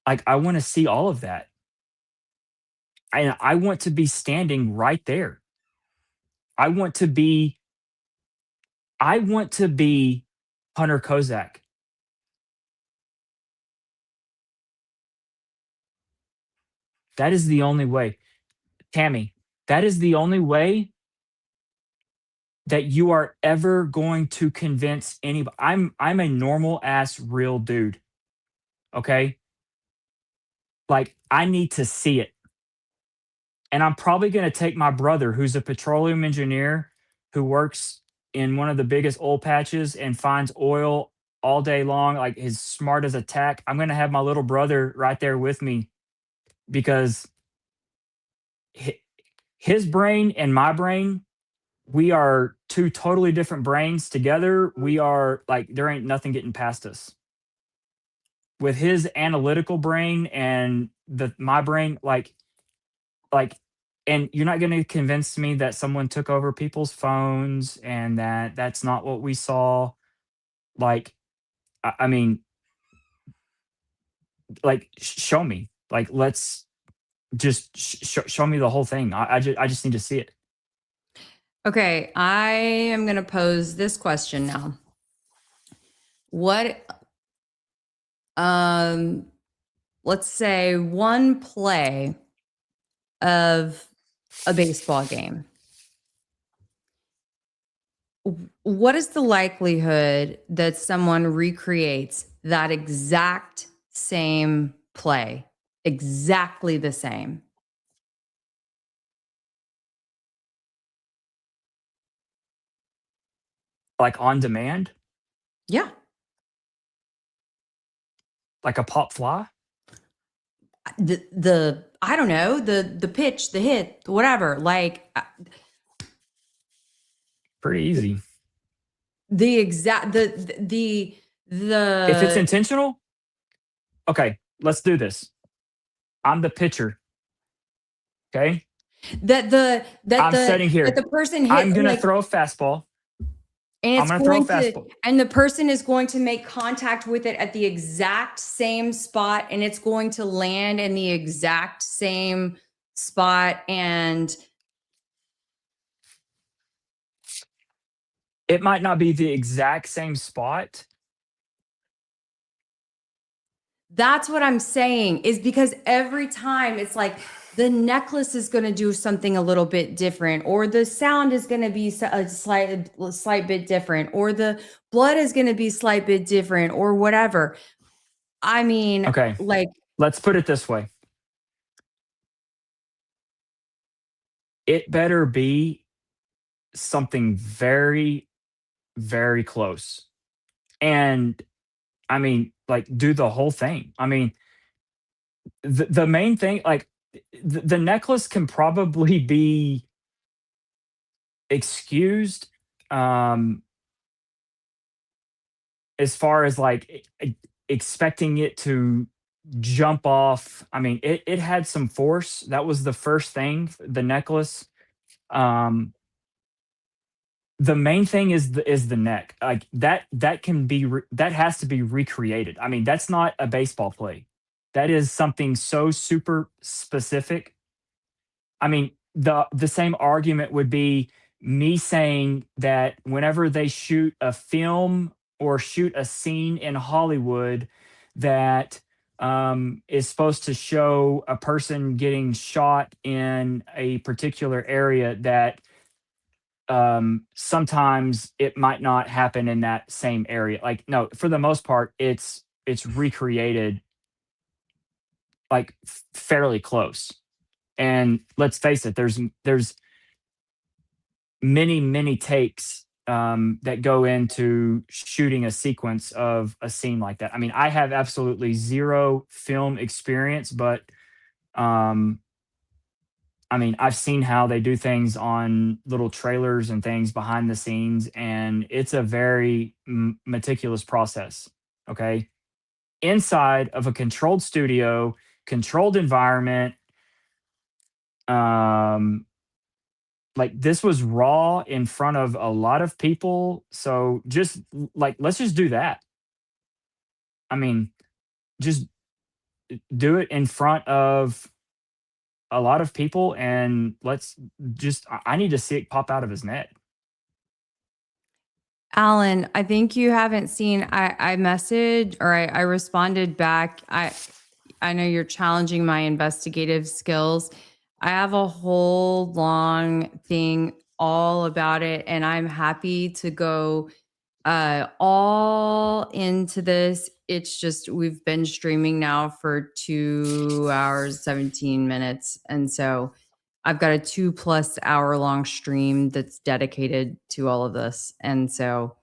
B: Like, I want to see all of that. And I want to be standing right there. I want to be Hunter Kozak. That is the only way. Tammy, that is the only way that you are ever going to convince anybody. I'm a normal ass real dude. Okay? Like, I need to see it. And I'm probably going to take my brother, who's a petroleum engineer who works in one of the biggest oil patches and finds oil all day long, like as smart as a tack. I'm going to have my little brother right there with me because his brain and my brain, we are two totally different brains together. We are like, there ain't nothing getting past us. With his analytical brain and my brain, like, and you're not going to convince me that someone took over people's phones and that's not what we saw. Like, I mean, like, show me. Like, let's just show me the whole thing. I just need to see it.
A: Okay, I am going to pose this question now. What, let's say one play of a baseball game. What is the likelihood that someone recreates that exact same play? Exactly the same.
B: Like on demand,
A: Yeah.
B: like a pop fly.
A: The I don't know, the pitch, the hit, whatever. Like
B: Pretty easy.
A: the exact, the,
B: If it's intentional, okay, let's do this. I'm the pitcher. Okay. I'm sitting here.
A: that the person hit,
B: I'm going to
A: like,
B: throw a fastball.
A: and
B: I'm
A: it's
B: going to throw a
A: going to,
B: fastball.
A: and the person is going to make contact with it at the exact same spot, and it's going to land in the exact same spot. And
B: It might not be the exact same spot.
A: that's what I'm saying, is because every time it's like the necklace is going to do something a little bit different, or the sound is going to be a slight bit different, or the blood is going to be slight bit different, or whatever. I mean,
B: Okay.
A: like,
B: Let's put it this way. It better be something very, very close. And I mean, like, do the whole thing. I mean, the main thing, like, the necklace can probably be excused, um, as far as like expecting it to jump off. I mean, it had some force. That was the first thing. The necklace. Um, the main thing is the neck. Like that can be that has to be recreated. I mean, that's not a baseball play. That is something so super specific. I mean, the same argument would be me saying that whenever they shoot a film or shoot a scene in Hollywood that is supposed to show a person getting shot in a particular area, that sometimes it might not happen in that same area. Like, no, for the most part, it's recreated like fairly close. And let's face it, there's many takes that go into shooting a sequence of a scene like that. I mean, I have absolutely zero film experience, but I mean, I've seen how they do things on little trailers and things behind the scenes, and it's a very meticulous process. Okay. Inside of a controlled studio, controlled environment, like, this was raw in front of a lot of people. So just like, let's just do that. I mean, just do it in front of a lot of people, and let's just, I need to see it pop out of his neck.
A: Alan, I think you haven't seen, I messaged, or I responded back. I know you're challenging my investigative skills. I have a whole long thing all about it, and I'm happy to go all into this. It's just, we've been streaming now for 2 hours, 17 minutes. And so I've got a 2+ hour long stream that's dedicated to all of this. And so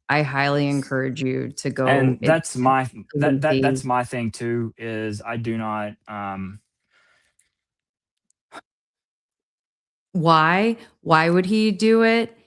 A: I highly encourage you to go.
B: And that's my that's
A: see.
B: my thing too, is I do not
A: Why would he do it?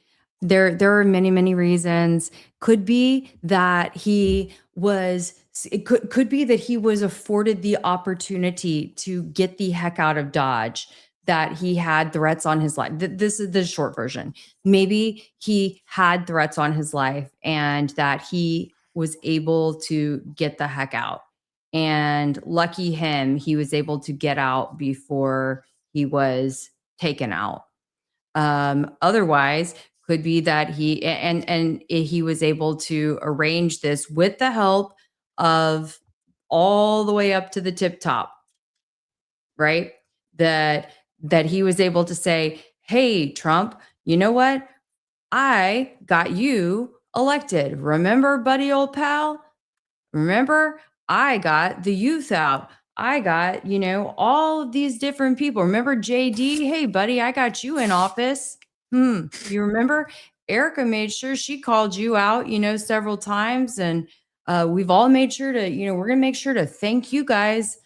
A: There are many reasons. Could be that he was, it could be that he was afforded the opportunity to get the heck out of Dodge, that he had threats on his life. This is the short version. Maybe he had threats on his life, and that he was able to get the heck out. And lucky him, he was able to get out before he was taken out. Otherwise, could be that he was able to arrange this with the help of all the way up to the tip top, right? That he was able to say, "Hey, Trump, you know what? I got you elected. Remember, buddy, old pal? Remember, I got the youth out. I got, all of these different people. Remember JD? Hey, buddy, I got you in office. You remember? Erika made sure she called you out, several times. And we've all made sure to, we're going to make sure to thank you guys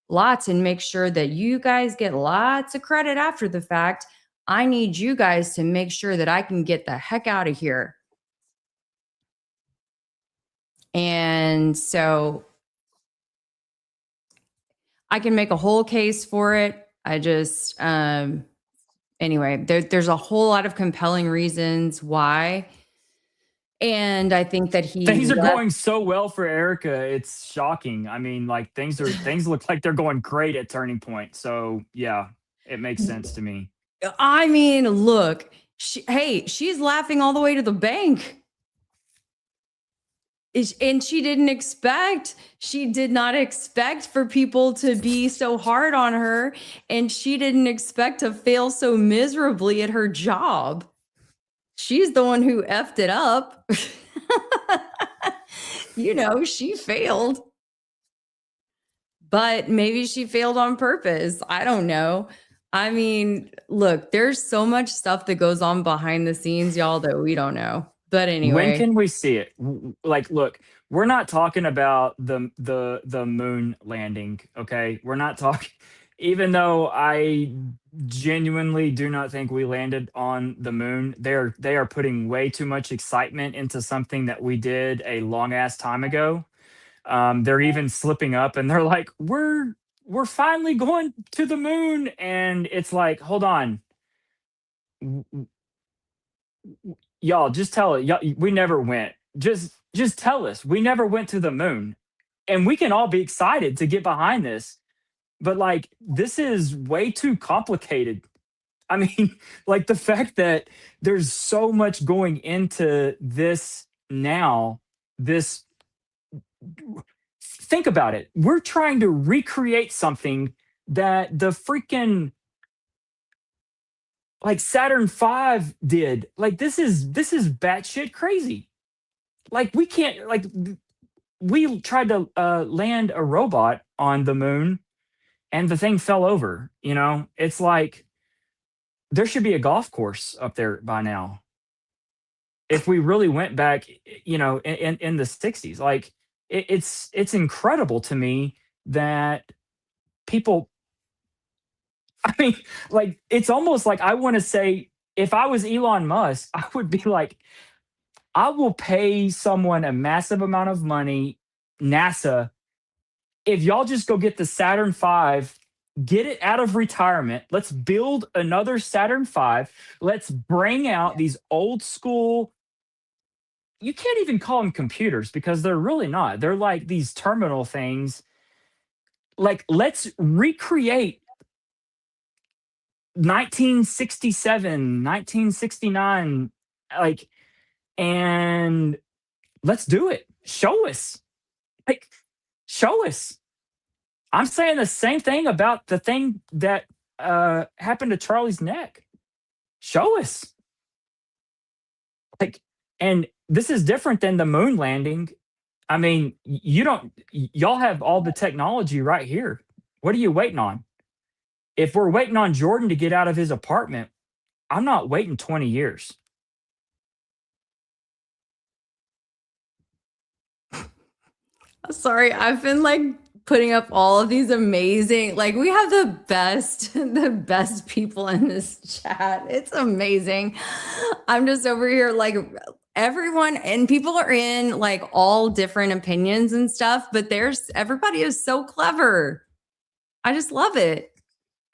A: lots and make sure that you guys get lots of credit after the fact. I need you guys to make sure that I can get the heck out of here." And so I can make a whole case for it. I just, anyway, there's a whole lot of compelling reasons why. And I think that
B: Things are
A: left.
B: going so well for Erika. It's shocking. I mean, like things look like they're going great at Turning Point. So yeah, it makes sense to me.
A: I mean, look, she's laughing all the way to the bank. And she did not expect for people to be so hard on her. And she didn't expect to fail so miserably at her job. She's the one who effed it up. She failed. But maybe she failed on purpose. I don't know. I mean, look, there's so much stuff that goes on behind the scenes, y'all, that we don't know. But anyway.
B: When can we see it? Like, look, we're not talking about the moon landing, okay? We're not talking, even though I genuinely do not think we landed on the moon. They are putting way too much excitement into something that we did a long ass time ago. They're even slipping up and they're like, we're finally going to the moon. And it's like, hold on. Y'all just tell it. Y'all, we never went. Just tell us. We never went to the moon. And we can all be excited to get behind this. But like, this is way too complicated. I mean, like the fact that there's so much going into this now, think about it. We're trying to recreate something that the freaking like Saturn V did. Like this is batshit crazy. Like we can't, like we tried to land a robot on the moon and the thing fell over. It's like there should be a golf course up there by now. If we really went back, in the 60s, like it's incredible to me that people, I mean, like it's almost like I want to say, if I was Elon Musk, I would be like, I will pay someone a massive amount of money, NASA, if y'all just go get the Saturn V, get it out of retirement. Let's build another Saturn V. Let's bring out these old school, you can't even call them computers because they're really not. They're like these terminal things. Like, let's recreate 1967, 1969, like, and let's do it. Show us. Like, show us. I'm saying the same thing about the thing that happened to Charlie's neck. Show us. Like, and this is different than the moon landing. I mean, y'all have all the technology right here. What are you waiting on? If we're waiting on Jordan to get out of his apartment, I'm not waiting 20 years.
A: Sorry, I've been like putting up all of these amazing, like we have the best people in this chat. It's amazing. I'm just over here like everyone, and people are in like all different opinions and stuff, but everybody is so clever. I just love it.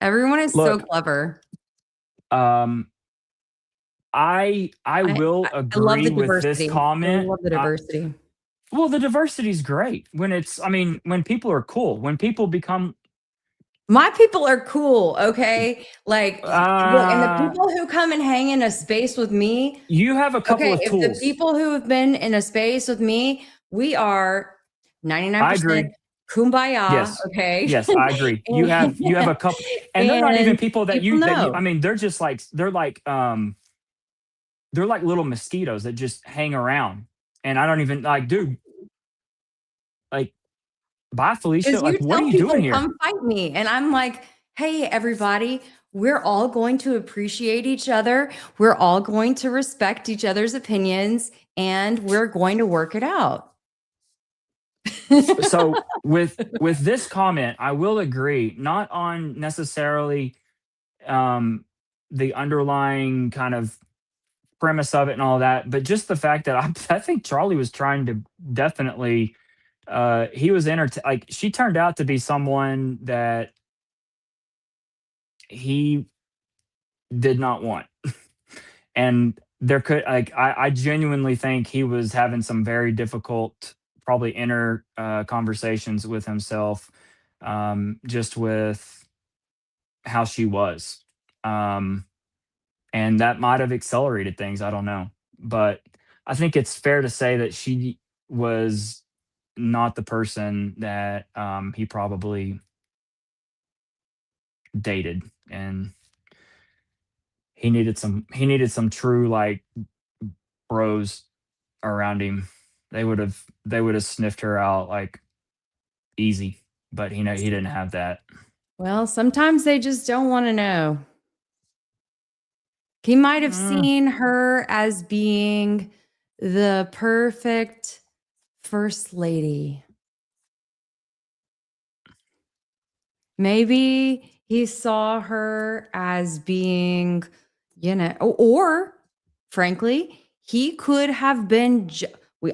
A: Everyone is so clever.
B: I will agree with this comment.
A: I love the diversity.
B: Well, the diversity is great when people are cool, when people become.
A: My people are cool, okay? Like, look, and the people who come and hang in a space with me.
B: You have a couple of tools.
A: If the people who have been in a space with me, we are 99% kumbaya.
B: Yes.
A: Okay.
B: Yes, I agree. You have a couple, and they're not even people that you. I mean, they're just like they're like little mosquitoes that just hang around, and I don't even like, dude. Like, bye, Felicia. Like, what are you doing here?
A: Come fight me, and I'm like, hey, everybody. We're all going to appreciate each other. We're all going to respect each other's opinions, and we're going to work it out.
B: So with this comment, I will agree, not on necessarily the underlying kind of premise of it and all that, but just the fact that I think Charlie was trying to definitely, he was like, she turned out to be someone that he did not want. And there could, like, I genuinely think he was having some very difficult, probably inner conversations with himself, just with how she was. And that might have accelerated things. I don't know. But I think it's fair to say that she was not the person that he probably dated. And he needed some true, like, bros around him. They would have sniffed her out like easy, but he didn't have that.
A: Well, sometimes they just don't want to know. He might have seen her as being the perfect first lady. Maybe he saw her as being, or frankly, he could have been.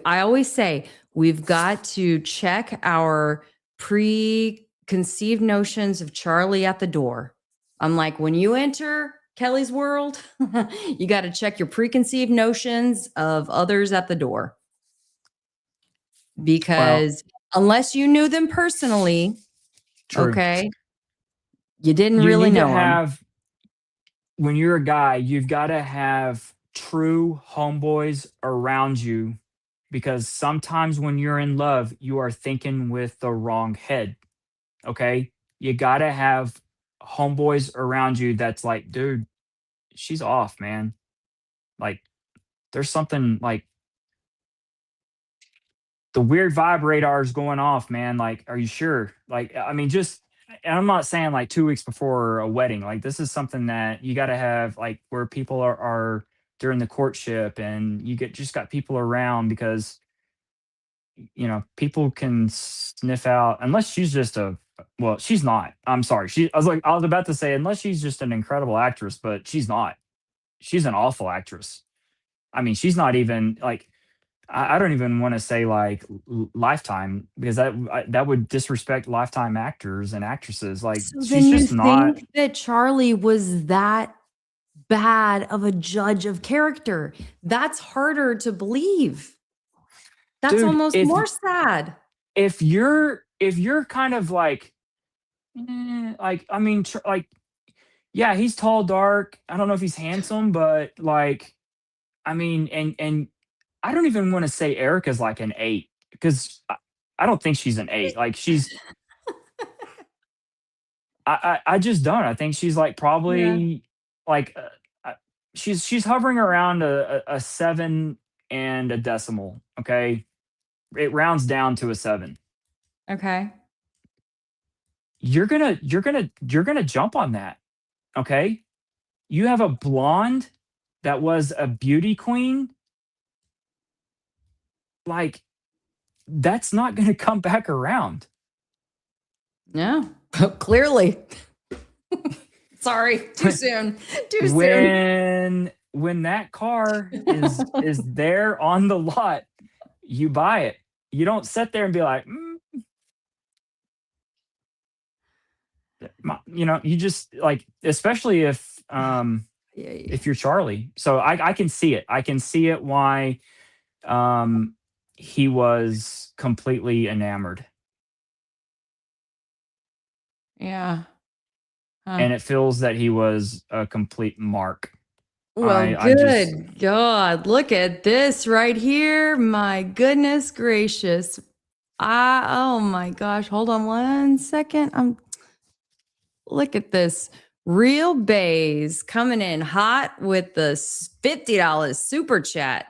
A: I always say we've got to check our preconceived notions of Charlie at the door. I'm like, when you enter Kelly's world, you got to check your preconceived notions of others at the door. Because unless you knew them personally,
B: True.
A: okay, you didn't
B: You
A: really
B: need to
A: know them.
B: have, when you're a guy, you've got to have true homeboys around you, because sometimes when you're in love, you are thinking with the wrong head. Okay? You got to have homeboys around you that's like, dude, she's off, man. Like, there's something, like, the weird vibe radar is going off, man. Like, are you sure? Like, I mean, and I'm not saying like 2 weeks before a wedding. Like, this is something that you got to have, like, where people are during the courtship, and you just got people around, because people can sniff out, unless she's just well, she's not. I'm sorry. I was about to say, unless she's just an incredible actress, but she's not. She's an awful actress. I mean, she's not even like, I don't even want to say like Lifetime, because that would disrespect Lifetime actors and actresses. Like,
A: So
B: she's
A: then you
B: just not.
A: think that Charlie was that bad of a judge of character? That's harder to believe. That's
B: Dude,
A: almost more sad.
B: if you're kind of like, like, I mean, like, yeah, he's tall, dark. I don't know if he's handsome, but, like, I mean, and I don't even want to say Erica's like an 8, because I don't think she's an 8. Like, I just don't. I think she's like,
A: Yeah.
B: probably, like, she's hovering around a 7 and a decimal. Okay, it rounds down to a 7.
A: Okay.
B: You're gonna jump on that. Okay, you have a blonde that was a beauty queen. Like, that's not gonna come back around.
A: No, clearly. Sorry, too soon. Too soon.
B: When that car is there on the lot, you buy it. You don't sit there and be like, you just, like, especially if you're Charlie. So I can see it. I can see it why he was completely enamored.
A: Yeah. Huh.
B: And it feels that he was a complete mark.
A: Well,
B: I just,
A: good God, look at this right here. My goodness gracious. Oh my gosh, hold on one second. Look at this. Real Bays coming in hot with the $50 super chat.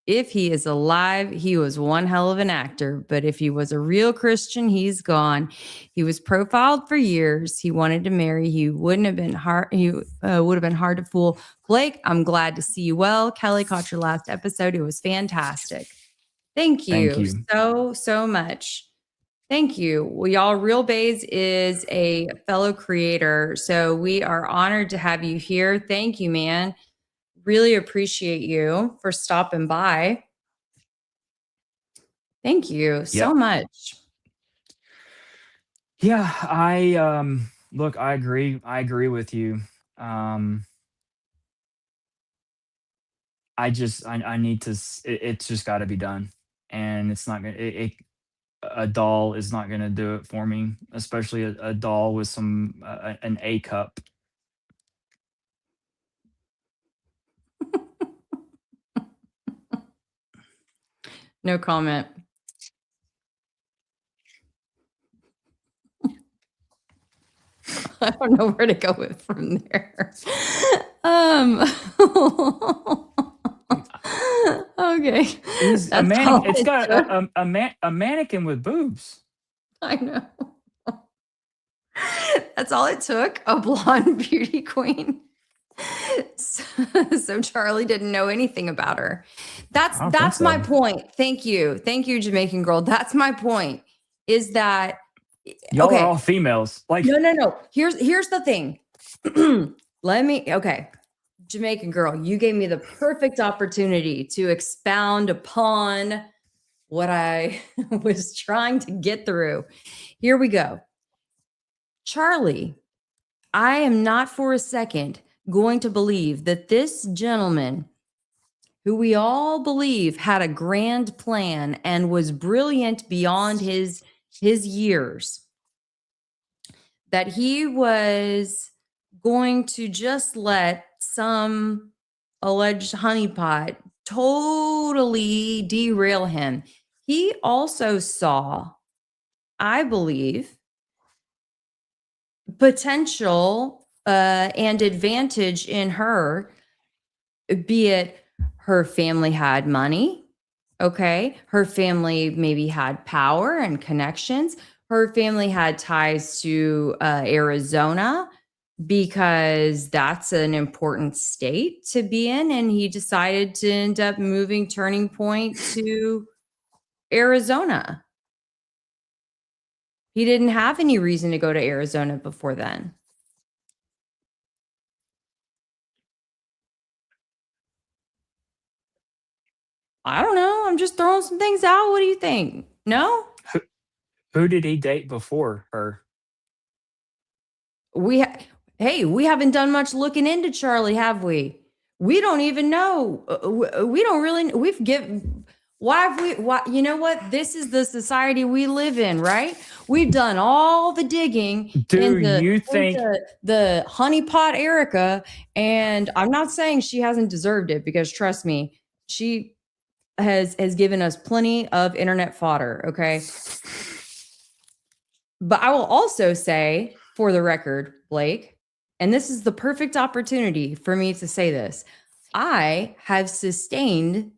A: If he is alive, he was one hell of an actor. But if he was a real Christian, he's gone. He was profiled for years. He wanted to marry. He wouldn't have been hard. He would have been hard to fool. Blake, I'm glad to see you well. Kelly caught your last episode. It was fantastic. Thank you so much. Thank you. Well, y'all, Real Bays is a fellow creator, so we are honored to have you here. Thank you, man. Really appreciate you for stopping by. Thank you so much.
B: Yeah, look, I agree. I agree with you. Um I need to it's just got to be done. And it's not going to a doll is not going to do it for me, especially a doll with some an A cup.
A: No comment. I don't know where to go with from there. Okay.
B: It's a
A: That's all
B: It's
A: it
B: got
A: took.
B: a mannequin with boobs.
A: I know. That's all it took. A blonde beauty queen. So Charlie didn't know anything about her.
B: I don't think
A: That's my
B: so.
A: point. Thank you, Jamaican girl. That's my point. Is that
B: Y'all are
A: okay?
B: all females. Like,
A: No. Here's the thing. Okay. Jamaican girl, you gave me the perfect opportunity to expound upon what I was trying to get through. Here we go. Charlie, I am not for a second going to believe that this gentleman, who we all believe had a grand plan and was brilliant beyond his years, that he was going to just let some alleged honeypot totally derail him. He also saw, I believe, potential and advantage in her, be it her family had money. Okay. Her family maybe had power and connections. Her family had ties to Arizona because that's an important state to be in. And he decided to end up moving Turning Point to Arizona. He didn't have any reason to go to Arizona before then. I don't know. I'm just throwing some things out. What do you think? No?
B: who did he date before her?
A: Hey, we haven't done much looking into Charlie, have we? We don't even know. We don't really. We've given. Why have we? Why? You know what? This is the society we live in, right? We've done all the digging
B: Do you think
A: into the honeypot Erika, and I'm not saying she hasn't deserved it, because trust me, she has given us plenty of internet fodder. Okay. But I will also say, for the record, Blake, and this is the perfect opportunity for me to say this, I have sustained,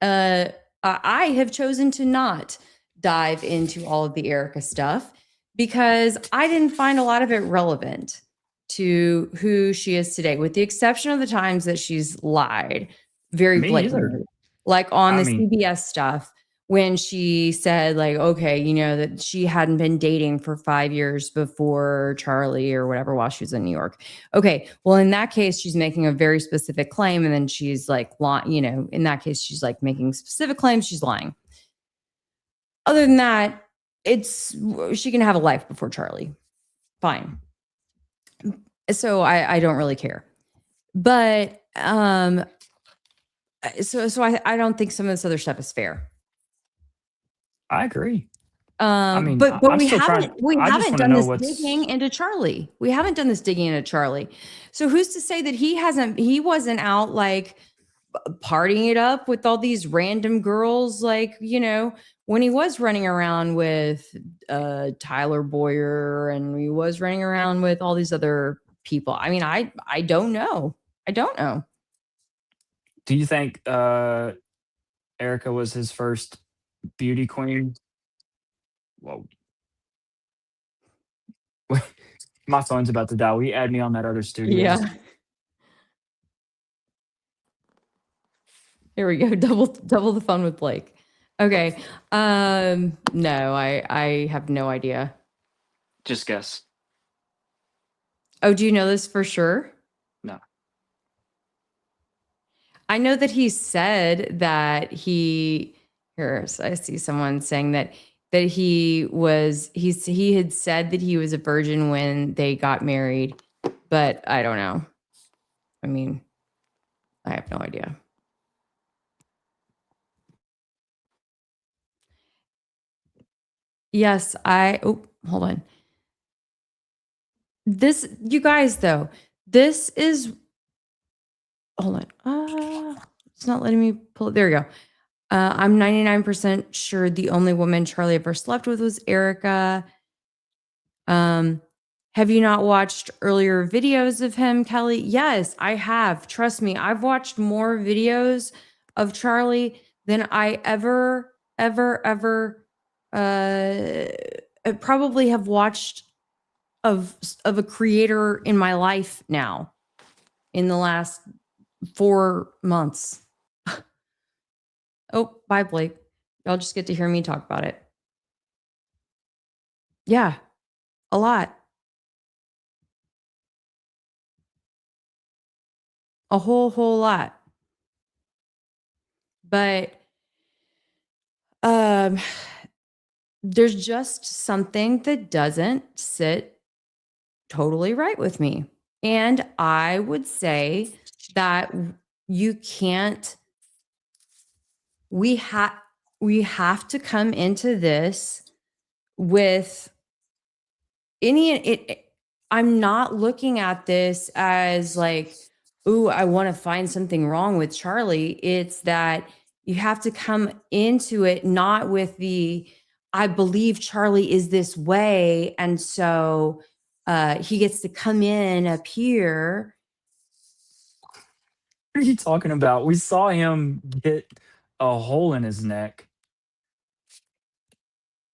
A: I have chosen to not dive into all of the Erika stuff because I didn't find a lot of it relevant to who she is today, with the exception of the times that she's lied very
B: Me either.
A: blatantly, like on
B: I
A: the
B: mean-
A: CBS stuff, when she said, like, okay, you know, that she hadn't been dating for 5 years before Charlie or whatever while she was in New York. Okay, well, in that case, she's making a very specific claim, and then she's like, you know, in that case, she's like making specific claims, she's lying. Other than that, she can have a life before Charlie. Fine. So I don't really care. But so I don't think some of this other stuff is fair.
B: I agree. I mean,
A: but
B: I'm
A: we
B: still
A: haven't
B: I just wanna
A: done
B: know
A: this
B: what's-
A: digging into Charlie. We haven't done this digging into Charlie. So who's to say that he wasn't out like partying it up with all these random girls, like, you know, when he was running around with Tyler Boyer, and he was running around with all these other people. I mean, I don't know. I don't know.
B: Do you think Erika was his first beauty queen? Whoa. My phone's about to die. Will you add me on that other studio?
A: Yeah. Here we go. Double the fun with Blake. Okay. No, I have no idea.
C: Just guess.
A: Oh, do you know this for sure?
C: No.
A: I know that he said that I see someone saying that he had said that he was a virgin when they got married, but I don't know. I mean, I have no idea. Yes, hold on. You guys, though, this is, hold on. It's not letting me pull it. There we go. I'm 99% sure the only woman Charlie ever slept with was Erika. Have you not watched earlier videos of him, Kelly? Yes, I have. Trust me, I've watched more videos of Charlie than I ever probably have watched of a creator in my life now in the last 4 months. Oh, bye, Blake. Y'all just get to hear me talk about it. Yeah, a lot. A whole lot. But there's just something that doesn't sit totally right with me. And I would say that you can't, we have to come into this with I'm not looking at this as like, ooh, I want to find something wrong with Charlie. It's that you have to come into it not with I believe Charlie is this way, and so he gets to come in up here.
B: What are you talking about? We saw him get a hole in his neck.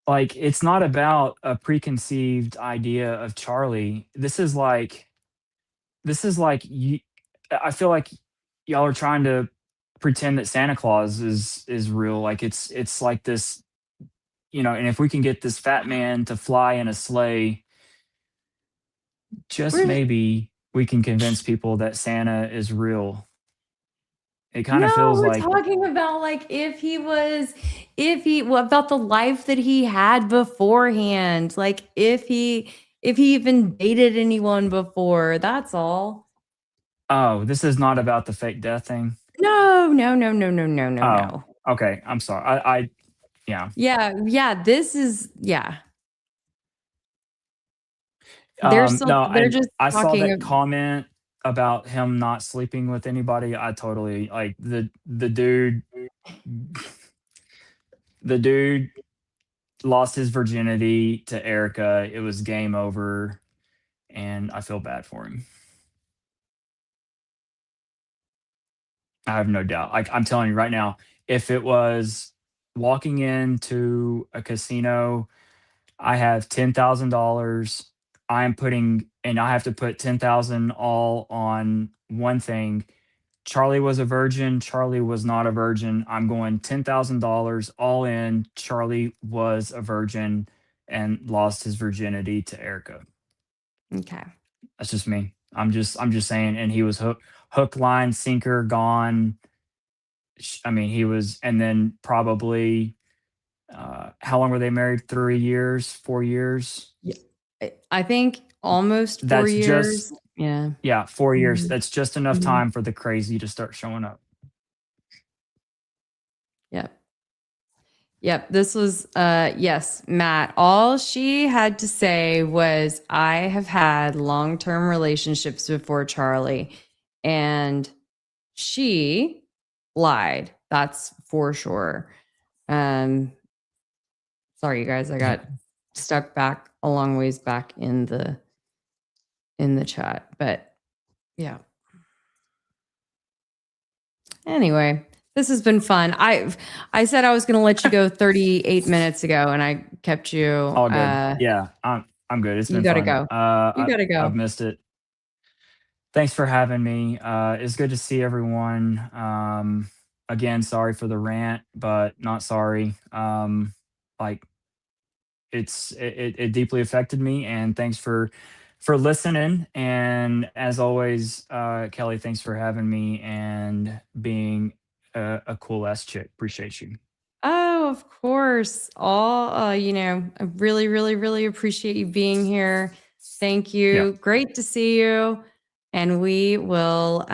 B: Like, it's not about a preconceived idea of Charlie. This is like you. I feel like y'all are trying to pretend that Santa Claus is real. Like it's like this, and if we can get this fat man to fly in a sleigh, just maybe we can convince people that Santa is real. It kind of
A: No,
B: feels
A: we're
B: like,
A: talking about like about the life that he had beforehand. Like if he even dated anyone before. That's all.
B: oh, this is not about the fake death thing.
A: No.
B: Oh, okay. I'm sorry. Yeah.
A: Yeah. This is There's
B: No,
A: they're
B: and
A: just
B: I saw
A: talking.
B: that comment about him not sleeping with anybody. I totally like the dude. The dude lost his virginity to Erica. It was game over, and I feel bad for him. I have no doubt. Like, I'm telling you right now, if it was walking into a casino, I have $10,000. I have to put 10,000 all on one thing. Charlie was a virgin. Charlie was not a virgin. I'm going $10,000 all in. Charlie was a virgin and lost his virginity to Erica.
A: Okay.
B: That's just me. I'm just saying. And he was hook, line, sinker, gone. I mean, he was, and then probably, how long were they married? 3 years, 4 years?
A: Yeah. I think almost 4
B: That's
A: years.
B: just,
A: Yeah.
B: yeah, 4 years.
A: Mhm.
B: That's just enough
A: Mhm.
B: time for the crazy to start showing up.
A: Yep. This was yes, Matt. All she had to say was I have had long-term relationships before Charlie, and she lied. That's for sure. Sorry you guys, I got stuck back a long ways back in the chat, but yeah. Anyway, this has been fun. I said I was going to let you go 38 minutes ago, and I kept you.
B: All good. Yeah, I'm good. It's
A: You
B: been
A: gotta
B: fun.
A: go. You gotta
B: I've
A: go.
B: missed it. Thanks for having me. It's good to see everyone. Again, sorry for the rant, but not sorry. Like, it deeply affected me, and thanks for for listening. And as always, Kelly, thanks for having me and being a cool ass chick. Appreciate you.
A: Oh, of course. I really, really, really appreciate you being here. Thank you.
B: Yeah.
A: Great to see you. And we will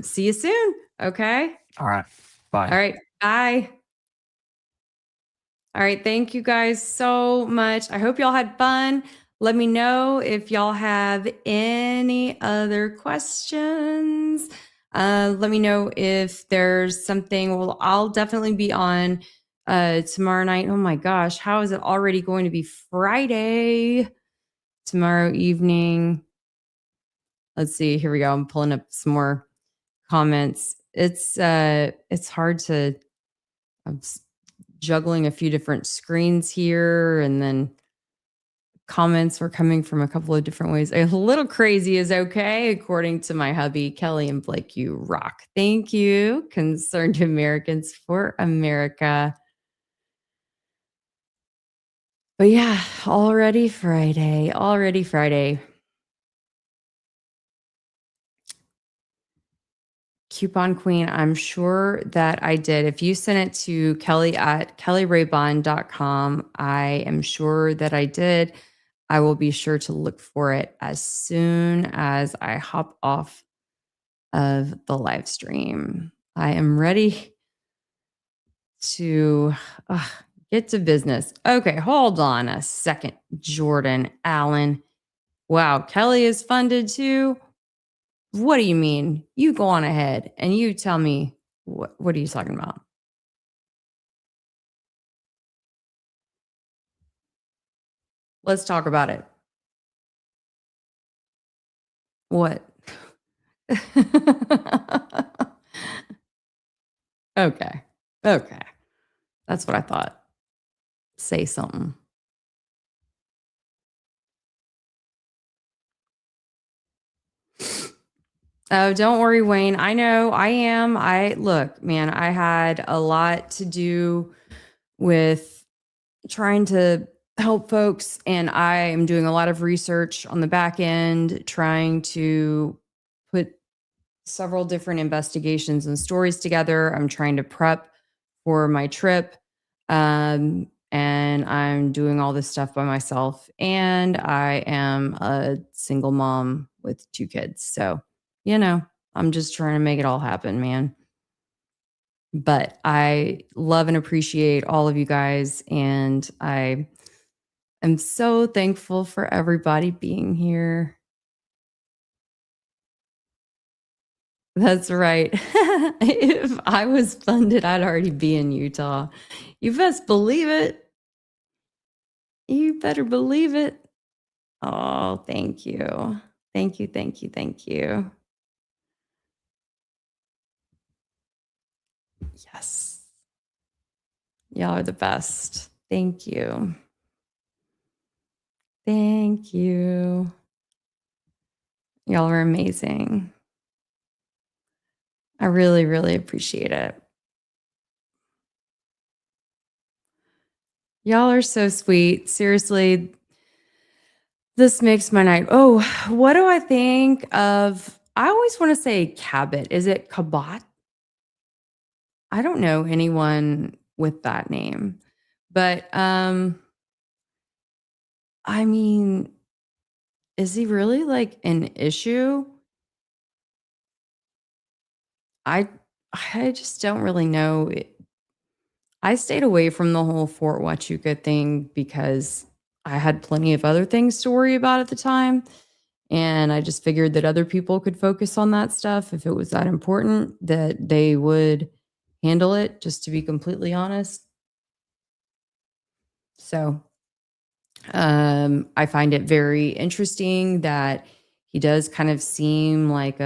A: see you soon. Okay.
B: All right. Bye.
A: All right. Bye. All right. Thank you guys so much. I hope y'all had fun. Let me know if y'all have any other questions. Let me know if there's something. Well, I'll definitely be on tomorrow night. Oh my gosh, how is it already going to be Friday? Tomorrow evening. Let's see. Here we go. I'm pulling up some more comments. It's hard to. I'm juggling a few different screens here, and then comments were coming from a couple of different ways. A little crazy is okay, according to my hubby, Kelly and Blake. You rock. Thank you, Concerned Americans for America. But yeah, already Friday. Already Friday. Coupon Queen, I'm sure that I did. If you sent it to Kelly at kellyraybond.com, I am sure that I did. I will be sure to look for it as soon as I hop off of the live stream. I am ready to get to business. Okay, hold on a second, Jordan Allen. Wow, Kelly is funded too. What do you mean? You go on ahead and you tell me what are you talking about? Let's talk about it. What? Okay. Okay. That's what I thought. Say something. Oh, don't worry, Wayne. I know I am. Look, man, I had a lot to do with trying to help folks, and I am doing a lot of research on the back end, trying to put several different investigations and stories together. I'm trying to prep for my trip. And I'm doing all this stuff by myself. And I am a single mom with 2 kids. So, I'm just trying to make it all happen, man. But I love and appreciate all of you guys. And I am so thankful for everybody being here. That's right. If I was funded, I'd already be in Utah. You best believe it. You better believe it. Oh, thank you. Thank you, thank you, thank you. Yes. Y'all are the best. Thank you. Thank you. Y'all are amazing. I really, really appreciate it. Y'all are so sweet. Seriously, this makes my night. Oh, what do I think of? I always want to say Cabot. Is it Cabot? I don't know anyone with that name. But I mean, is he really like an issue? I I just don't really know. I stayed away from the whole Fort Huachuca thing because I had plenty of other things to worry about at the time. And I just figured that other people could focus on that stuff if it was that important, that they would handle it, just to be completely honest. So I find it very interesting that he does kind of seem like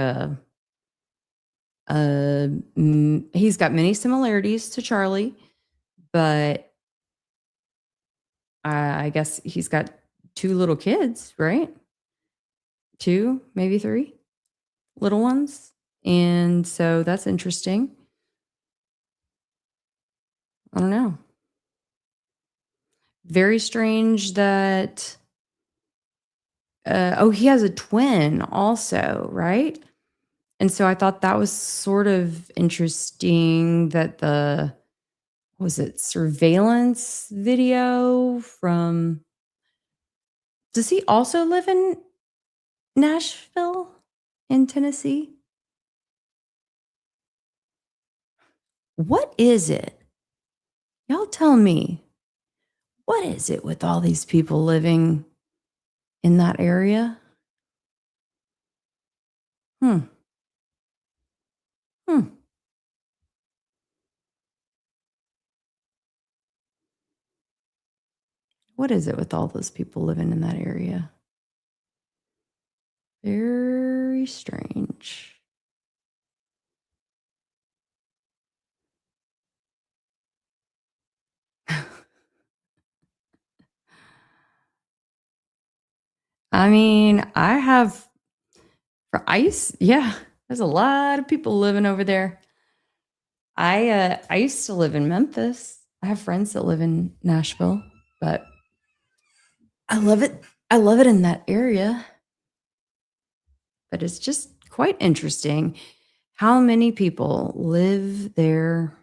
A: he's got many similarities to Charlie, but I guess he's got 2 little kids, right? 2, maybe 3 little ones. And so that's interesting. I don't know. Very strange that he has a twin also, right? And so I thought that was sort of interesting that was it surveillance video from, does he also live in Nashville in Tennessee? What is it? Y'all tell me. What is it with all these people living in that area? Hmm. What is it with all those people living in that area? Very strange. I mean, yeah, there's a lot of people living over there. I used to live in Memphis. I have friends that live in Nashville, but I love it. I love it in that area. But it's just quite interesting how many people live there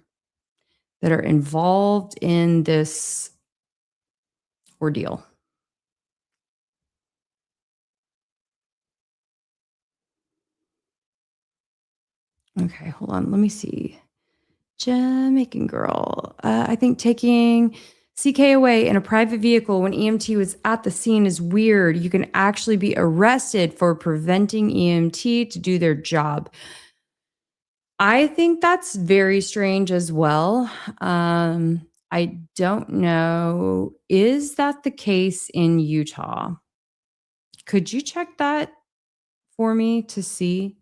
A: that are involved in this ordeal. Okay, hold on. Let me see. Jamaican girl. I think taking CK away in a private vehicle when EMT was at the scene is weird. You can actually be arrested for preventing EMT to do their job. I think that's very strange as well. I don't know. Is that the case in Utah? Could you check that for me to see?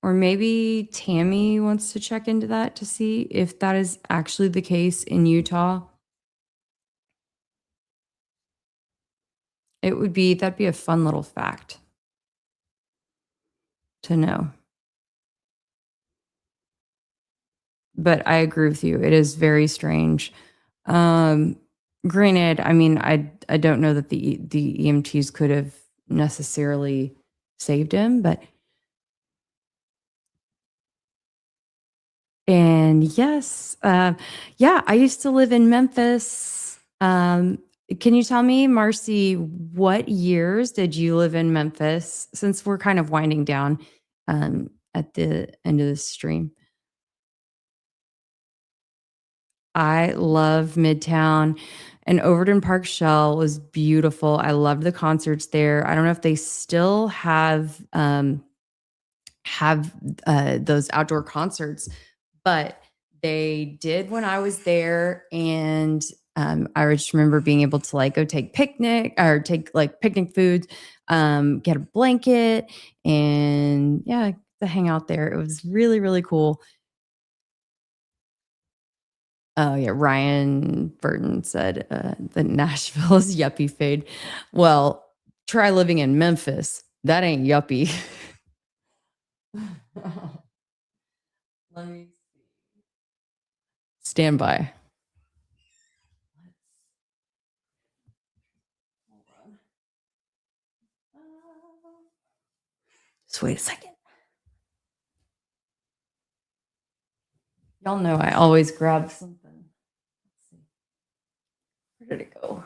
A: Or maybe Tammy wants to check into that to see if that is actually the case in Utah. That'd be a fun little fact to know. But I agree with you. It is very strange. Granted, I mean, I don't know that the EMTs could have necessarily saved him, but and yes, yeah, I used to live in Memphis. Can you tell me, Marcy, what years did you live in Memphis? Since we're kind of winding down at the end of the stream. I love Midtown, and Overton Park Shell was beautiful. I loved the concerts there. I don't know if they still have those outdoor concerts, but they did when I was there. And I just remember being able to like go take picnic foods, get a blanket, and yeah, to hang out there. It was really, really cool. Oh yeah, Ryan Burton said that Nashville is yuppie fade. Well, try living in Memphis. That ain't yuppie. Let me stand by. Hold on. Just wait a second. Y'all know I always grab something. Let's see. Where did it go?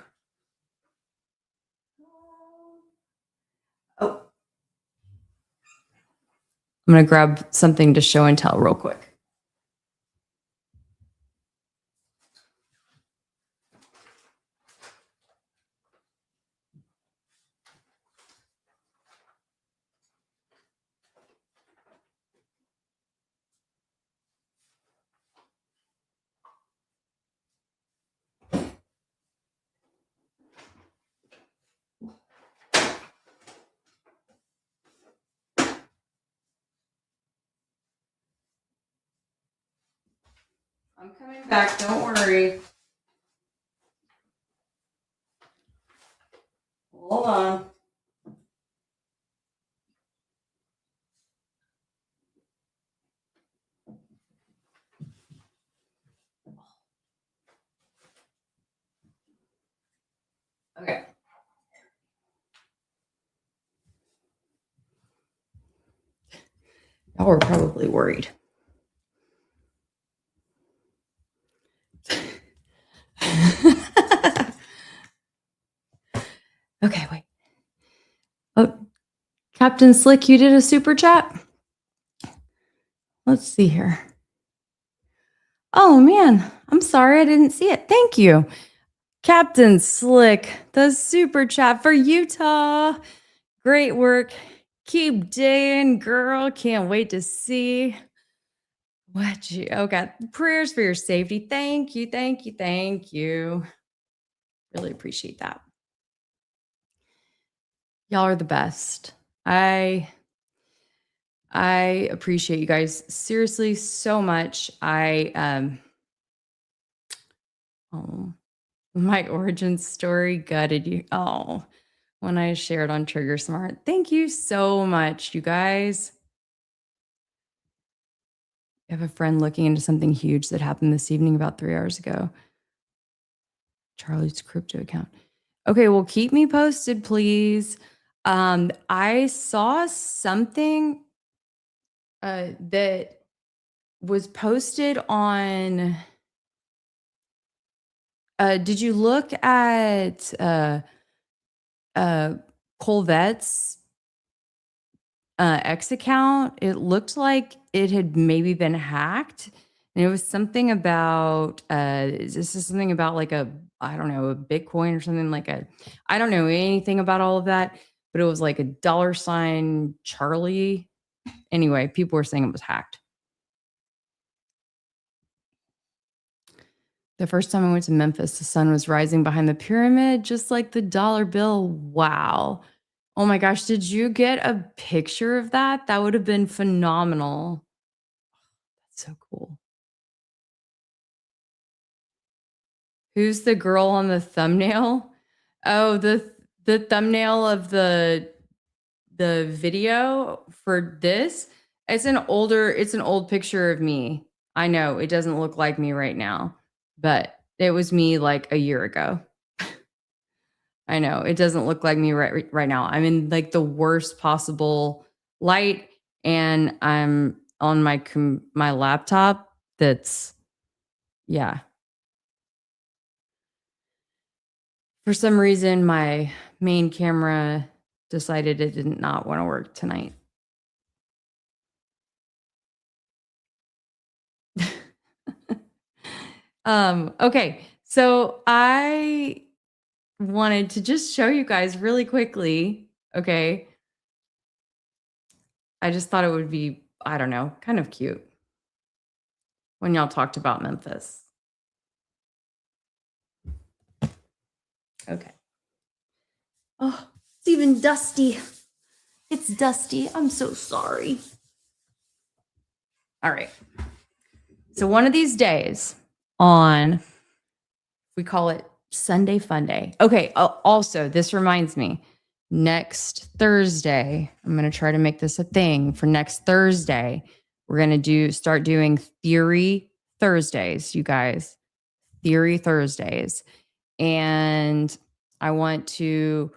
A: Oh. I'm going to grab something to show and tell real quick. I'm coming back. Don't worry. Hold on. Okay. Y'all were probably worried. Okay, wait. Oh, Captain Slick, you did a super chat? Let's see here. Oh man, I'm sorry I didn't see it. Thank you. Captain Slick, the super chat for Utah. Great work. Keep digging, girl. Can't wait to see what you. Okay, prayers for your safety. Thank you, thank you, thank you. Really appreciate that. Y'all are the best. I appreciate you guys seriously so much. Oh, my origin story gutted you. Oh, when I shared on Trigger Smart. Thank you so much, you guys. I have a friend looking into something huge that happened this evening about 3 hours ago. Charlie's crypto account. Okay, well, keep me posted, please. I saw something that was posted on. Did you look at Colvette's X account? It looked like it had maybe been hacked. And it was something about this is something about like I don't know, a Bitcoin or something like I don't know anything about all of that, but it was like a $ Charlie. Anyway, people were saying it was hacked. The first time I went to Memphis, the sun was rising behind the pyramid, just like the dollar bill. Wow. Oh my gosh, did you get a picture of that? That would have been phenomenal. That's so cool. Who's the girl on the thumbnail? Oh, the thumbnail of the video for this. It's an old picture of me. I know it doesn't look like me right now, but it was me like a year ago. I know it doesn't look like me right now. I'm in like the worst possible light, and I'm on my laptop. That's yeah. For some reason, my main camera decided it did not want to work tonight. Okay, so I wanted to just show you guys really quickly. Okay, I just thought it would be, I don't know, kind of cute when y'all talked about Memphis. Okay. Oh, it's even dusty. It's dusty. I'm so sorry. All right. So one of these days we call it Sunday Fun Day. Okay. Also, this reminds me, next Thursday, I'm going to try to make this a thing for next Thursday. We're going to start doing Theory Thursdays, you guys. Theory Thursdays. And I want to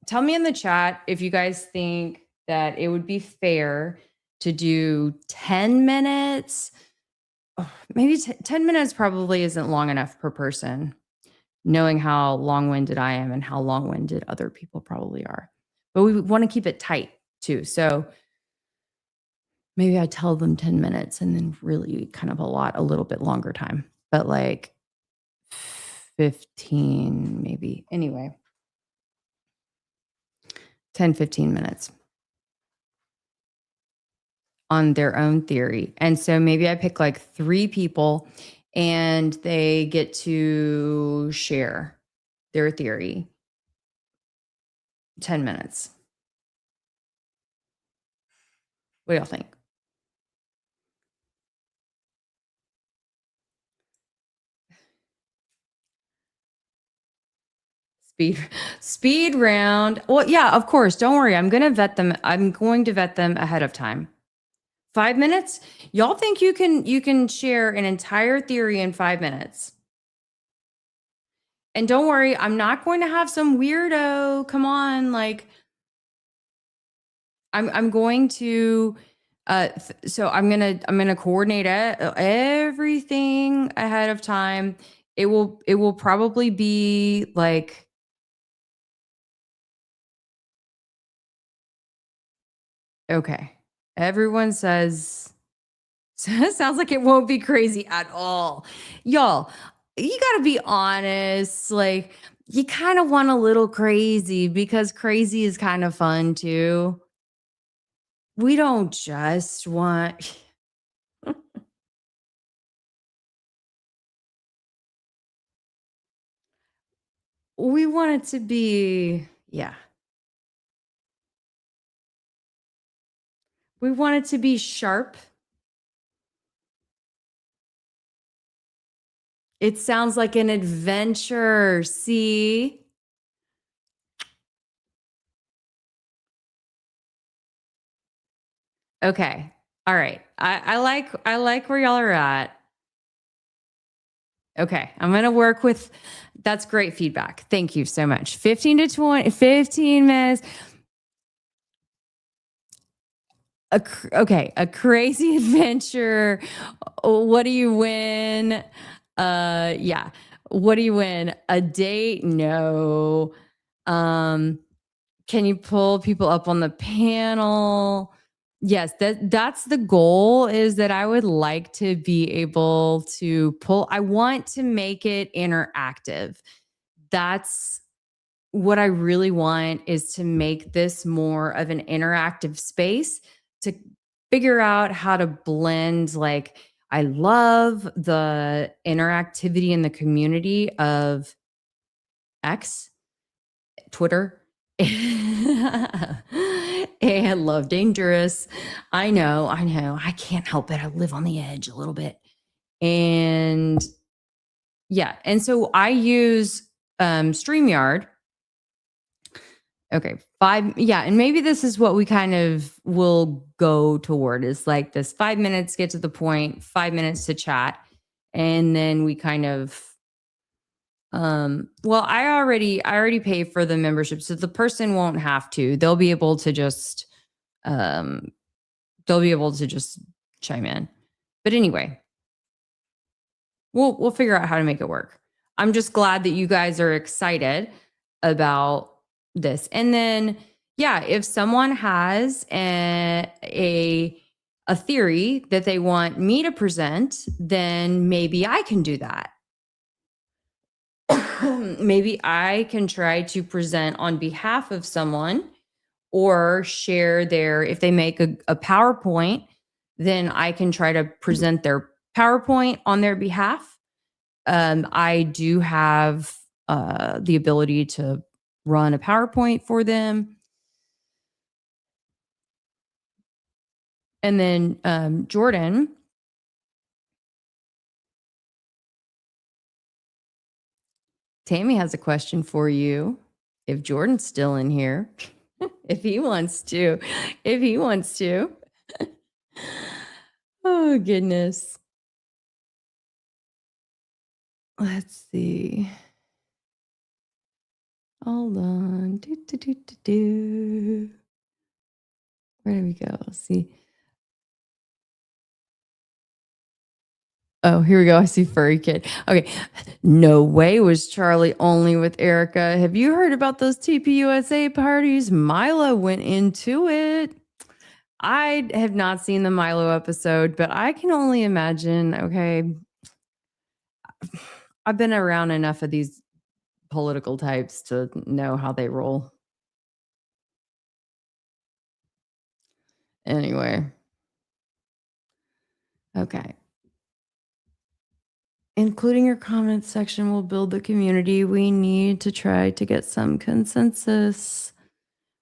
A: tell me in the chat if you guys think that it would be fair to do 10 minutes. Oh, maybe 10 minutes probably isn't long enough per person, knowing how long-winded I am and how long-winded other people probably are. But we want to keep it tight too. So maybe I tell them 10 minutes and then really kind of a little bit longer time, but like 15 maybe. Anyway, 10, 15 minutes on their own theory. And so maybe I pick like 3 people and they get to share their theory. 10 minutes. What do y'all think? Speed round. Well, yeah, of course. Don't worry. I'm going to vet them. I'm going to vet them ahead of time. 5 minutes? Y'all think you can share an entire theory in 5 minutes? And don't worry, I'm not going to have some weirdo. Come on, like I'm going to So I'm gonna coordinate everything ahead of time. It will probably be like, okay. Everyone says sounds like it won't be crazy at all. Y'all, you gotta be honest. Like, you kind of want a little crazy because crazy is kind of fun too. We don't just want we want it to be, yeah. We want it to be sharp. It sounds like an adventure. See? Okay. All right. I like where y'all are at. Okay. I'm gonna work with that's great feedback. Thank you so much. 15 to 20, 15 minutes. Okay, a crazy adventure. What do you win? Yeah. What do you win? A date? No. Can you pull people up on the panel? Yes, that's the goal, is that I would like to be able to pull, I want to make it interactive. That's what I really want, is to make this more of an interactive space to figure out how to blend. Like, I love the interactivity in the community of X, Twitter, and Love Dangerous. I know. I can't help it. I live on the edge a little bit. And yeah. And so I use StreamYard. Okay. Yeah. And maybe this is what we kind of will go toward, is like this 5 minutes, get to the point, 5 minutes to chat. And then we kind of, well, I already pay for the membership, so the person won't have to. They'll be able to just, um, chime in. But anyway, we'll figure out how to make it work. I'm just glad that you guys are excited about this. And then, yeah, if someone has a theory that they want me to present, then maybe I can do that. Maybe I can try to present on behalf of someone, or share if they make a PowerPoint, then I can try to present their PowerPoint on their behalf. I do have the ability to run a PowerPoint for them. And then Jordan, Tammy has a question for you. If Jordan's still in here, if he wants to. Oh, goodness. Let's see. Hold on. Where do we go? Let's see. Oh, here we go. I see Furry Kid. Okay. No way was Charlie only with Erika. Have you heard about those TPUSA parties? Milo went into it. I have not seen the Milo episode, but I can only imagine. Okay. I've been around enough of these political types to know how they roll. Anyway. Okay. Including your comments section will build the community. We need to try to get some consensus.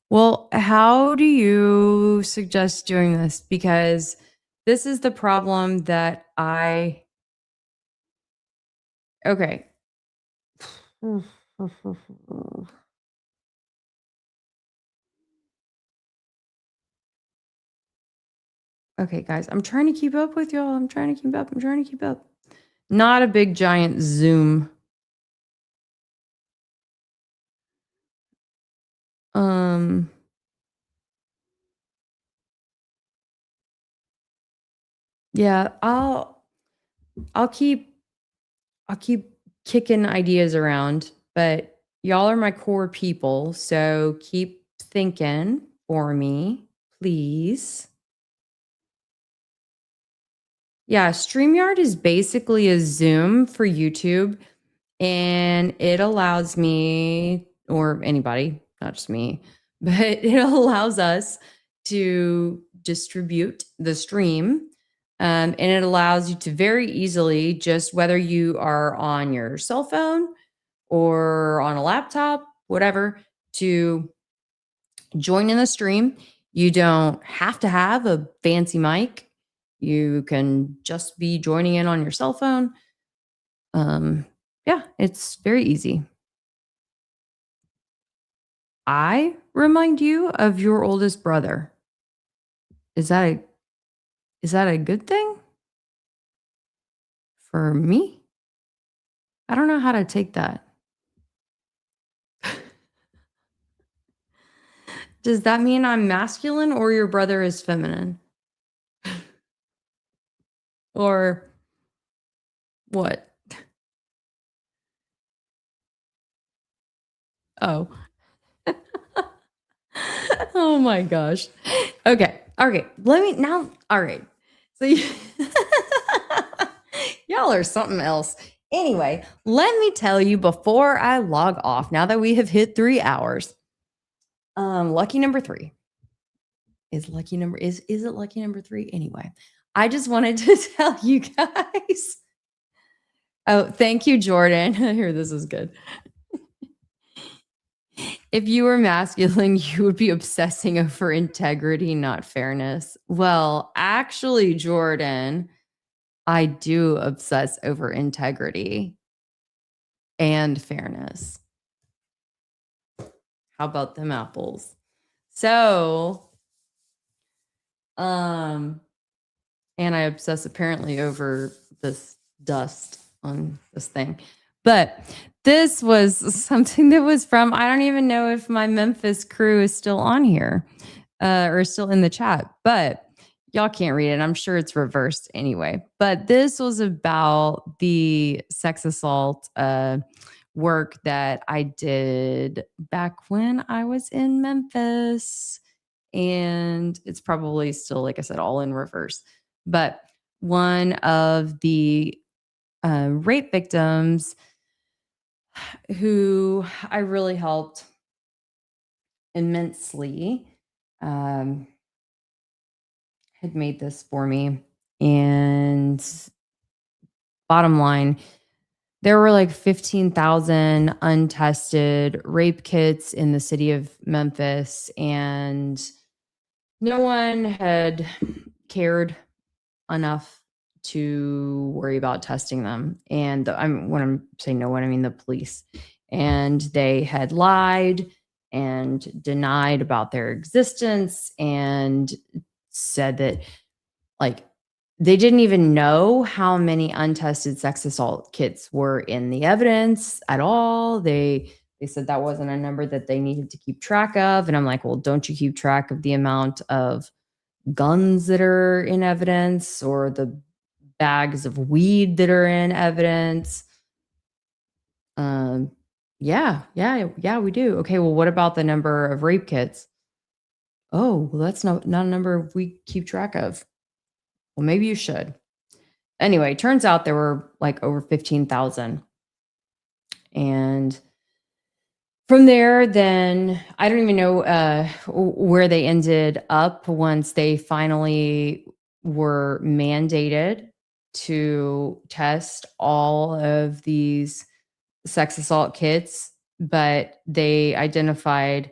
A: Well, how do you suggest doing this? Because this is the problem that okay. Okay, guys, I'm trying to keep up with y'all. I'm trying to keep up. Not a big giant Zoom. Yeah, I'll keep kicking ideas around, but y'all are my core people, so keep thinking for me, please. Yeah, StreamYard is basically a Zoom for YouTube, and it allows me, or anybody, not just me, but it allows us to distribute the stream. And it allows you to very easily, just whether you are on your cell phone or on a laptop, whatever, to join in the stream. You don't have to have a fancy mic. You can just be joining in on your cell phone. Yeah, it's very easy. I remind you of your oldest brother. Is that a good thing for me? I don't know how to take that. Does that mean I'm masculine or your brother is feminine? Or what? Oh. Oh my gosh. Okay. Okay. Let me now. All right. So y'all are something else. Anyway, let me tell you before I log off, now that we have hit 3 hours, lucky number 3 is it lucky number 3? Anyway, I just wanted to tell you guys. Oh, thank you, Jordan. Here, this is good. If you were masculine, you would be obsessing over integrity, not fairness. Well, actually, Jordan, I do obsess over integrity and fairness. How about them apples? So, and I obsess apparently over this dust on this thing. But this was something that was from, I don't even know if my Memphis crew is still on here or still in the chat, but y'all can't read it. I'm sure it's reversed anyway. But this was about the sex assault work that I did back when I was in Memphis. And it's probably still, like I said, all in reverse. But one of the rape victims who I really helped immensely had made this for me. And bottom line, there were like 15,000 untested rape kits in the city of Memphis, and no one had cared enough to worry about testing them. And when I'm saying no one, I mean the police. And they had lied and denied about their existence and said that, like, they didn't even know how many untested sex assault kits were in the evidence at all. They said that wasn't a number that they needed to keep track of. And I'm like, well, don't you keep track of the amount of guns that are in evidence or the bags of weed that are in evidence? Yeah, we do. Okay, well, what about the number of rape kits? Oh, well, that's not a number we keep track of. Well, maybe you should. Anyway, turns out there were like over 15,000. And from there, then I don't even know where they ended up once they finally were mandated to test all of these sex assault kits, but they identified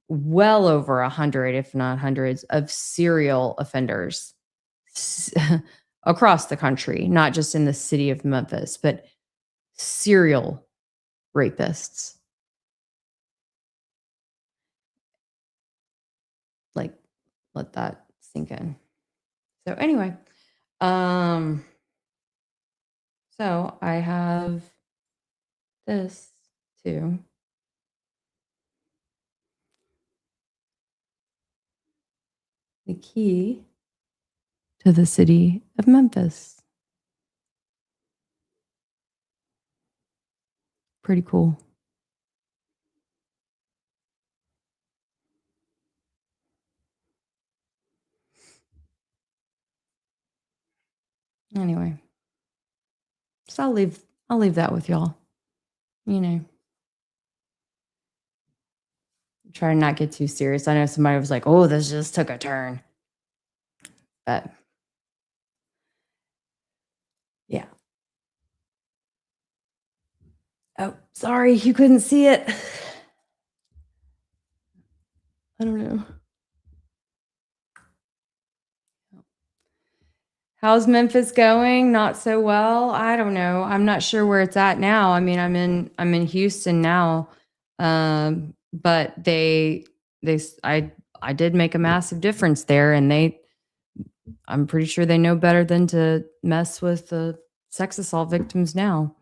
A: well over 100, if not hundreds, of serial offenders across the country, not just in the city of Memphis, but serial rapists. Like, let that sink in. So anyway, so I have this too. The key to the city of Memphis. Pretty cool. Anyway, so I'll leave that with y'all. You know, try to not get too serious. I know somebody was like, "Oh, this just took a turn," but yeah. Oh, sorry, you couldn't see it. I don't know. How's Memphis going? Not so well. I don't know. I'm not sure where it's at now. I mean, I'm in Houston now. But I did make a massive difference there, and I'm pretty sure they know better than to mess with the sex assault victims now.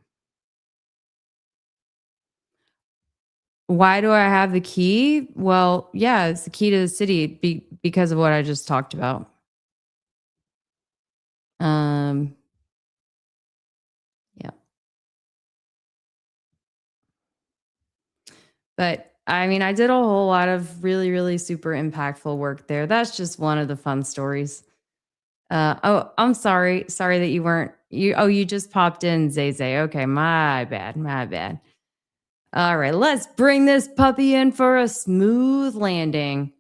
A: Why do I have the key? Well, yeah, it's the key to the city because of what I just talked about. Yeah. But I mean, I did a whole lot of really, really super impactful work there. That's just one of the fun stories. Oh, I'm sorry. Sorry that you weren't you just popped in, Zay Zay. Okay, my bad. My bad. All right, let's bring this puppy in for a smooth landing.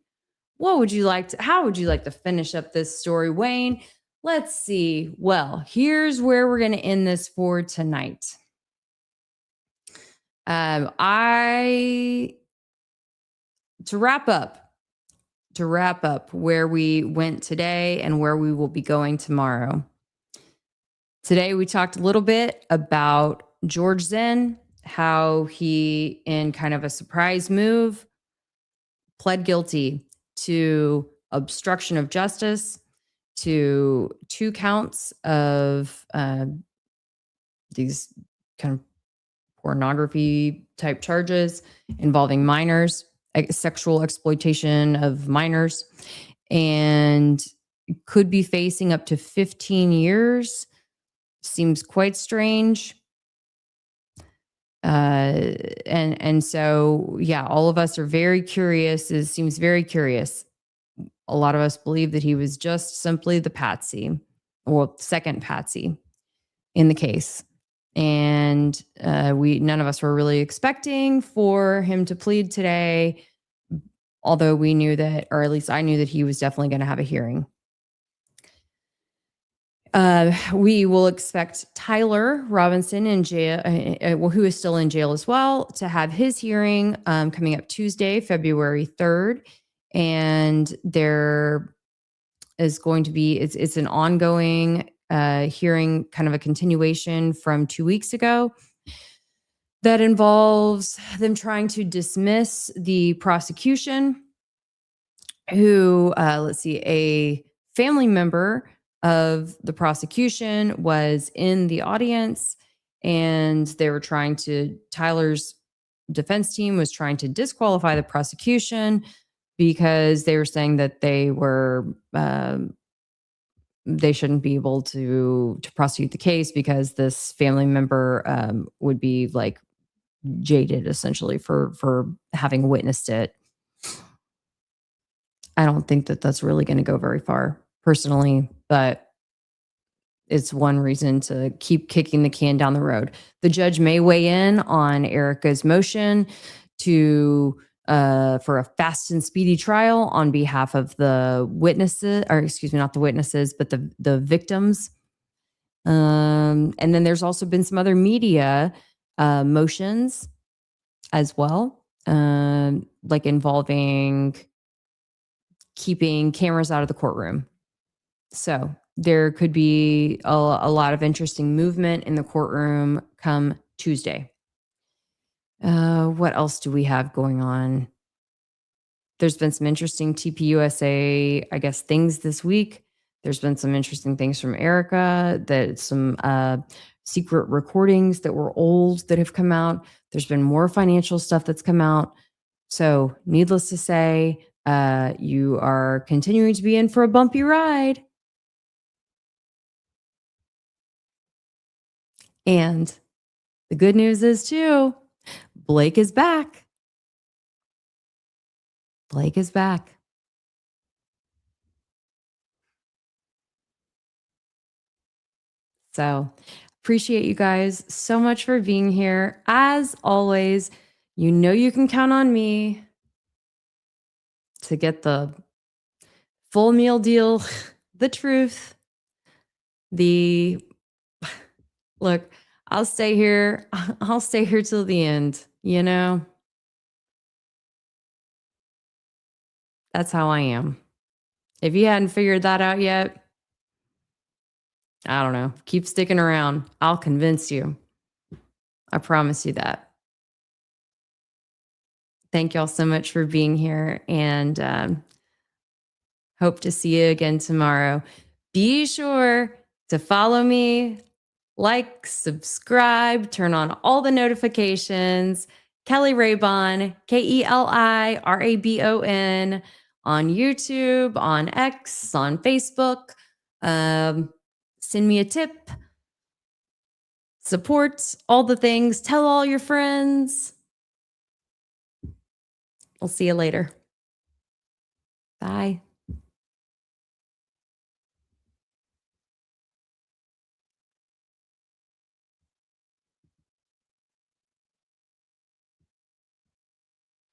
A: How would you like to finish up this story, Wayne? Let's see. Well, here's where we're going to end this for tonight. To wrap up where we went today and where we will be going tomorrow. Today, we talked a little bit about George Zinn, how he, in kind of a surprise move, pled guilty to obstruction of justice, to 2 counts of these kind of pornography type charges involving minors, sexual exploitation of minors, and could be facing up to 15 years. Seems quite strange. And so, yeah, all of us are very curious. It seems very curious. A lot of us believe that he was just simply the patsy, or second patsy in the case. And none of us were really expecting for him to plead today, although we knew that, or at least I knew that he was definitely going to have a hearing. We will expect Tyler Robinson in jail, who is still in jail as well, to have his hearing coming up Tuesday, February 3rd. And there is going to be, it's an ongoing hearing, kind of a continuation from 2 weeks ago, that involves them trying to dismiss the prosecution, who, a family member of the prosecution was in the audience, and Tyler's defense team was trying to disqualify the prosecution because they were saying that they shouldn't be able to prosecute the case because this family member would be like jaded essentially for having witnessed it. I don't think that that's really going to go very far personally, but it's one reason to keep kicking the can down the road. The judge may weigh in on Erika's motion for a fast and speedy trial on behalf of the witnesses, or excuse me, not the witnesses, but the victims. And then there's also been some other media motions as well, like involving keeping cameras out of the courtroom. So there could be a lot of interesting movement in the courtroom come Tuesday. What else do we have going on? There's been some interesting TPUSA, I guess, things this week. There's been some interesting things from Erika, some secret recordings that were old that have come out. There's been more financial stuff that's come out. So needless to say, you are continuing to be in for a bumpy ride. And the good news is too, Blake is back. Blake is back. So appreciate you guys so much for being here. As always, you know you can count on me to get the full meal deal, the truth, look, I'll stay here. I'll stay here till the end, you know? That's how I am. If you hadn't figured that out yet, I don't know. Keep sticking around. I'll convince you. I promise you that. Thank y'all so much for being here, and hope to see you again tomorrow. Be sure to follow me, like, subscribe, turn on all the notifications. Kelly Raybon, KELIRABON, on YouTube, on X, on Facebook. Send me a tip. Support, all the things. Tell all your friends. We'll see you later. Bye.